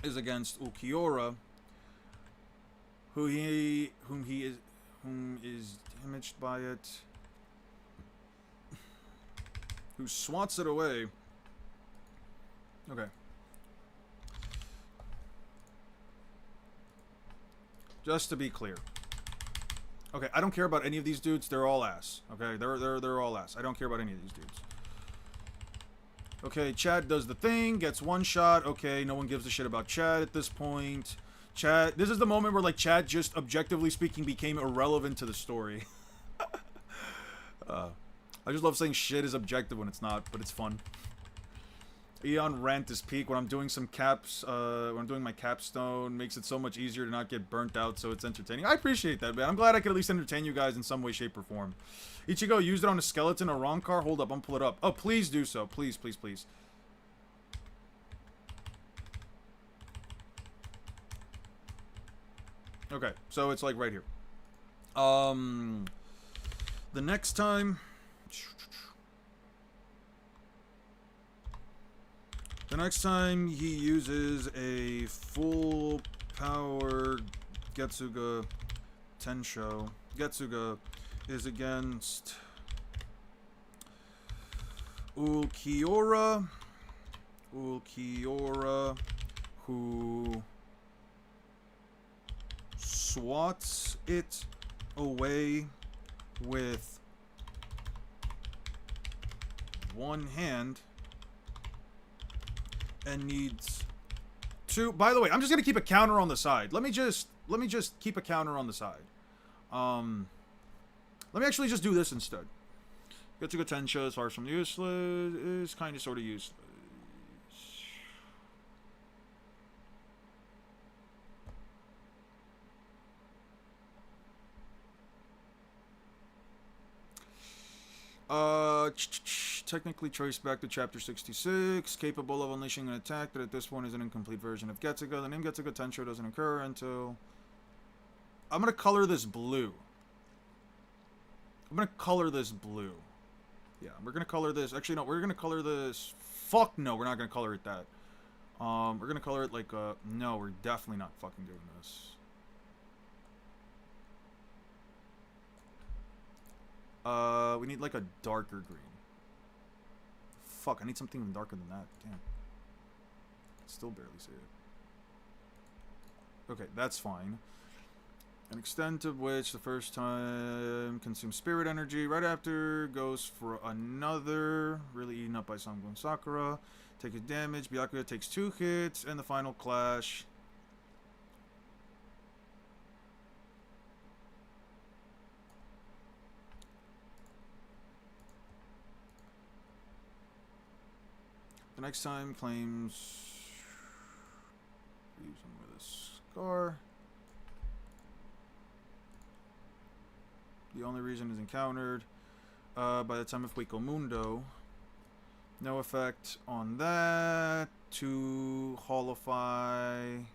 is against Ulquiorra, whom is damaged by it, who swats it away. Okay. Just to be clear. Okay, I don't care about any of these dudes. They're all ass. Okay, they're all ass. I don't care about any of these dudes. Okay, Chad does the thing, gets one shot. Okay, no one gives a shit about Chad at this point. Chad, this is the moment where, like, Chad just, objectively speaking, became irrelevant to the story. I just love saying shit is objective when it's not, but it's fun. Eon rant is peak when I'm doing some caps, when I'm doing my capstone, makes it so much easier to not get burnt out, so it's entertaining. I appreciate that, man. I'm glad I could at least entertain you guys in some way, shape, or form. Ichigo used it on a skeleton or wrong car? Hold up, I'm pull it up. Oh, please do so. Please, please, please. Okay, so it's like right here. The next time... The next time he uses a full power Getsuga Tensho, Getsuga is against Ulquiorra, who swats it away with one hand and needs to... By the way, I'm just gonna keep a counter on the side. Let me just keep a counter on the side. Let me actually just do this instead. Getsuga Tensho is far from useless. Is kind of sort of useless. Technically traced back to chapter 66, capable of unleashing an attack that at this point is an incomplete version of Getsuga. The name Getsuga Tensho doesn't occur until... I'm gonna color this blue. Yeah, we're gonna color this. Actually, no, we're gonna color this... Fuck no, we're not gonna color it that. We're gonna color it like, no, we're definitely not fucking doing this. We need like a darker green. Fuck, I need something even darker than that. Damn. Still barely see it. Okay, that's fine. An extent of which the first time consumes spirit energy. Right after goes for another. Really eaten up by Sangon Sakura. Takes damage. Byakuya takes 2 hits. And the final clash. The next time claims... Use him with a scar. The only reason is encountered by the time of Hueco Mundo. No effect on that. To Holify. At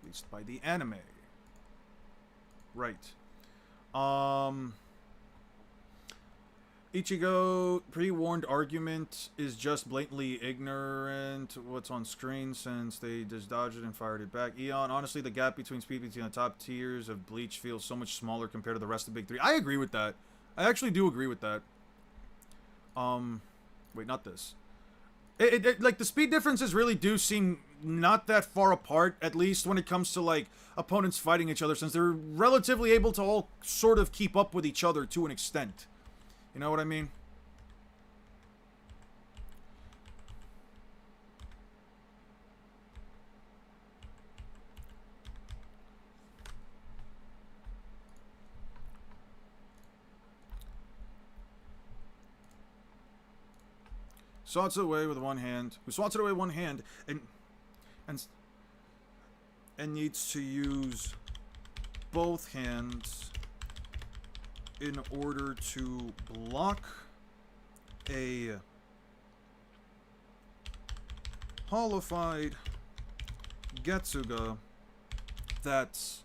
least by the anime. Right. Ichigo pre-warned argument is just blatantly ignorant what's on screen since they just dodged it and fired it back. Eon, honestly, the gap between speed between the top tiers of Bleach feels so much smaller compared to the rest of the big three. I agree with that. I actually do agree with that. Wait, not this. Like, the speed differences really do seem not that far apart, at least when it comes to, like, opponents fighting each other, since they're relatively able to all sort of keep up with each other to an extent. You know what I mean? Swats it away with one hand. Who swats it away with one hand and needs to use both hands in order to block a holified Getsuga that's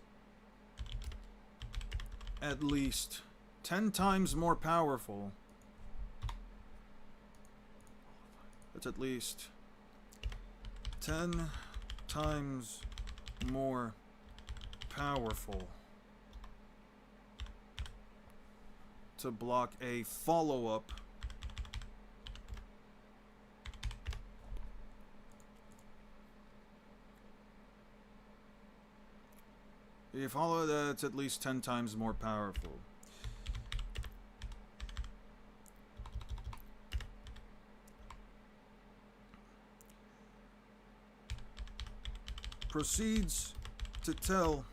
at least 10 times more powerful. That's at least 10 times more powerful to block a follow-up a follow that's at least 10 times more powerful. Proceeds to tell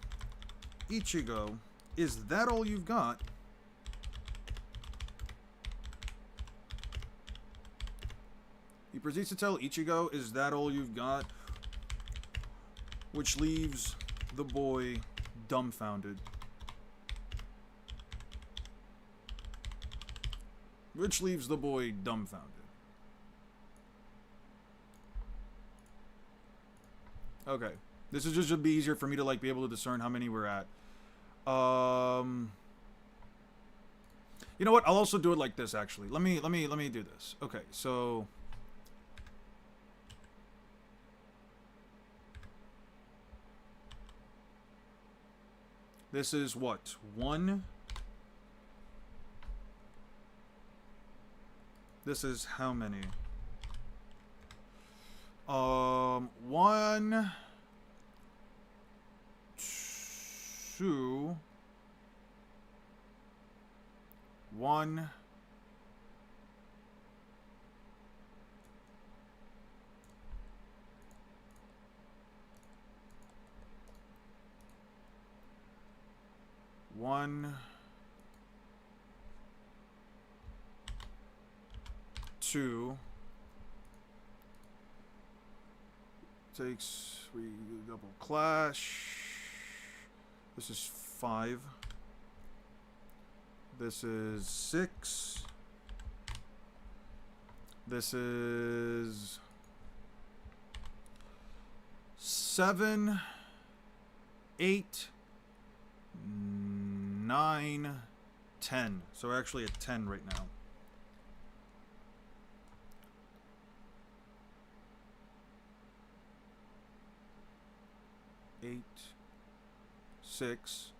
Ichigo, is that all you've got? He proceeds to tell Ichigo, is that all you've got? Which leaves the boy dumbfounded. Which leaves the boy dumbfounded. Okay. This is just to be easier for me to, like, be able to discern how many we're at. You know what? I'll also do it like this, actually. Let me do this. Okay, so... This is what? 1... This is how many? 1... 2... 1... 1... 2... Takes... We double clash... This is 5... This is 6... This is... 7... 8... 9... 10. So we're actually at 10 right now. Eight, 6,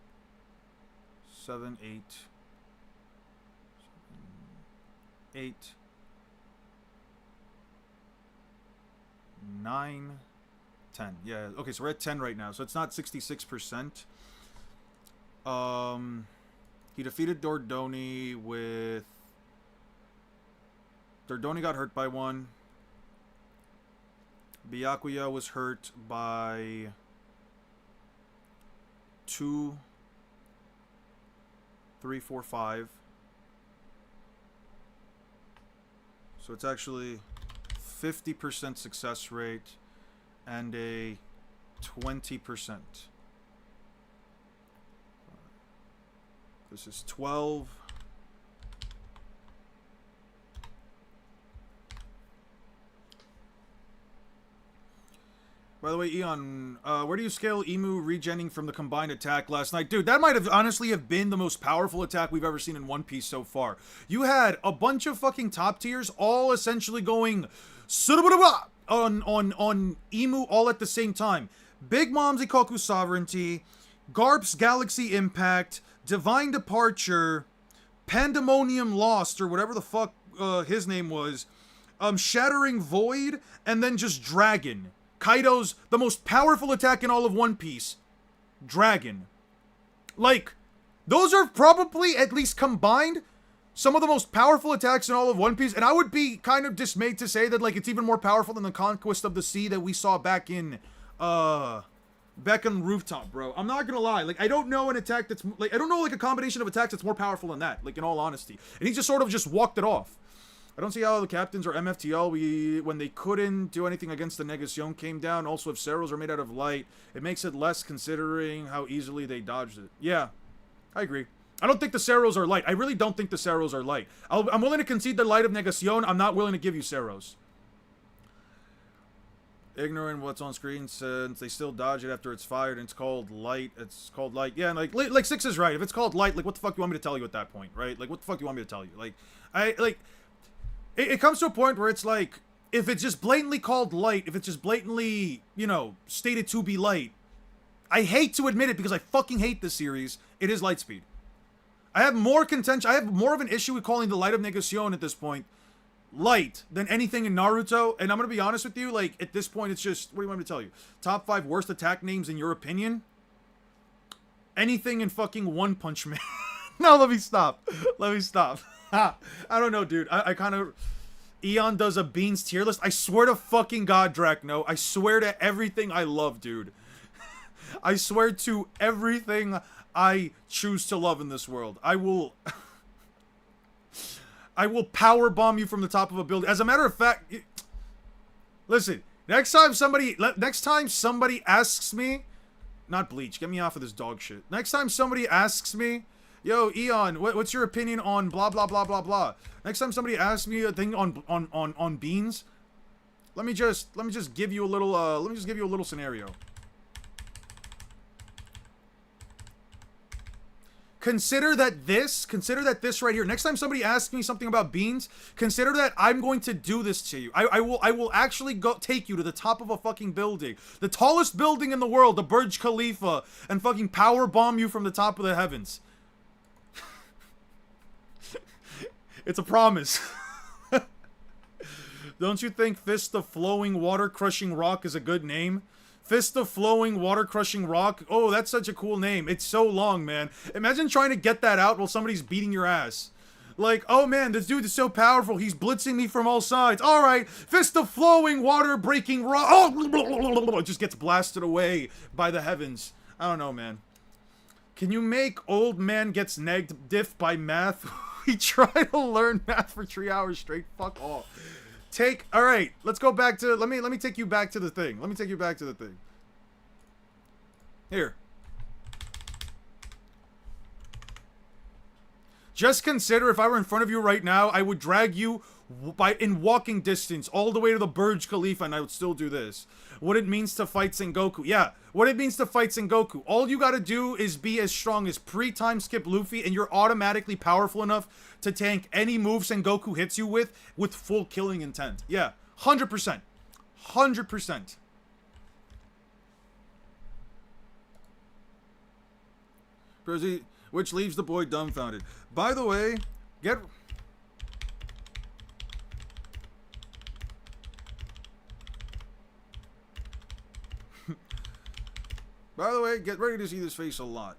7, 8, 8, 9, 10. Yeah, okay, so we're at 10 right now. So it's not 66%. He defeated Dordoni with... Dordoni got hurt by 1. Byakuya was hurt by 2, 3, 4, 5. So it's actually 50% success rate and a 20%. This is 12. By the way, Eon, where do you scale Emu regenning from the combined attack last night? Dude, that might have honestly have been the most powerful attack we've ever seen in One Piece so far. You had a bunch of fucking top tiers all essentially going on Emu all at the same time. Big Mom's Ikoku Sovereignty, Garp's Galaxy Impact, Divine Departure, Pandemonium Lost, or whatever the fuck his name was, Shattering Void, and then just Dragon. Kaido's the most powerful attack in all of One Piece. Dragon. Like, those are probably, at least combined, some of the most powerful attacks in all of One Piece. And I would be kind of dismayed to say that, like, it's even more powerful than the Conquest of the Sea that we saw back in Rooftop, bro. I'm not gonna lie. Like, I don't know an attack that's, like, I don't know, like, a combination of attacks that's more powerful than that. Like, in all honesty. And he just sort of just walked it off. I don't see how the captains or MFTL, when they couldn't do anything against the Negacion, came down. Also, if Ceros are made out of light, it makes it less considering how easily they dodged it. Yeah, I agree. I don't think the Ceros are light. I really don't think the Ceros are light. I'm willing to concede the light of Negacion. I'm not willing to give you Ceros. Ignorant what's on screen since they still dodge it after it's fired and it's called light. It's called light. Yeah, and like Six is right. If it's called light, like, what the fuck do you want me to tell you at that point, right? Like, what the fuck do you want me to tell you? Like, It comes to a point where it's like, if it's just blatantly called light, if it's just blatantly, you know, stated to be light, I hate to admit it because I fucking hate this series, it is Lightspeed. I have more contention, I have more of an issue with calling the Light of Negacion at this point light than anything in Naruto, and I'm gonna be honest with you, like, at this point it's just, what do you want me to tell you? Top 5 worst attack names in your opinion? Anything in fucking One Punch Man. No, let me stop. Let me stop. I don't know, dude. I kind of... Eon does a Beans tier list. I swear to fucking God, Dracno. I swear to everything I love, dude. I swear to everything I choose to love in this world. I will... I will power bomb you from the top of a building. As a matter of fact... Listen, next time somebody asks me... Not Bleach. Get me off of this dog shit. Next time somebody asks me... Yo, Eon, what's your opinion on blah, blah, blah, blah, blah? Next time somebody asks me a thing on Beans, let me just give you a little, scenario. consider that this right here, next time somebody asks me something about beans, consider that I'm going to do this to you. I will actually go take you to the top of a fucking building, the tallest building in the world, the Burj Khalifa, and fucking power bomb you from the top of the heavens. It's a promise. Don't you think Fist of Flowing Water Crushing Rock is a good name? Fist of Flowing Water Crushing Rock. Oh, that's such a cool name. It's so long, man. Imagine trying to get that out while somebody's beating your ass. Like, oh man, this dude is so powerful. He's blitzing me from all sides. All right, Fist of Flowing Water Breaking Rock. Oh, it just gets blasted away by the heavens. I don't know, man. Can you make Old Man Gets Negged diff by math? We try to learn math for 3 hours straight. Fuck off. All right, let's go back to, let me take you back to the thing. Let me take you back to the thing. Here. Just consider if I were in front of you right now, I would drag you in walking distance all the way to the Burj Khalifa, and I would still do this. What it means to fight Sengoku. Yeah, what it means to fight Sengoku. All you gotta do is be as strong as pre-time skip Luffy, and you're automatically powerful enough to tank any move Sengoku hits you with full killing intent. Yeah, 100%. 100%. Which leaves the boy dumbfounded. By the way, get ready to see this face a lot.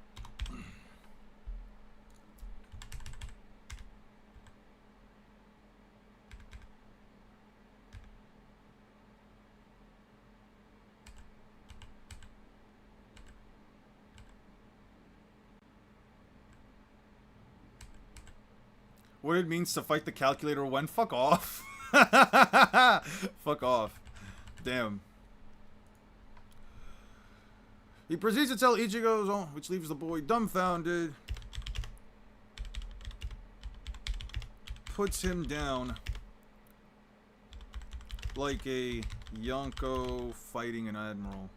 What it means to fight the calculator when? Fuck off. Fuck off. Damn. He proceeds to tell Ichigo's own, which leaves the boy dumbfounded. Puts him down like a Yonko fighting an admiral.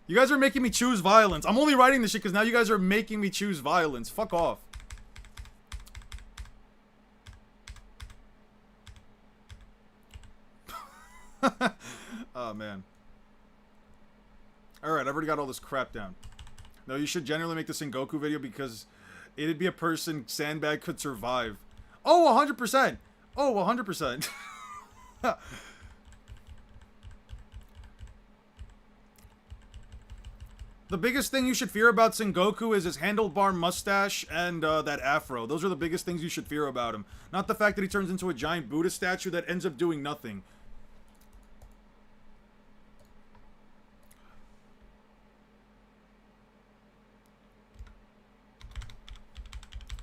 You guys are making me choose violence. I'm only writing this shit because now you guys are making me choose violence. Fuck off. Oh, man. Alright, I've already got all this crap down. No, you should genuinely make the Sengoku video because it'd be a person Sandbag could survive. Oh, 100%. Oh, 100%. The biggest thing you should fear about Sengoku is his handlebar mustache and that afro. Those are the biggest things you should fear about him. Not the fact that he turns into a giant Buddha statue that ends up doing nothing.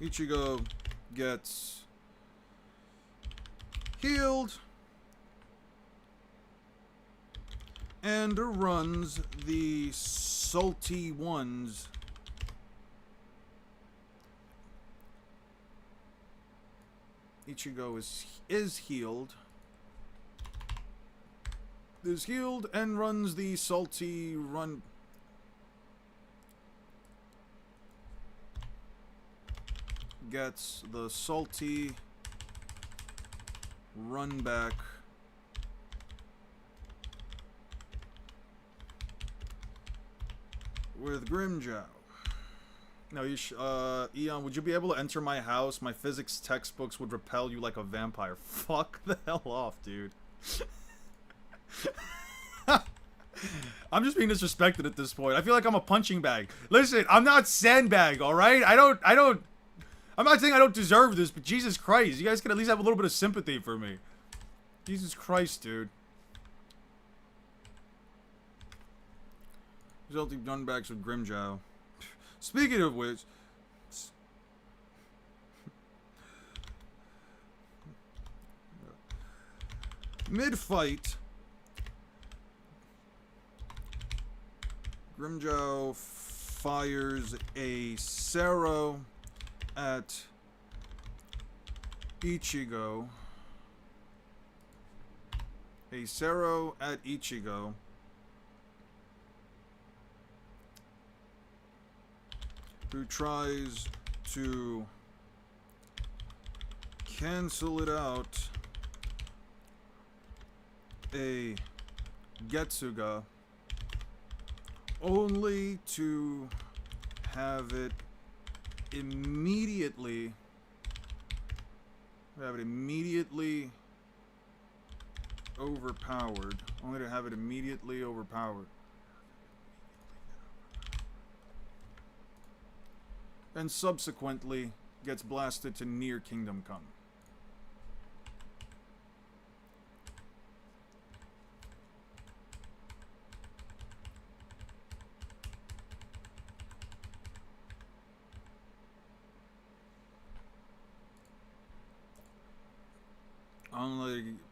Ichigo gets healed and runs the salty ones. Ichigo is healed. Is healed and runs the salty run. Gets the salty run back with Grimjow. No, Eon, would you be able to enter my house? My physics textbooks would repel you like a vampire. Fuck the hell off, dude. I'm just being disrespected at this point. I feel like I'm a punching bag. Listen, I'm not Sandbag, alright? I'm not saying I don't deserve this, but Jesus Christ, you guys can at least have a little bit of sympathy for me. Jesus Christ, dude. Resulting runbacks with Grimjow. Speaking of which, mid-fight, Grimjow fires a Sero at Ichigo. A Sero at Ichigo. who tries to cancel it out a Getsuga only to have it immediately overpowered. Only to have it immediately overpowered. And subsequently gets blasted to near Kingdom Come.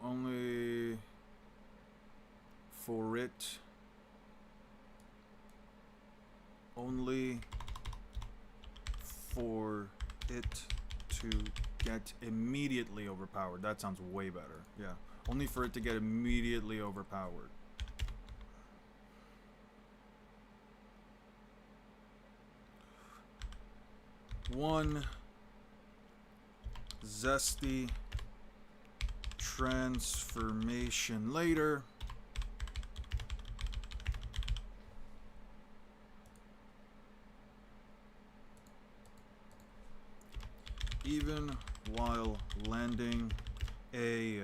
Only for it. Only for it to get immediately overpowered. That sounds way better. Yeah. Only for it to get immediately overpowered. One zesty transformation later. Even while landing a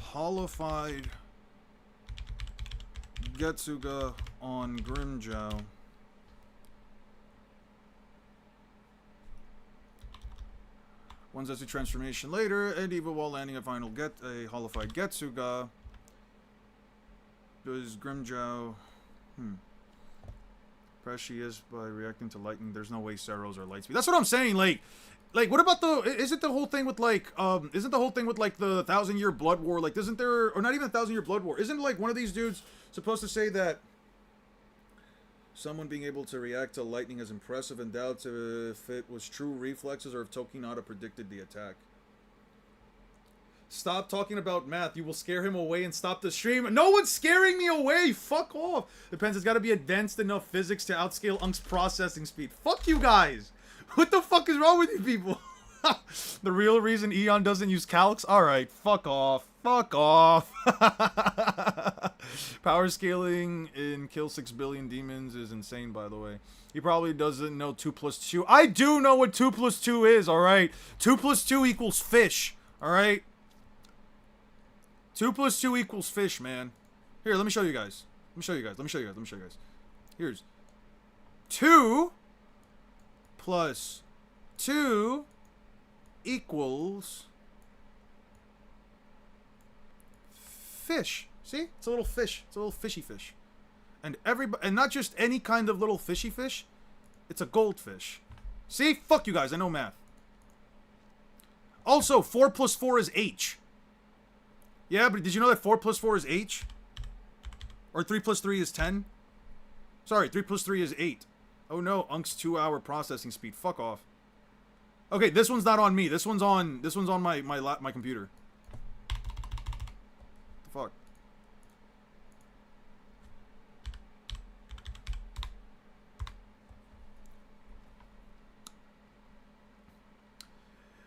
holified Getsuga on Grimmjow, one Zetsu transformation later, and even while landing a holified Getsuga, does Grimmjow press she is by reacting to lightning? There's no way Seros are light speed. That's what I'm saying. Like, what about the? Isn't the whole thing with like, isn't the whole thing with like the 1,000-year blood war? Like, isn't there, or not even a 1,000-year blood war? Isn't like one of these dudes supposed to say that someone being able to react to lightning is impressive, and doubts if it was true reflexes or if Tokinata predicted the attack? Stop talking about math. You will scare him away and stop the stream. No one's scaring me away. Fuck off. Depends. It's got to be advanced enough physics to outscale Unk's processing speed. Fuck you guys. What the fuck is wrong with you people? The real reason Eon doesn't use calcs? Alright, fuck off. Fuck off. Power scaling in Kill 6 Billion Demons is insane, by the way. He probably doesn't know 2 plus 2. I do know what 2 plus 2 is, alright? 2 plus 2 equals fish, alright? 2 plus 2 equals fish, man. Here, let me show you guys. Let me show you guys. Here's 2 plus 2 equals fish. See? It's a little fish. It's a little fishy fish. And not just any kind of little fishy fish. It's a goldfish. See? Fuck you guys. I know math. Also, 4 plus 4 is H. Yeah, but did you know that 4 plus 4 is H? Or 3 plus 3 is 10? Sorry, 3 plus 3 is 8. Oh no, Unk's 2-hour processing speed. Fuck off. Okay, this one's not on me. This one's on my computer. The fuck.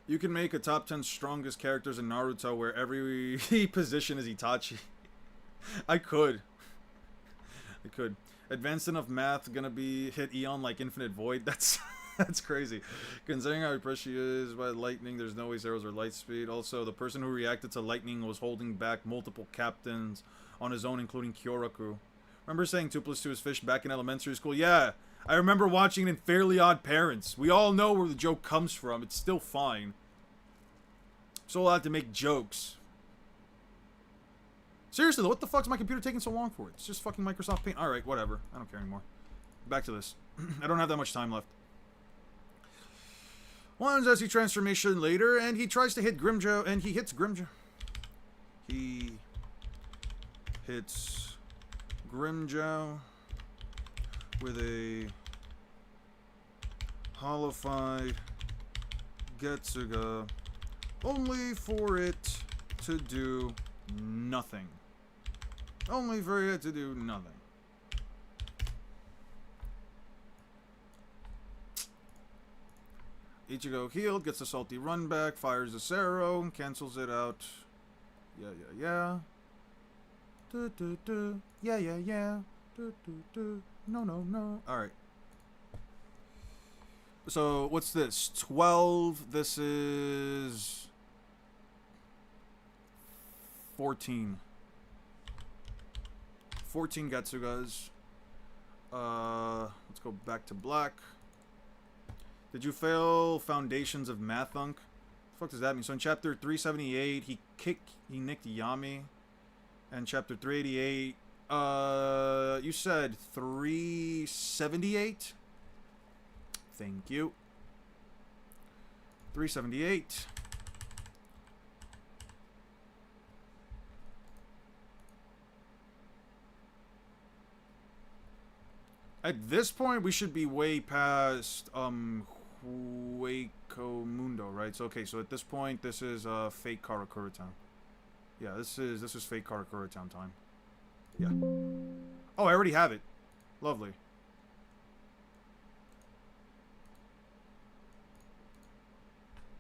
You can make a top 10 strongest characters in Naruto where every position is Itachi. I could. Advanced enough math gonna be hit Eon like Infinite Void. That's crazy. Considering how impressed she is by lightning, there's no way Zeros are light speed. Also, the person who reacted to lightning was holding back multiple captains on his own, including Kyoraku. Remember saying 2 plus 2 is fish back in elementary school? Yeah, I remember watching it in Fairly Odd Parents. We all know where the joke comes from. It's still fine. So allowed to make jokes. Seriously though, what the fuck's my computer taking so long for? It's just fucking Microsoft Paint. Alright, whatever. I don't care anymore. Back to this. I don't have that much time left. One Zetsu transformation later, and he tries to hit Grimmjow, and he hits Grimmjow. He hits Grimmjow with a holified Getsuga, only for it to do nothing. Only for it to do nothing. Ichigo healed, gets a salty run back, fires a Sero, cancels it out. Yeah. Yeah. No. Alright. So, what's this? 12. This is 14. 14 Getsugas. Let's go back to black. Did you fail Foundations of Math, Unk? The fuck does that mean? So in chapter 378, he nicked Yami. And chapter 388, you said 378? Thank you. 378. At this point, we should be way past, Hueco Mundo, right? So, okay, so at this point, this is, fake Karakura Town. Yeah, this is fake Karakura Town time. Yeah. Oh, I already have it. Lovely.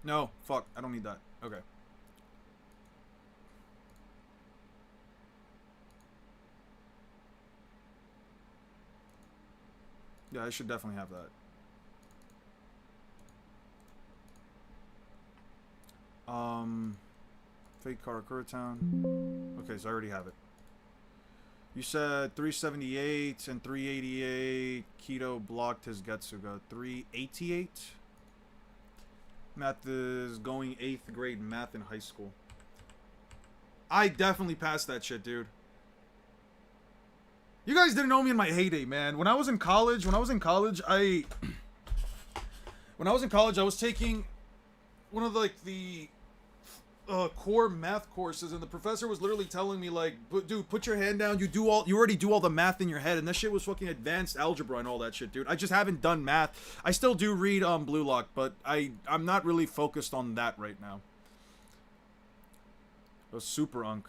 No, fuck, I don't need that. Okay. Yeah, I should definitely have that. Fake Karakura Town. Okay, so I already have it. You said 378 and 388. Kido blocked his Getsuga. 388? Math is going 8th grade math in high school. I definitely passed that shit, dude. You guys didn't know me in my heyday, man. When I was in college, I was taking one of the core math courses, and the professor was literally telling me like, dude, put your hand down. You already do all the math in your head, and that shit was fucking advanced algebra and all that shit, dude. I just haven't done math. I still do read Blue Lock, but I'm not really focused on that right now. It was super unk.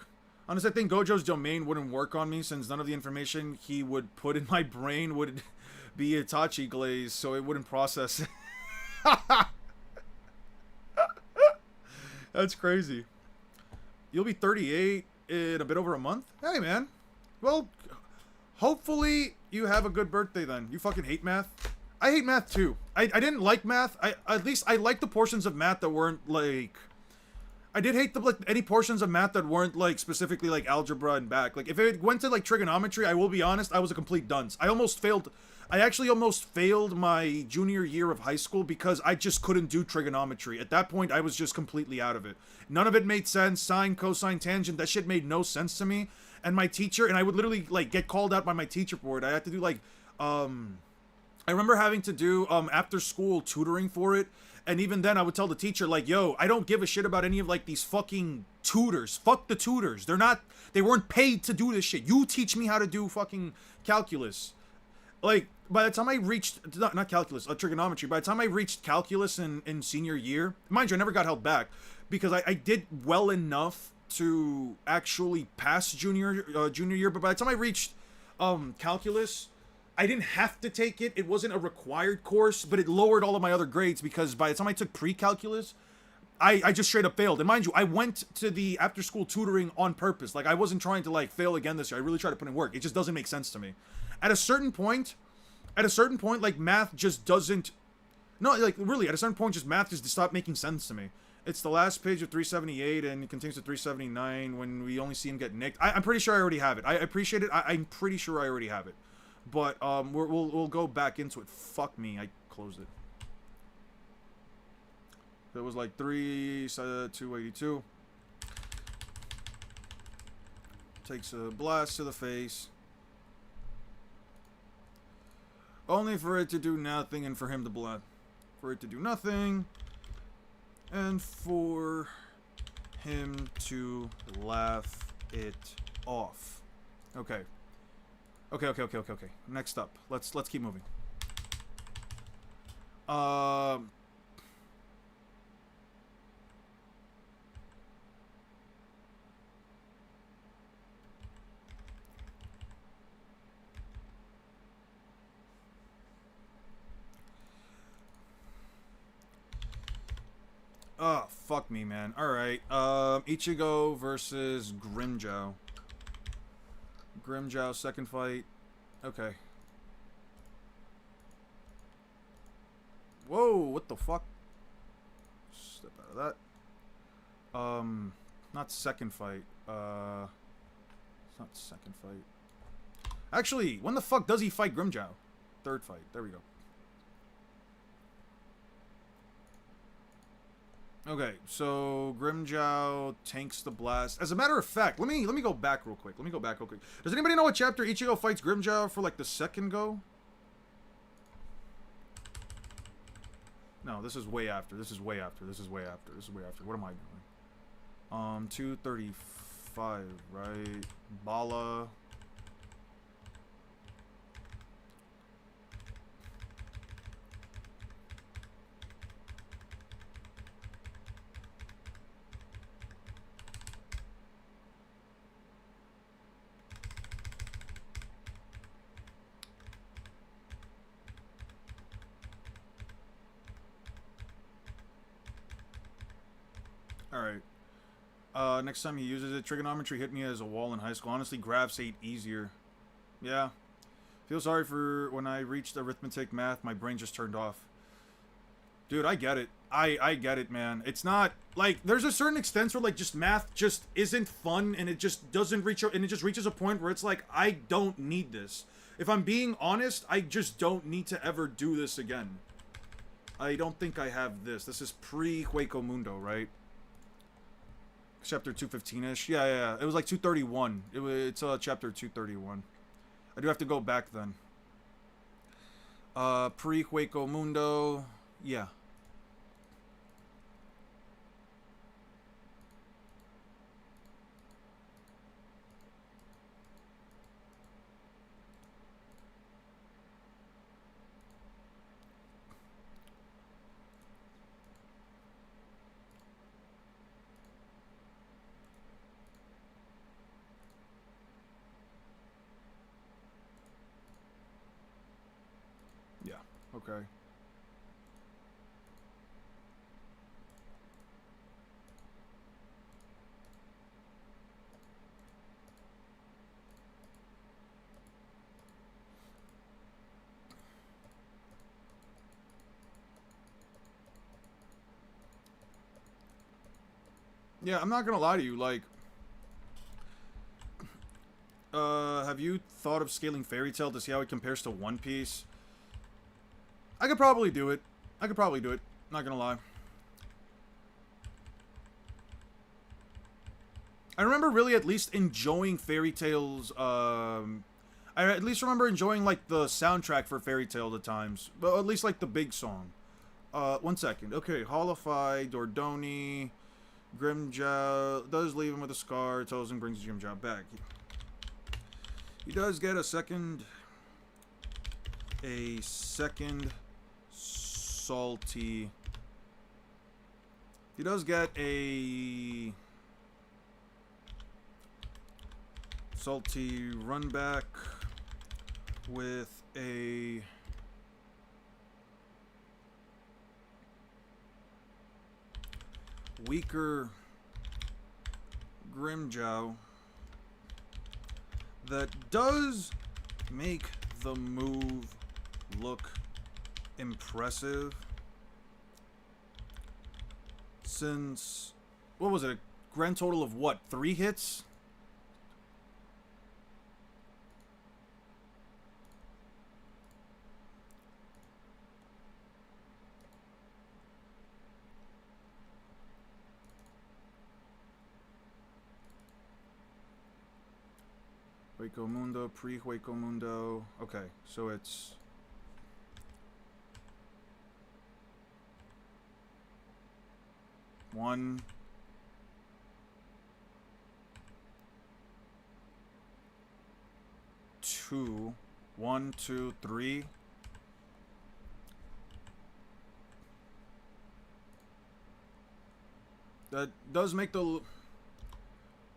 Honestly, I think Gojo's domain wouldn't work on me since none of the information he would put in my brain would be Itachi glaze, so it wouldn't process it. That's crazy. You'll be 38 in a bit over a month? Hey, man. Well, hopefully you have a good birthday then. You fucking hate math? I hate math too. I didn't like math. At least I liked the portions of math that weren't like... I did hate any portions of math that weren't like specifically like algebra and back. Like if it went to like trigonometry, I will be honest, I was a complete dunce. I actually almost failed my junior year of high school because I just couldn't do trigonometry. At that point, I was just completely out of it. None of it made sense. Sine, cosine, tangent, that shit made no sense to me. And my teacher, and I would literally like get called out by my teacher for it. I had to do like, I remember having to do after school tutoring for it. And even then, I would tell the teacher, like, yo, I don't give a shit about any of, like, these fucking tutors. Fuck the tutors. They weren't paid to do this shit. You teach me how to do fucking calculus. Like, by the time I reached, not calculus, trigonometry, by the time I reached calculus in senior year, mind you, I never got held back, because I did well enough to actually pass junior year, but by the time I reached calculus, I didn't have to take it. It wasn't a required course, but it lowered all of my other grades because by the time I took pre-calculus, I just straight up failed. And mind you, I went to the after-school tutoring on purpose. Like, I wasn't trying to, like, fail again this year. I really tried to put in work. It just doesn't make sense to me. At a certain point, like, math just doesn't... No, like, really, at a certain point, just math just stopped making sense to me. It's the last page of 378, and it continues to 379 when we only see him get nicked. I'm pretty sure I already have it. I appreciate it. I'm pretty sure I already have it. But we'll go back into it. Fuck me, I closed it. It was like 282. Takes a blast to the face. Only for it to do nothing and for him to blast. For it to do nothing. And for him to laugh it off. Okay. Okay. Next up. Let's keep moving. Oh, fuck me, man. Alright, Ichigo versus Grimmjow. Grimmjow, second fight. Okay. Whoa, what the fuck? Step out of that. Not second fight. It's not second fight. Actually, when the fuck does he fight Grimmjow? Third fight. There we go. Okay, so Grimmjow tanks the blast. As a matter of fact, let me go back real quick. Does anybody know what chapter Ichigo fights Grimmjow for like the second go? No, this is way after. This is way after. What am I doing? 235, right? Bala. Alright. Next time he uses it, trigonometry hit me as a wall in high school. Honestly, graphs ate easier. Yeah. Feel sorry for when I reached arithmetic math, my brain just turned off. Dude, I get it. I get it, man. It's not, like, there's a certain extent where, like, just math just isn't fun, and it just doesn't reach, and it just reaches a point where it's like, I don't need this. If I'm being honest, I just don't need to ever do this again. I don't think I have this. This is pre-Hueco Mundo, right? Chapter 215-ish. Yeah. It was like 231. It's chapter 231. I do have to go back then. Pre-Hueco Mundo. Yeah. Okay. Yeah, I'm not gonna lie to you, like, have you thought of scaling Fairy Tail to see how it compares to One Piece? I could probably do it. Not gonna lie. I remember really at least enjoying Fairy Tail's, I at least remember enjoying, like, the soundtrack for Fairy Tail at times. Well, at least, like, the big song. 1 second. Okay, Hollify, Dordoni, Grimmjow, does leave him with a scar, tells him brings Grimmjow back. He does get a second salty. He does get a salty run back with a weaker Grimmjow that does make the move look impressive, since, what was it, a grand total of what, 3 hits? Hueco Mundo, pre-Hueco Mundo. Okay, so it's one, two, 1, 2, 3. That does make the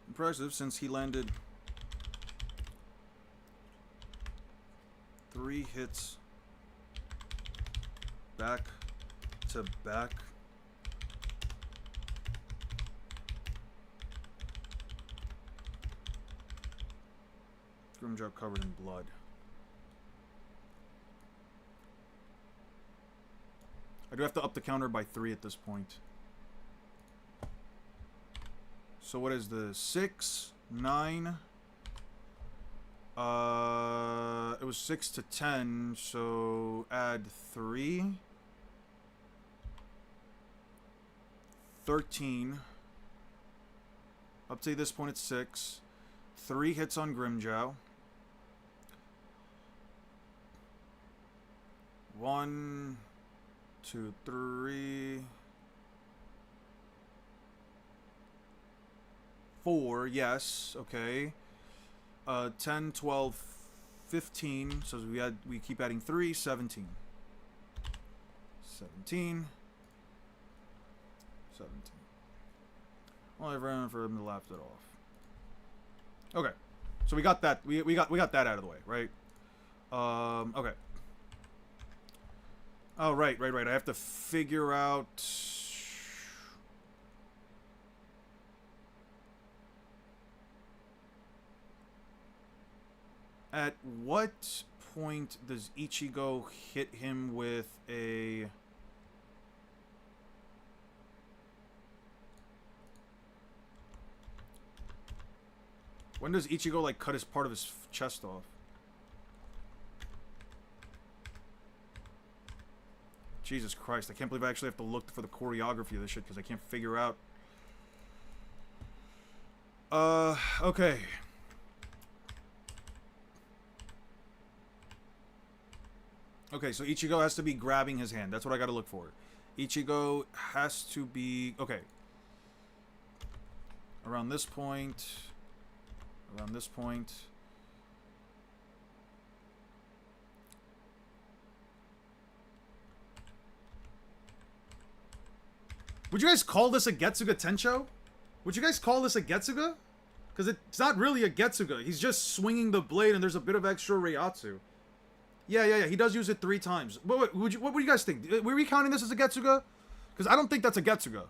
impressive, since he landed 3 hits back to back Grimjaw covered in blood. I do have to up the counter by 3 at this point. So what is the 6, 9? It was 6 to 10, so add 3. 13. Up to this point it's 6. 3 hits on Grimjow. 1, 2, 3, 4, yes, okay. 10, 12, 15, so we keep adding 3, 17. 17. 17. Only ran for him to laugh it off. Okay. So we got that we got that out of the way, right? Okay. Oh, right. I have to figure out... At what point does Ichigo hit him with a... When does Ichigo, like, cut his part of his chest off? Jesus Christ, I can't believe I actually have to look for the choreography of this shit because I can't figure out. Okay. Okay, so Ichigo has to be grabbing his hand. That's what I gotta look for. Ichigo has to be... Okay. Around this point. Around this point. Would you guys call this a Getsuga Tensho? Would you guys call this a Getsuga? Because it's not really a Getsuga. He's just swinging the blade and there's a bit of extra Reiatsu. Yeah. He does use it 3 times. But what would you guys think? Were we counting this as a Getsuga? Because I don't think that's a Getsuga.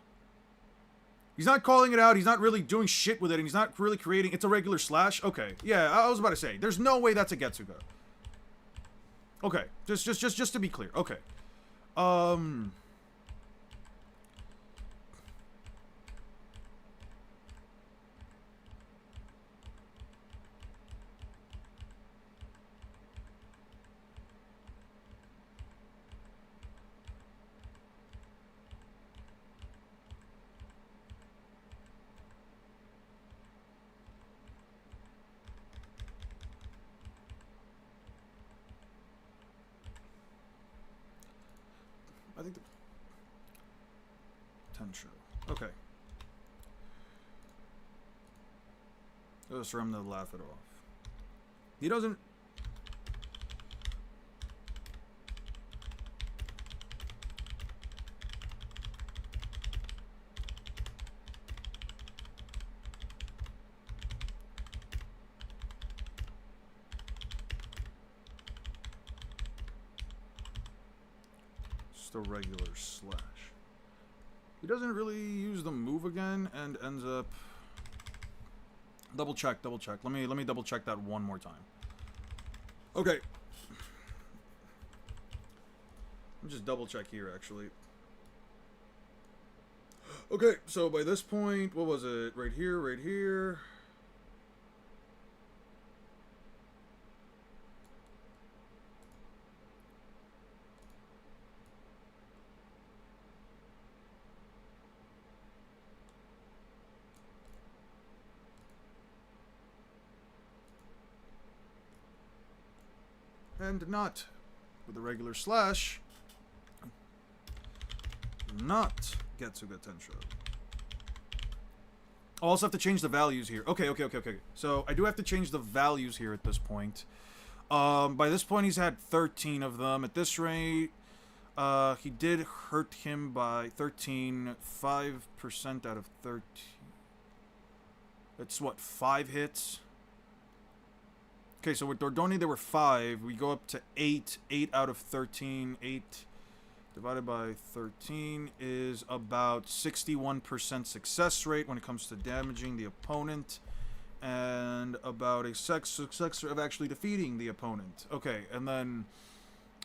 He's not calling it out. He's not really doing shit with it. And he's not really creating... It's a regular slash? Okay. Yeah, I was about to say. There's no way that's a Getsuga. Okay. Just to be clear. Okay. I think the... Tensho. Okay. Just for him to laugh it off. He doesn't... a regular slash. He doesn't really use the move again and ends up... Double check. Let me double check that one more time. Okay. Let me just double check here, actually. Okay, so by this point, what was it? Right here. And not with a regular slash. Not Getsuga Tensho. I'll also have to change the values here. Okay. So I do have to change the values here at this point. By this point, he's had 13 of them. At this rate, he did hurt him by 13. 5% out of 13. That's what, 5 hits? Okay, so with Dordoni there were 5. We go up to 8. 8 out of 13. 8 divided by 13 is about 61% success rate when it comes to damaging the opponent. and about a success of actually defeating the opponent. Okay, and then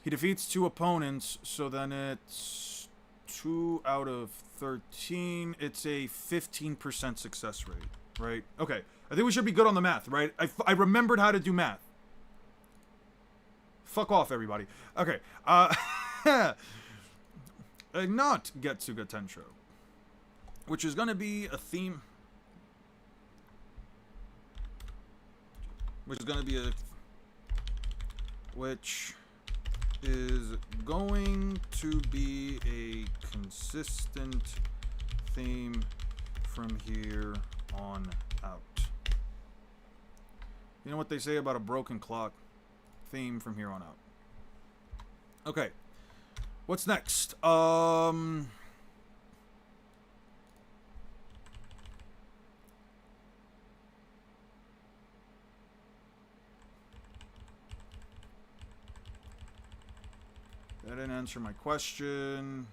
he defeats 2 opponents, so then it's 2 out of 13. It's a 15% success rate, right? Okay, I think we should be good on the math, right? I remembered how to do math. Fuck off, everybody. Okay, not Getsuga Tensho, which is gonna be a theme. Which is going to be a consistent theme from here on out. You know what they say about a broken clock? Theme from here on out. Okay. What's next? That didn't answer my question.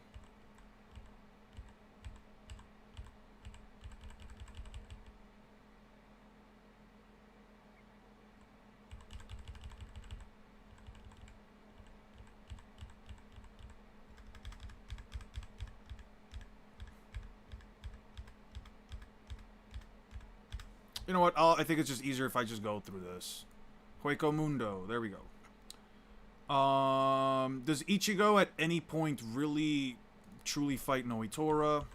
You know what? I think it's just easier if I just go through this. Hueco Mundo. There we go. Does Ichigo at any point really truly fight Noitora?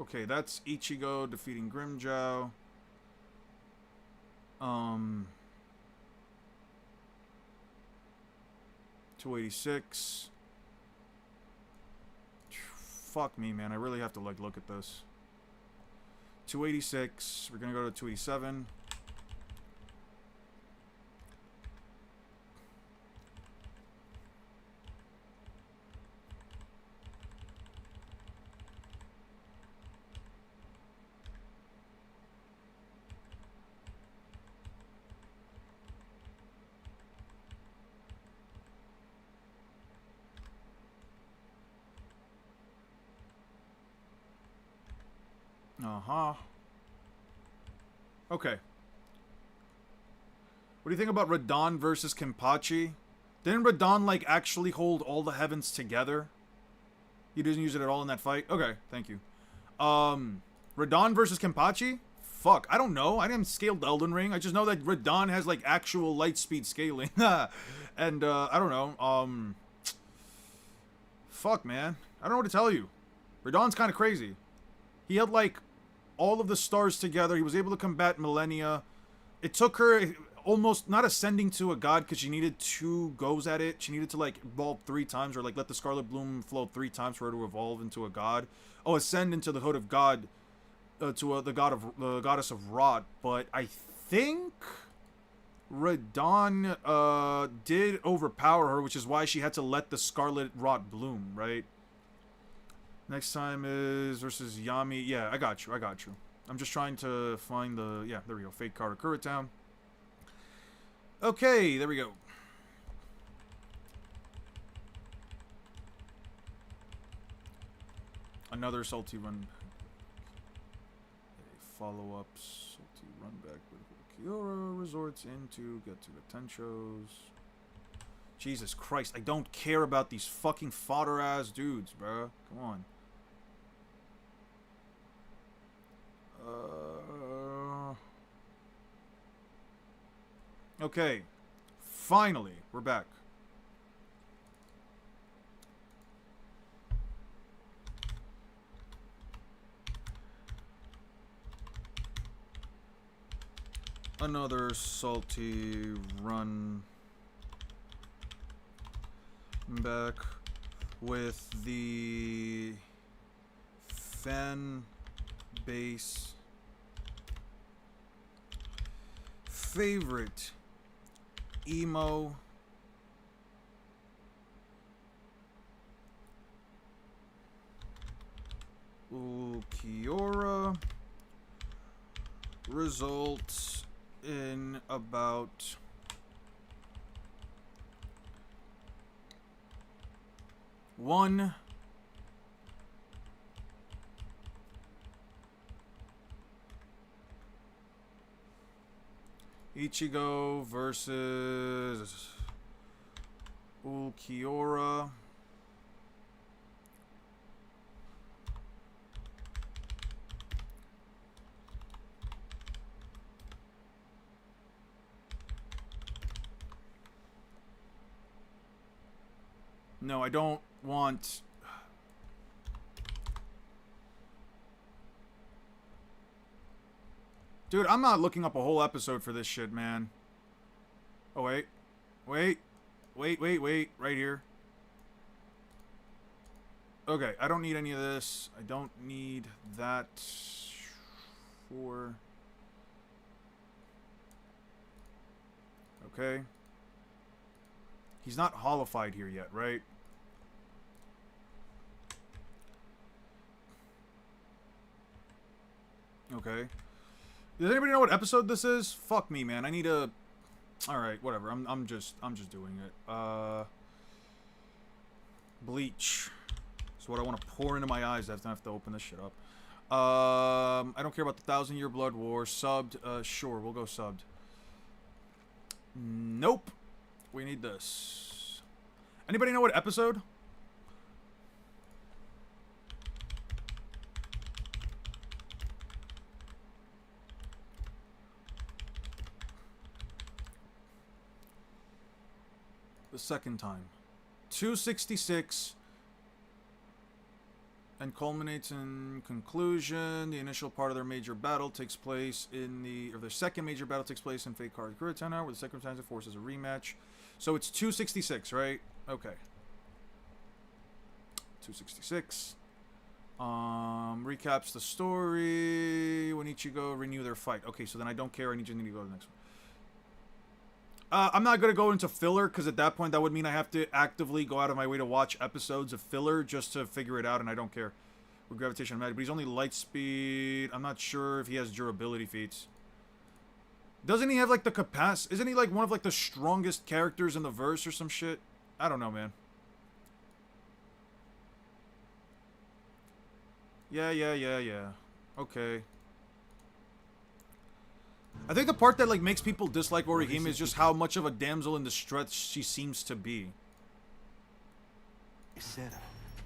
Okay, that's Ichigo defeating Grimmjow. 286. Fuck me, man. I really have to like look at this. 286. We're gonna go to 287. Uh-huh. Okay. What do you think about Radon versus Kenpachi? Didn't Radon, like, actually hold all the heavens together? He didn't use it at all in that fight? Okay, thank you. Radon versus Kenpachi? Fuck, I don't know. I didn't scale Elden Ring. I just know that Radon has, like, actual light speed scaling. And, I don't know. Fuck, man. I don't know what to tell you. Radon's kind of crazy. He had, like, all of the stars together. He was able to combat Millennia. It took her almost not ascending to a god because she needed 2 goes at it. She needed to, like, evolve 3 times or, like, let the Scarlet Bloom flow 3 times for her to evolve into a god. Oh, ascend into the hood of God, to the goddess of Rot. But I think Radon did overpower her, which is why she had to let the Scarlet Rot bloom, right? Next time is versus Yami. Yeah, I got you. I'm just trying to find the... Yeah, there we go. Fake card of Current Town. Okay, there we go. Another salty run. A follow-up salty run back with Kiora resorts into Getsuga Tensho's. Jesus Christ, I don't care about these fucking fodder-ass dudes, bro. Come on. Okay. Finally, we're back. Another salty run back with the fan base favorite emo Ulquiorra results in about one Ichigo versus Ulquiorra. No, I don't want... Dude, I'm not looking up a whole episode for this shit, man. Oh, wait. Wait. Right here. Okay, I don't need any of this. I don't need that for... Okay. He's not holified here yet, right? Okay. Does anybody know what episode this is? Fuck me, man. I need a... Alright, whatever. I'm just doing it. Bleach. That's what I want to pour into my eyes. I have to open this shit up. I don't care about the 1,000-Year Blood War. Subbed. Sure, we'll go subbed. Nope. We need this. Anybody know what episode? The second time. 266 and culminates in conclusion. The initial part of their major battle takes place in the... Or their second major battle takes place in Fate Card Kuretana, where the circumstances forces a rematch. So it's 266, right? Okay. 266. Recaps the story. When Ichigo renew their fight. Okay, so then I don't care. I need to go to the next one. I'm not going to go into filler, because at that point that would mean I have to actively go out of my way to watch episodes of filler just to figure it out, and I don't care. With Gravitation and Magic, but he's only light speed. I'm not sure if he has durability feats. Doesn't he have, like, the capacity? Isn't he, like, one of, like, the strongest characters in the verse or some shit? I don't know, man. Yeah. Okay. I think the part that, like, makes people dislike Orihime is just how much of a damsel in distress she seems to be.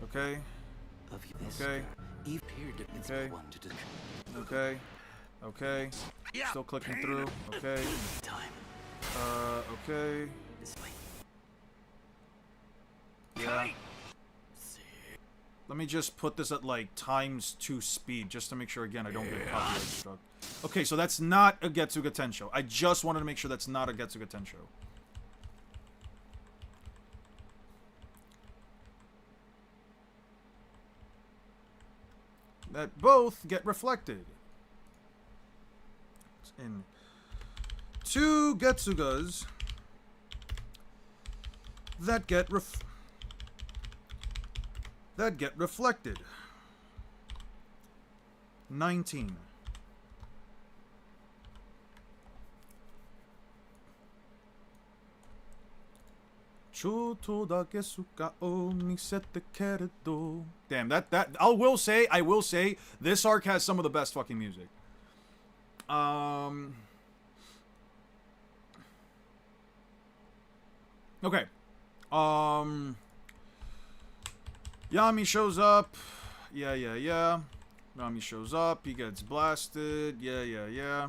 Okay. Okay. Still clicking through. Okay. Okay. Yeah. Let me just put this at, like, ×2 speed, just to make sure, again, I don't get copyright struck. Okay, so that's not a Getsuga Tensho. I just wanted to make sure that's not a Getsuga Tensho. That both get reflected. It's in 2 Getsugas that get reflected. 19. Damn, that I will say this arc has some of the best fucking music. Okay. Yami shows up. Yeah. Yami shows up. He gets blasted. Yeah.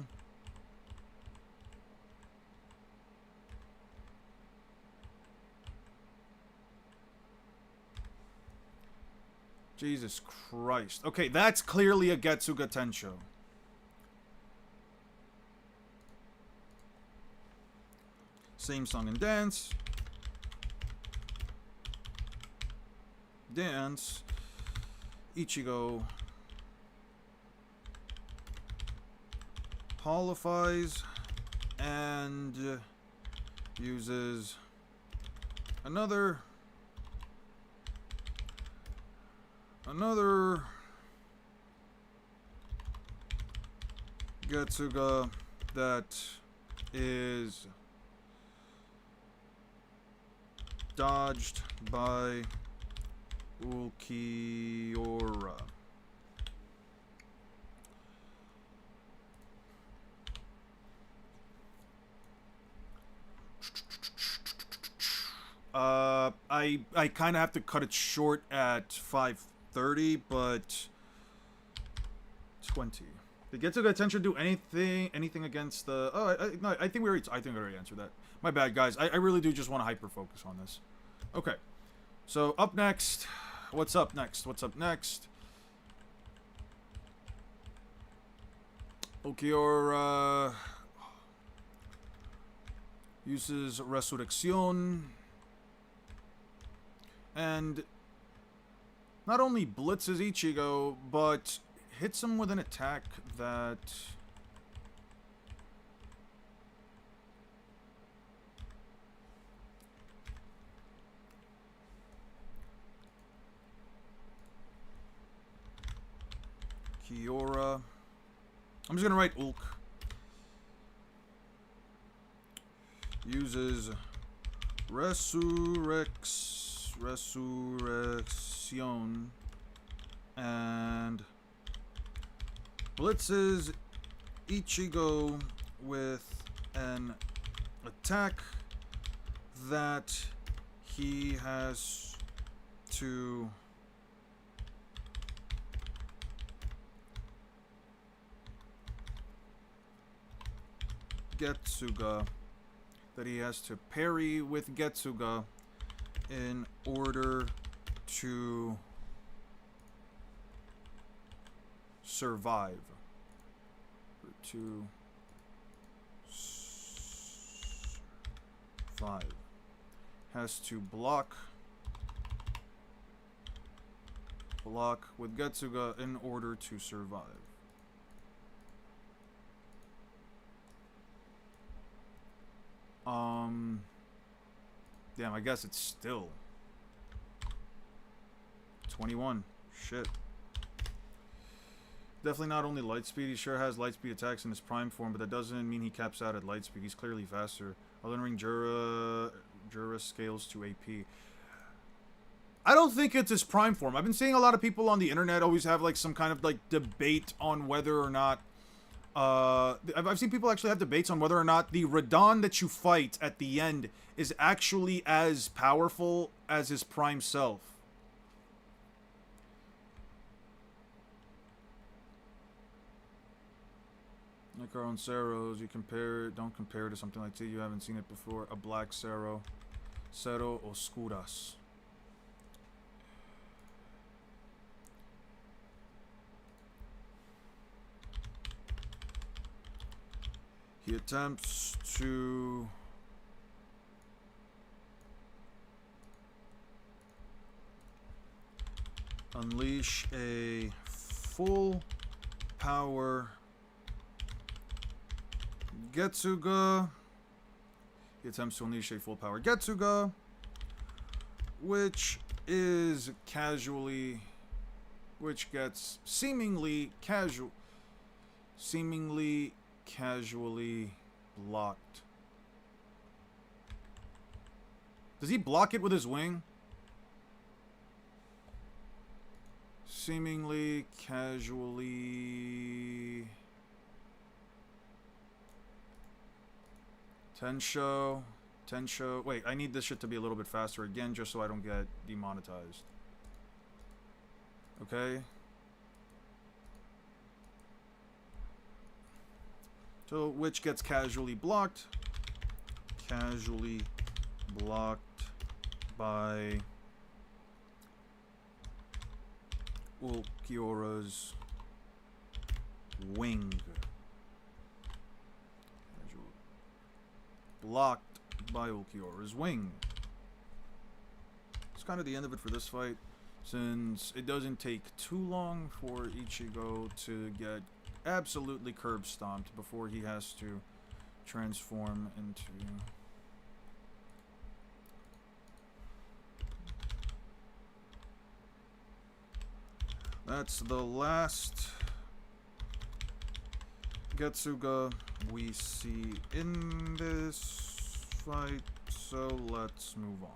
Jesus Christ. Okay, that's clearly a Getsuga Tensho. Same song and dance. Ichigo holifies and uses another Getsuga that is dodged by Ulquiorra. I kind of have to cut it short at 5:30, but 20. Did Getsuga attention do anything against the? Oh, no, I think I already answered that. My bad, guys. I really do just want to hyper focus on this. Okay, so up next, what's up next? Ulquiorra uses Resurrección and not only blitzes Ichigo, but hits him with an attack that Kiora. I'm just gonna write Ulk. Uses Resurrección and blitzes Ichigo with an attack that he has to Getsuga, that he has to parry with Getsuga in order to survive. Has to block with Getsuga in order to survive. Damn, I guess it's still 21. Shit. Definitely not only Lightspeed. He sure has Lightspeed attacks in his prime form, but that doesn't mean he caps out at Lightspeed. He's clearly faster. Elden Ring Jura scales to AP. I don't think it's his prime form. I've been seeing a lot of people on the internet always have like some kind of like debate on whether or not I've seen people actually have debates on whether or not the Radahn that you fight at the end is actually as powerful as his prime self. Like our own Ceros, don't compare it to something like that. You haven't seen it before. A black Cero. Cero Oscuras. He attempts to unleash a full power Getsuga. He attempts to unleash a full power Getsuga, which gets seemingly casually blocked. Does he block it with his wing? Seemingly casually. Tensho. Wait, I need this shit to be a little bit faster again just so I don't get demonetized. Okay. So, which gets casually blocked. Casually blocked by Ulquiorra's wing. Blocked by Ulquiorra's wing. It's kind of the end of it for this fight, since it doesn't take too long for Ichigo to get absolutely curb stomped before he has to transform into that's the last Getsuga we see in this fight, so let's move on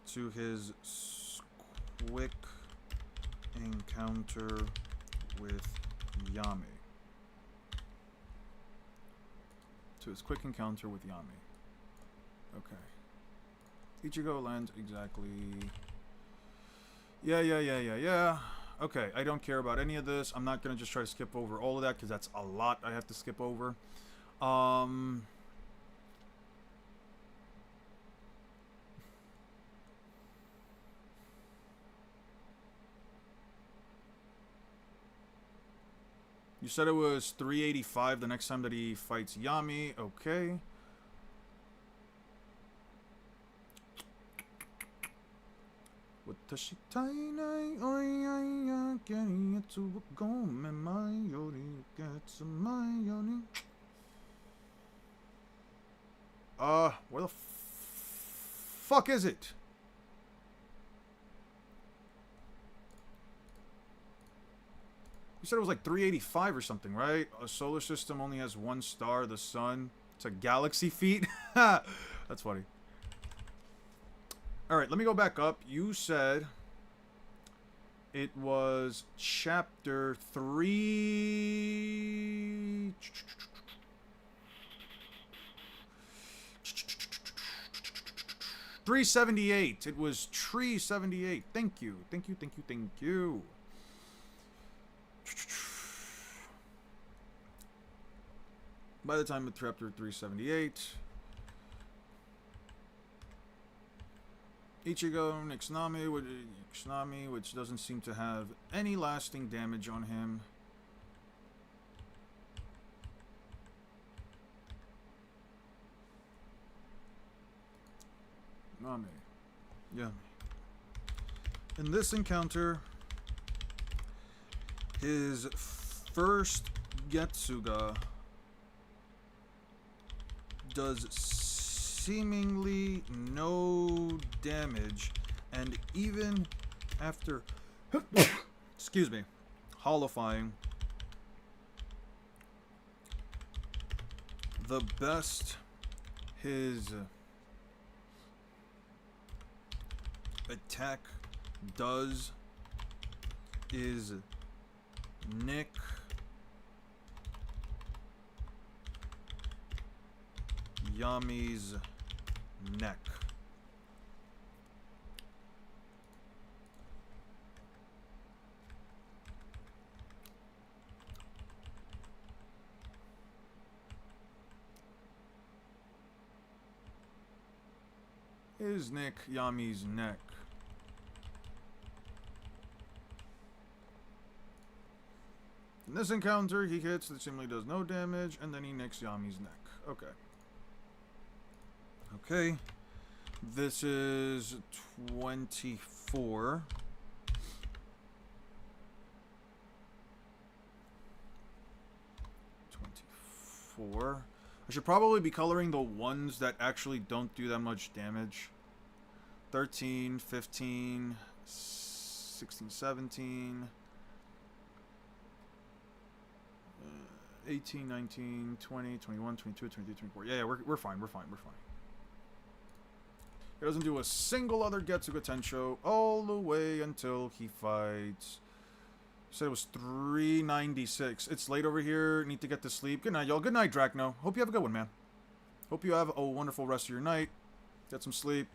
to his quick encounter with Yami. To his quick encounter with Yami. Okay. Ichigo lands exactly. Yeah. Okay, I don't care about any of this. I'm not gonna just try to skip over all of that because that's a lot I have to skip over. You said it was 385 the next time that he fights Yami. Okay. Where the fuck is it? You said it was like 385 or something, right? A solar system only has one star, the sun. It's a galaxy feet. That's funny. Alright, let me go back up. You said it was chapter 3... 378. It was Tree 78. Thank you. Thank you. By the time of chapter 378, Ichigo nicks Nami, which doesn't seem to have any lasting damage on him. Nami. Yami. In this encounter, his first Getsuga does seemingly no damage, and even after excuse me, hollowifying, the best his attack does is nick Yami's neck. Is nick Yami's neck. In this encounter, he hits that seemingly does no damage, and then he nicks Yami's neck. Okay. Okay. This is 24. I should probably be coloring the ones that actually don't do that much damage. 13, 15, 16, 17, 18, 19, 20, 21, 22, 23, 24. Yeah, we're fine. He doesn't do a single other Getsuga Tensho all the way until he fights. Said it was 396. It's late over here. Need to get to sleep. Good night, y'all. Good night, Drachno. Hope you have a good one, man. Hope you have a wonderful rest of your night. Get some sleep.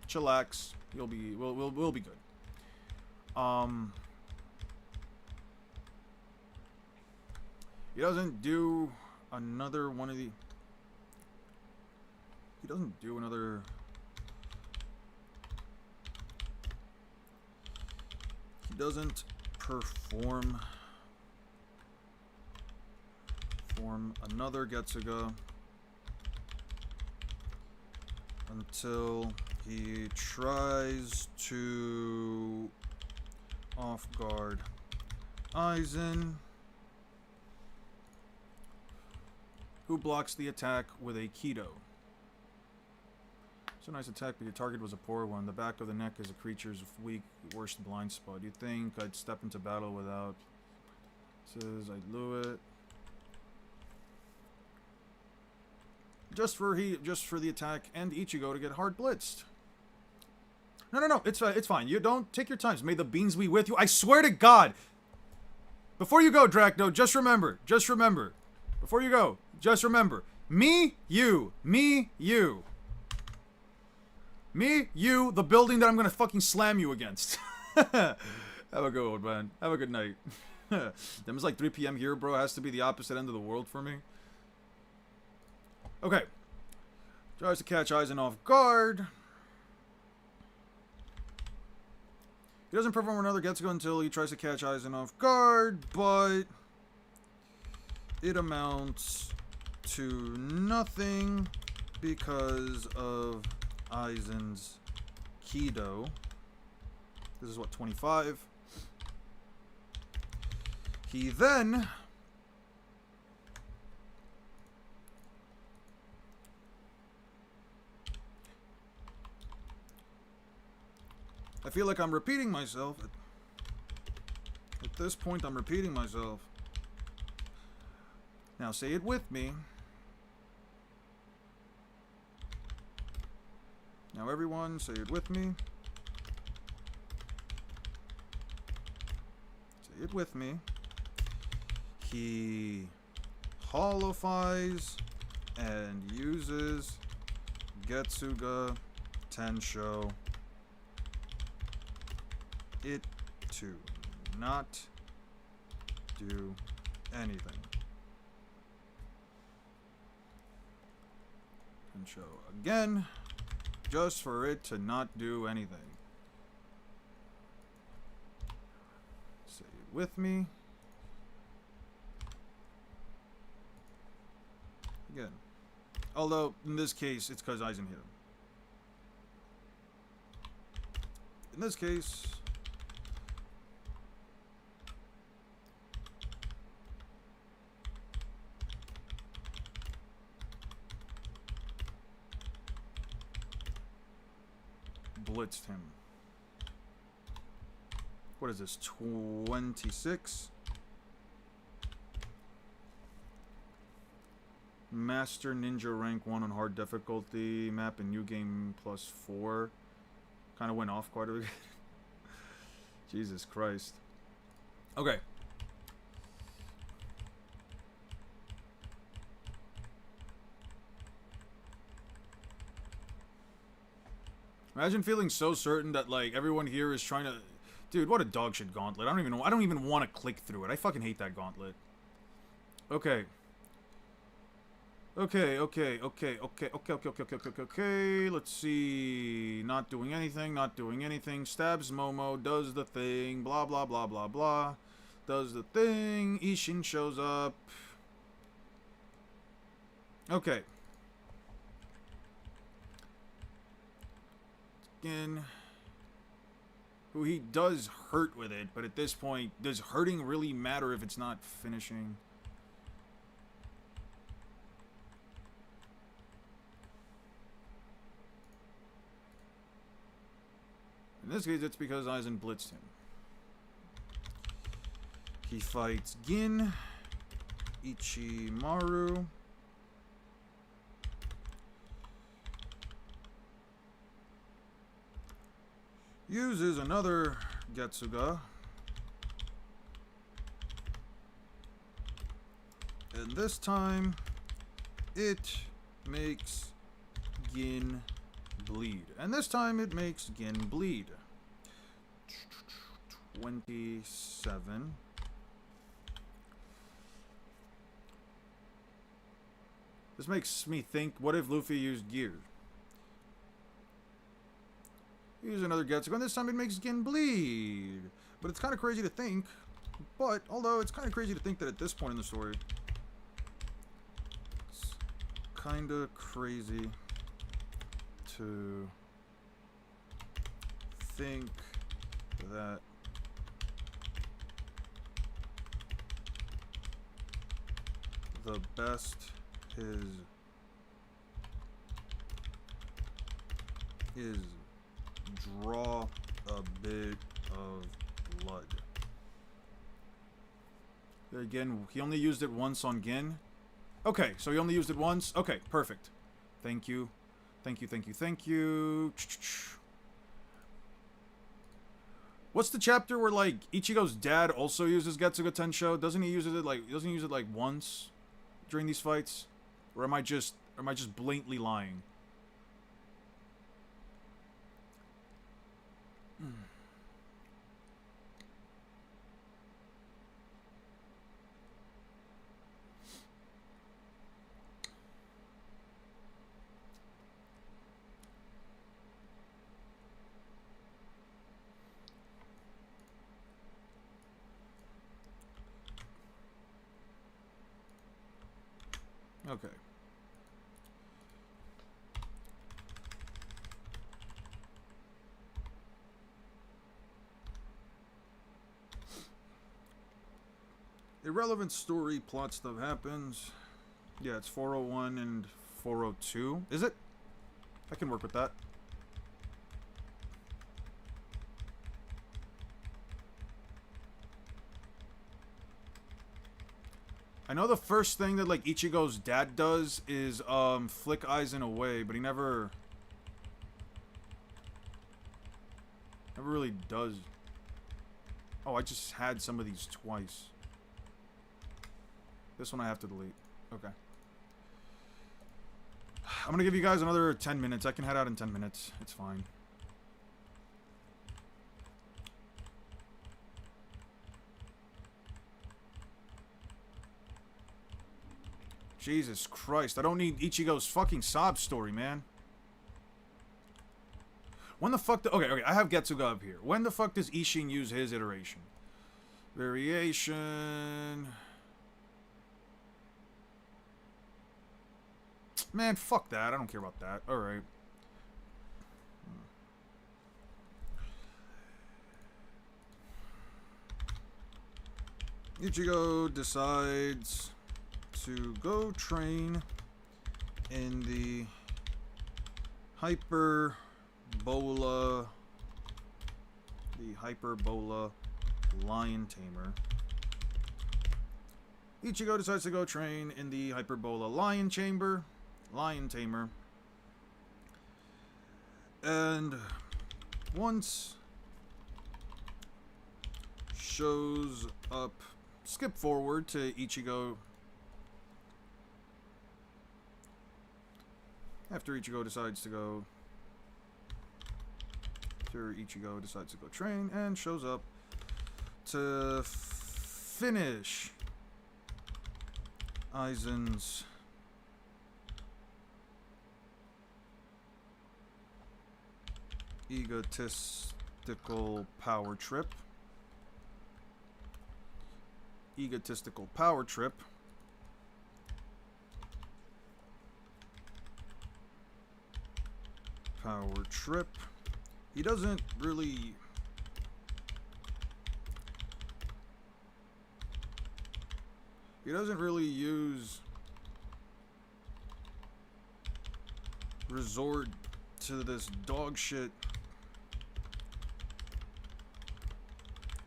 Chillax. We'll be good. He doesn't do another one of the. He doesn't do another. He doesn't perform another Getsuga until he tries to off guard Aizen, who blocks the attack with a Kido. It's a nice attack, but your target was a poor one. The back of the neck is a creature's weak, worst blind spot. You'd think I'd step into battle without... Says I'd lure it. Just for the attack and Ichigo to get hard blitzed. No. It's fine. You don't take your time. May the beans be with you. I swear to God. Before you go, Dracno, just remember. Before you go, just remember. Me, you. Me, you. Me, you, the building that I'm gonna fucking slam you against. Have a good one, man. Have a good night. Them is like 3 p.m. here, bro. It has to be the opposite end of the world for me. Okay. Tries to catch Aizen off guard. He doesn't perform another Getsugo until he tries to catch Aizen off guard, but it amounts to nothing because of Aizen's Kido. This is what, 25? He then... I feel like I'm repeating myself. At this point, I'm repeating myself. Now say it with me. Now everyone, say it with me. Say it with me. He holifies and uses Getsuga Tensho it to not do anything. Tensho again, just for it to not do anything. Say it with me. Again. Although, in this case, it's because Aizen hit him. In this case... blitzed him. What is this? 26? Master Ninja rank 1 on hard difficulty map and new game +4. Kind of went off quite a bit. Jesus Christ. Okay. Imagine feeling so certain that like everyone here is trying to... Dude, what a dog shit gauntlet. I don't even want to click through it. I fucking hate that gauntlet. Okay. Okay. Let's see. Not doing anything. Stabs Momo, does the thing, blah blah blah blah blah. Does the thing. Ishin shows up. Okay. Again, who he does hurt with it, but at this point, does hurting really matter if it's not finishing? In this case, it's because Aizen blitzed him. He fights Gin, Ichimaru. Uses another Getsuga. And this time, it makes Gin bleed. And this time, it makes Gin bleed. 27. This makes me think, what if Luffy used gear? Use another Getsuga, and this time it makes Gin bleed. But it's kind of crazy to think. But, although it's kind of crazy to think that at this point in the story, it's kind of crazy to think that the best his is draw a bit of blood. Again, he only used it once on Gin. Okay, so he only used it once. Okay, perfect. Thank you. Thank you, thank you, thank you. What's the chapter where, like, Ichigo's dad also uses Getsuga Tensho? Doesn't he use it like once during these fights? Or am I just blatantly lying? Okay. Irrelevant story plot stuff happens. Yeah, it's 401 and 402. Is it? I can work with that. I know the first thing that, like, Ichigo's dad does is, flick Aizen away, but he never really does. Oh, I just had some of these twice. This one I have to delete. Okay. I'm gonna give you guys another 10 minutes. I can head out in 10 minutes. It's fine. Jesus Christ, I don't need Ichigo's fucking sob story, man. When the fuck okay, I have Getsuga up here. When the fuck does Ishin use his iteration? Variation. Man, fuck that. I don't care about that. Alright. Ichigo decides to go train in the Hyperbola Lion Tamer. Ichigo decides to go train in the Hyperbola Lion Tamer. And once shows up, skip forward to Ichigo. After Ichigo decides to go train and shows up to finish Aizen's egotistical power trip. He doesn't really resort to this dog shit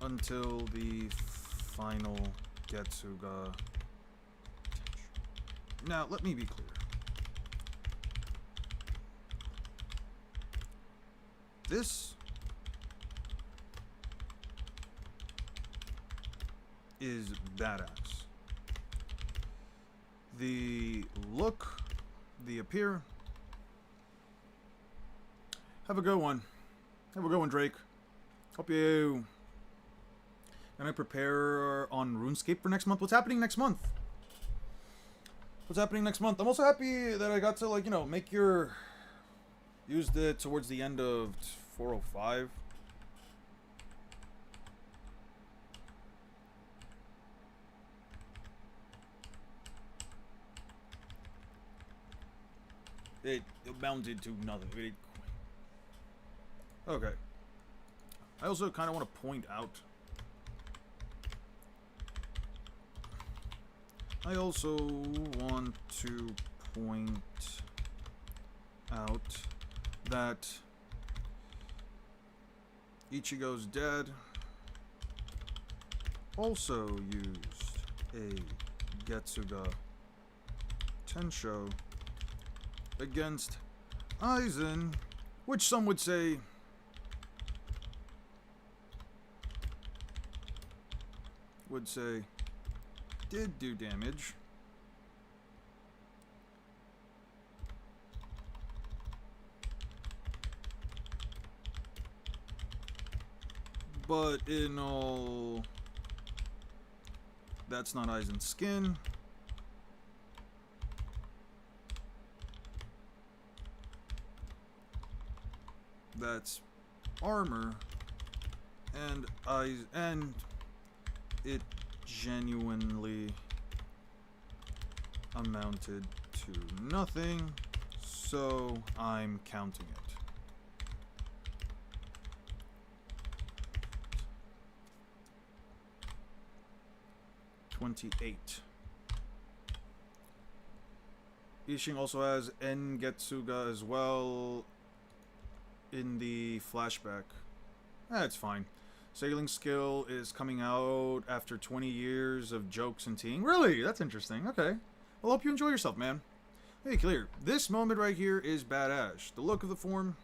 until the final Getsuga. Now, let me be clear. This is badass. The look, the appear. Have a good one. Drake. Hope you and I prepare on RuneScape for next month. What's happening next month? I'm also happy that I got to, like, you know, used it towards the end of 405. It amounted to nothing. Okay. I also kind of want to point out. That Ichigo's dead. Also used a Getsuga Tensho against Aizen, which some would say did do damage. But in all, that's not Aizen's skin. That's armor, and it genuinely amounted to nothing, so I'm counting it. 28. Ishin also has Engetsuga as well in the flashback. That's fine. Sailing skill is coming out after 20 years of jokes and teeing. Really? That's interesting. Okay. Well, hope you enjoy yourself, man. Hey, clear. This moment right here is badass. The look of the form.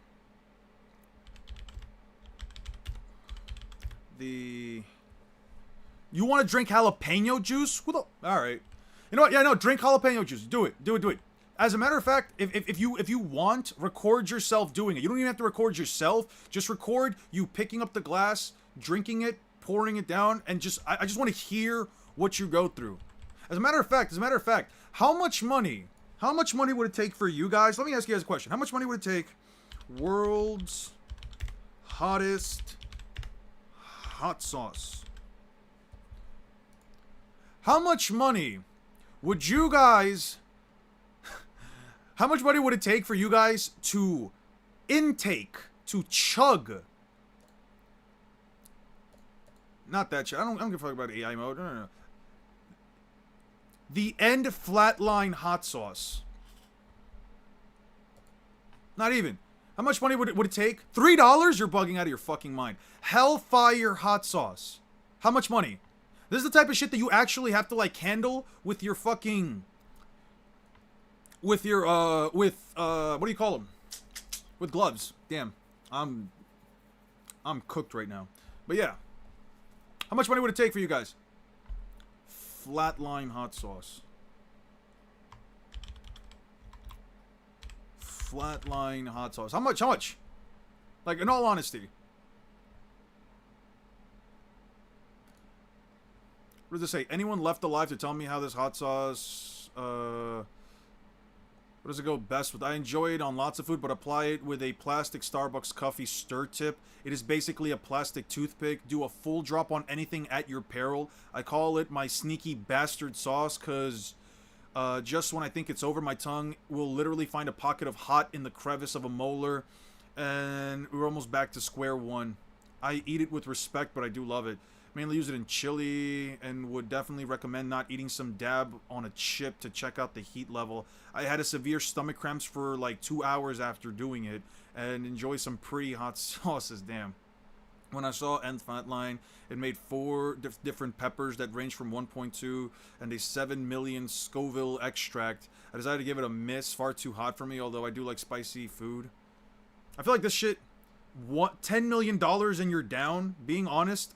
You want to drink jalapeno juice? Alright. You know what? Yeah, no, drink jalapeno juice. Do it. Do it. As a matter of fact, if you want, record yourself doing it. You don't even have to record yourself. Just record you picking up the glass, drinking it, pouring it down, and I just want to hear what you go through. As a matter of fact, how much money would it take for you guys? Let me ask you guys a question. How much money would it take? World's hottest hot sauce. How much money would you guys... How much money would it take for you guys to intake, to chug? Not that shit. I don't give a fuck about AI mode. No. The End Flatline hot sauce. Not even. How much money would it take? $3? You're bugging out of your fucking mind. Hellfire hot sauce. How much money? This is the type of shit that you actually have to like handle with your fucking... With your, what do you call them? With gloves. Damn. I'm cooked right now. But yeah. How much money would it take for you guys? Flatline hot sauce. Flatline hot sauce. How much? How much? Like, in all honesty. What does it say? Anyone left alive to tell me how this hot sauce, what does it go best with? I enjoy it on lots of food, but apply it with a plastic Starbucks coffee stir tip. It is basically a plastic toothpick. Do a full drop on anything at your peril. I call it my sneaky bastard sauce because just when I think it's over, my tongue will literally find a pocket of hot in the crevice of a molar, and we're almost back to square one. I eat it with respect, but I do love it. Mainly use it in chili, and would definitely recommend not eating some dab on a chip to check out the heat level. I had a severe stomach cramps for like 2 hours after doing it, and enjoy some pretty hot sauces, damn. When I saw End Flatline, it made 4 different peppers that range from 1.2 and a 7 million Scoville extract. I decided to give it a miss, far too hot for me, although I do like spicy food. I feel like this shit, $10 million and you're down, being honest,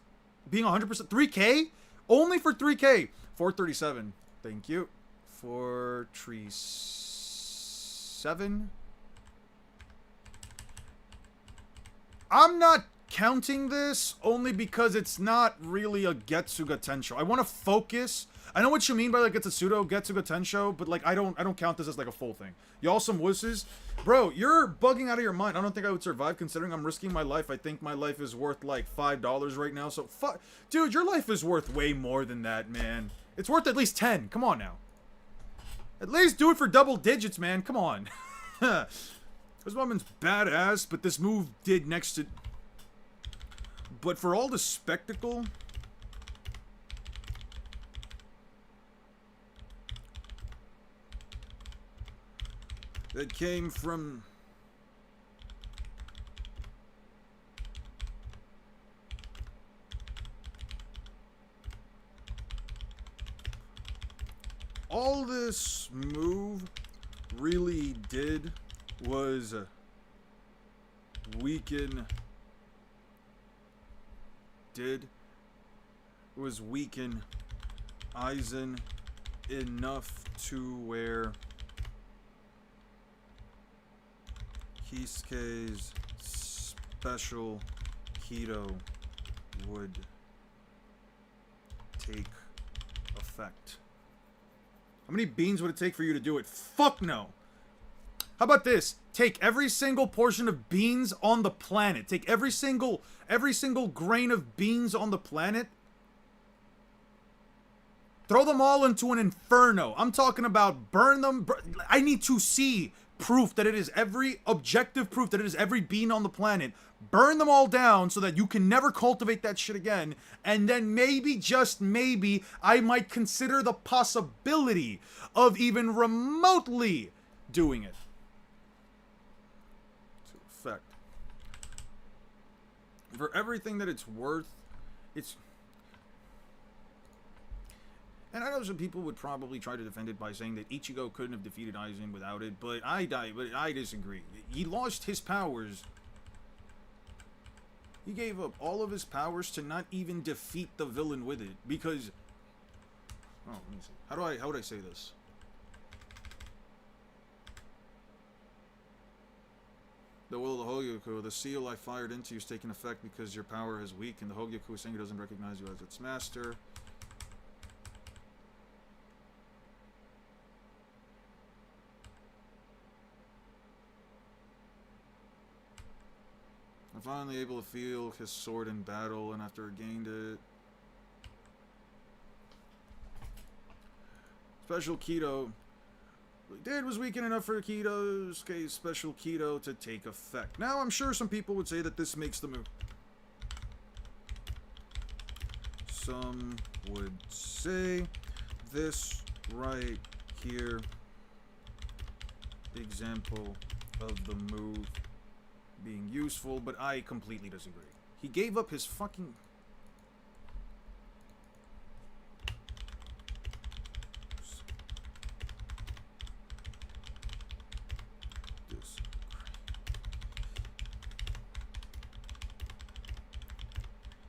being 100%, 3K? Only for 3K. 437. Thank you. 437. I'm not counting this only because it's not really a Getsuga Tensho. I want to focus. I know what you mean by like it's a pseudo Getsuga Tensho, but like I don't count this as like a full thing. Y'all some wusses. Bro, you're bugging out of your mind. I don't think I would survive considering I'm risking my life. I think my life is worth like $5 right now. So fuck, dude, your life is worth way more than that, man. It's worth at least 10. Come on now. At least do it for double digits, man. Come on. This woman's badass, but this move did next to... But for all the spectacle... that came from all this move really did was weaken Aizen enough to where Kisuke's special Kido would take effect. How many beans would it take for you to do it? Fuck no! How about this? Take every single portion of beans on the planet. Take every single grain of beans on the planet. Throw them all into an inferno. I'm talking about burn them. I need to see proof that it is objective proof that it is every bean on the planet. Burn them all down so that you can never cultivate that shit again. And then maybe, just maybe, I might consider the possibility of even remotely doing it. To effect. For everything that it's worth, it's... And I know some people would probably try to defend it by saying that Ichigo couldn't have defeated Aizen without it, but I disagree. He lost his powers. He gave up all of his powers to not even defeat the villain with it, because... Oh, let me see. How would I say this? The will of the Hogyoku, the seal I fired into you is taking effect because your power is weak, and the Hogyoku is saying it doesn't recognize you as its master. I'm finally able to feel his sword in battle, and after I gained it... Special Kido... What he did was weaken enough for Kido's case, Special Kido to take effect. Now, I'm sure some people would say that this makes the move. Some would say this right here, example of the move being useful, but I completely disagree. He gave up his fucking...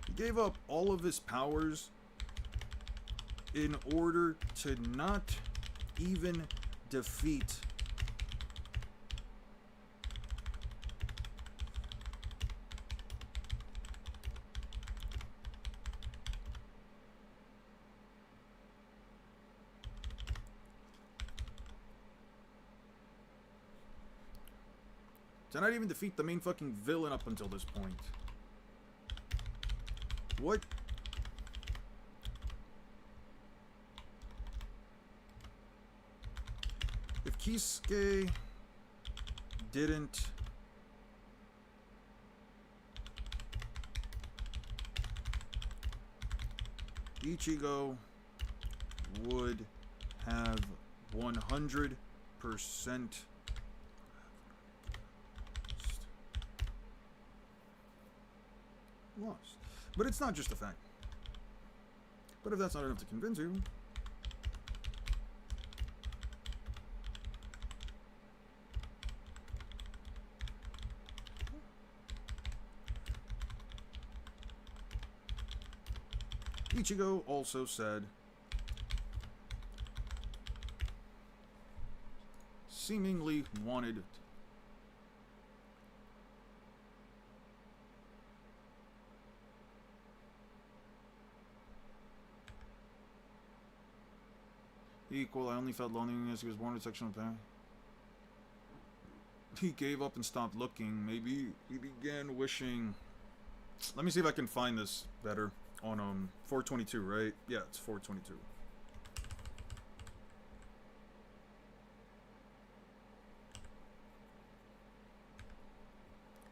He gave up all of his powers in order to not even defeat the main fucking villain up until this point. What? If Kisuke didn't Ichigo would have 100% lost. But it's not just a fact. But if that's not enough to convince you, Ichigo also said, seemingly wanted equal. I only felt loneliness. He was born with sexual impairment. He gave up and stopped looking. Maybe he began wishing. Let me see if I can find this better on 422, right? Yeah, it's 422.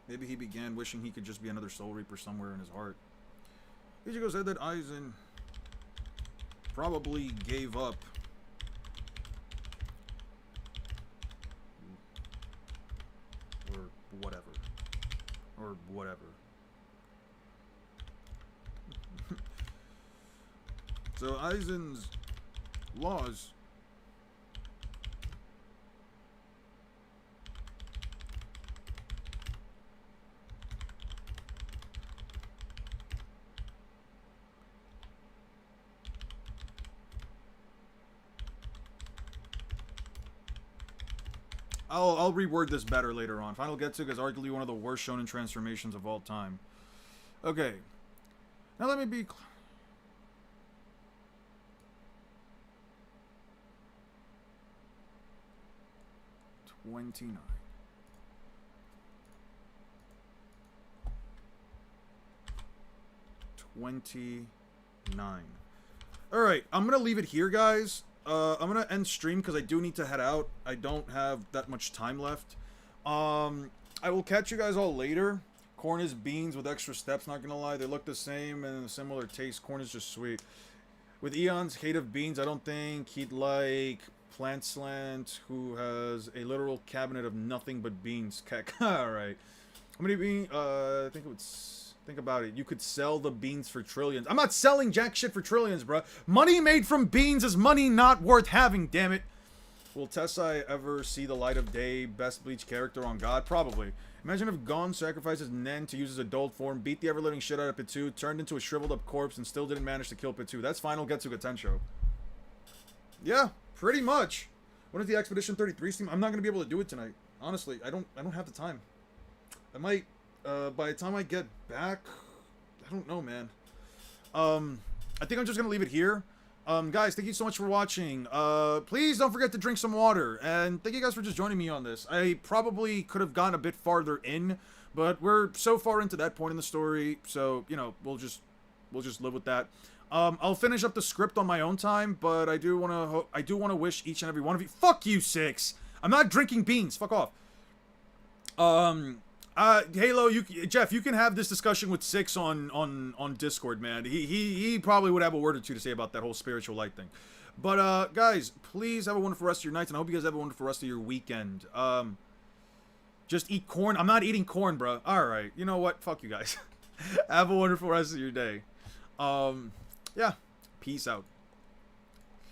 Maybe he began wishing he could just be another Soul Reaper somewhere in his heart. Ichigo said that Aizen probably gave up or whatever. So Aizen's laws I'll reword this better later on. Final Getsuga is arguably one of the worst shonen transformations of all time. Okay. Now let me be... 29. Alright, I'm gonna leave it here, guys. I'm gonna end stream because I do need to head out. I don't have that much time left. I will catch you guys all later. Corn is beans with extra steps, not gonna lie. They look the same and a similar taste. Corn is just sweet. With Eon's hate of beans, I don't think he'd like Plant Slant, who has a literal cabinet of nothing but beans. Alright. How many beans? I think it would... Think about it. You could sell the beans for trillions. I'm not selling jack shit for trillions, bruh. Money made from beans is money not worth having, damn it. Will Tessai ever see the light of day? Best Bleach character on God? Probably. Imagine if Gon sacrifices Nen to use his adult form, beat the ever-living shit out of Pitou, turned into a shriveled-up corpse, and still didn't manage to kill Pitou. That's Final Getsuga Tensho. Yeah, pretty much. When is the Expedition 33 stream? I'm not gonna be able to do it tonight. Honestly, I don't have the time. I might... by the time I get back, I don't know, man. I think I'm just gonna leave it here. Guys, thank you so much for watching. Please don't forget to drink some water, and thank you guys for just joining me on this. I probably could have gone a bit farther in, but we're so far into that point in the story, so, you know, we'll just live with that. I'll finish up the script on my own time, but I do want to wish each and every one of you... Fuck you, Six! I'm not drinking beans, fuck off. Halo, Jeff, you can have this discussion with Six on Discord, man. He probably would have a word or two to say about that whole spiritual light thing. But guys, please have a wonderful rest of your nights, and I hope you guys have a wonderful rest of your weekend. Just eat corn. I'm not eating corn, bro. All right, you know what? Fuck you guys. Have a wonderful rest of your day. Yeah, peace out.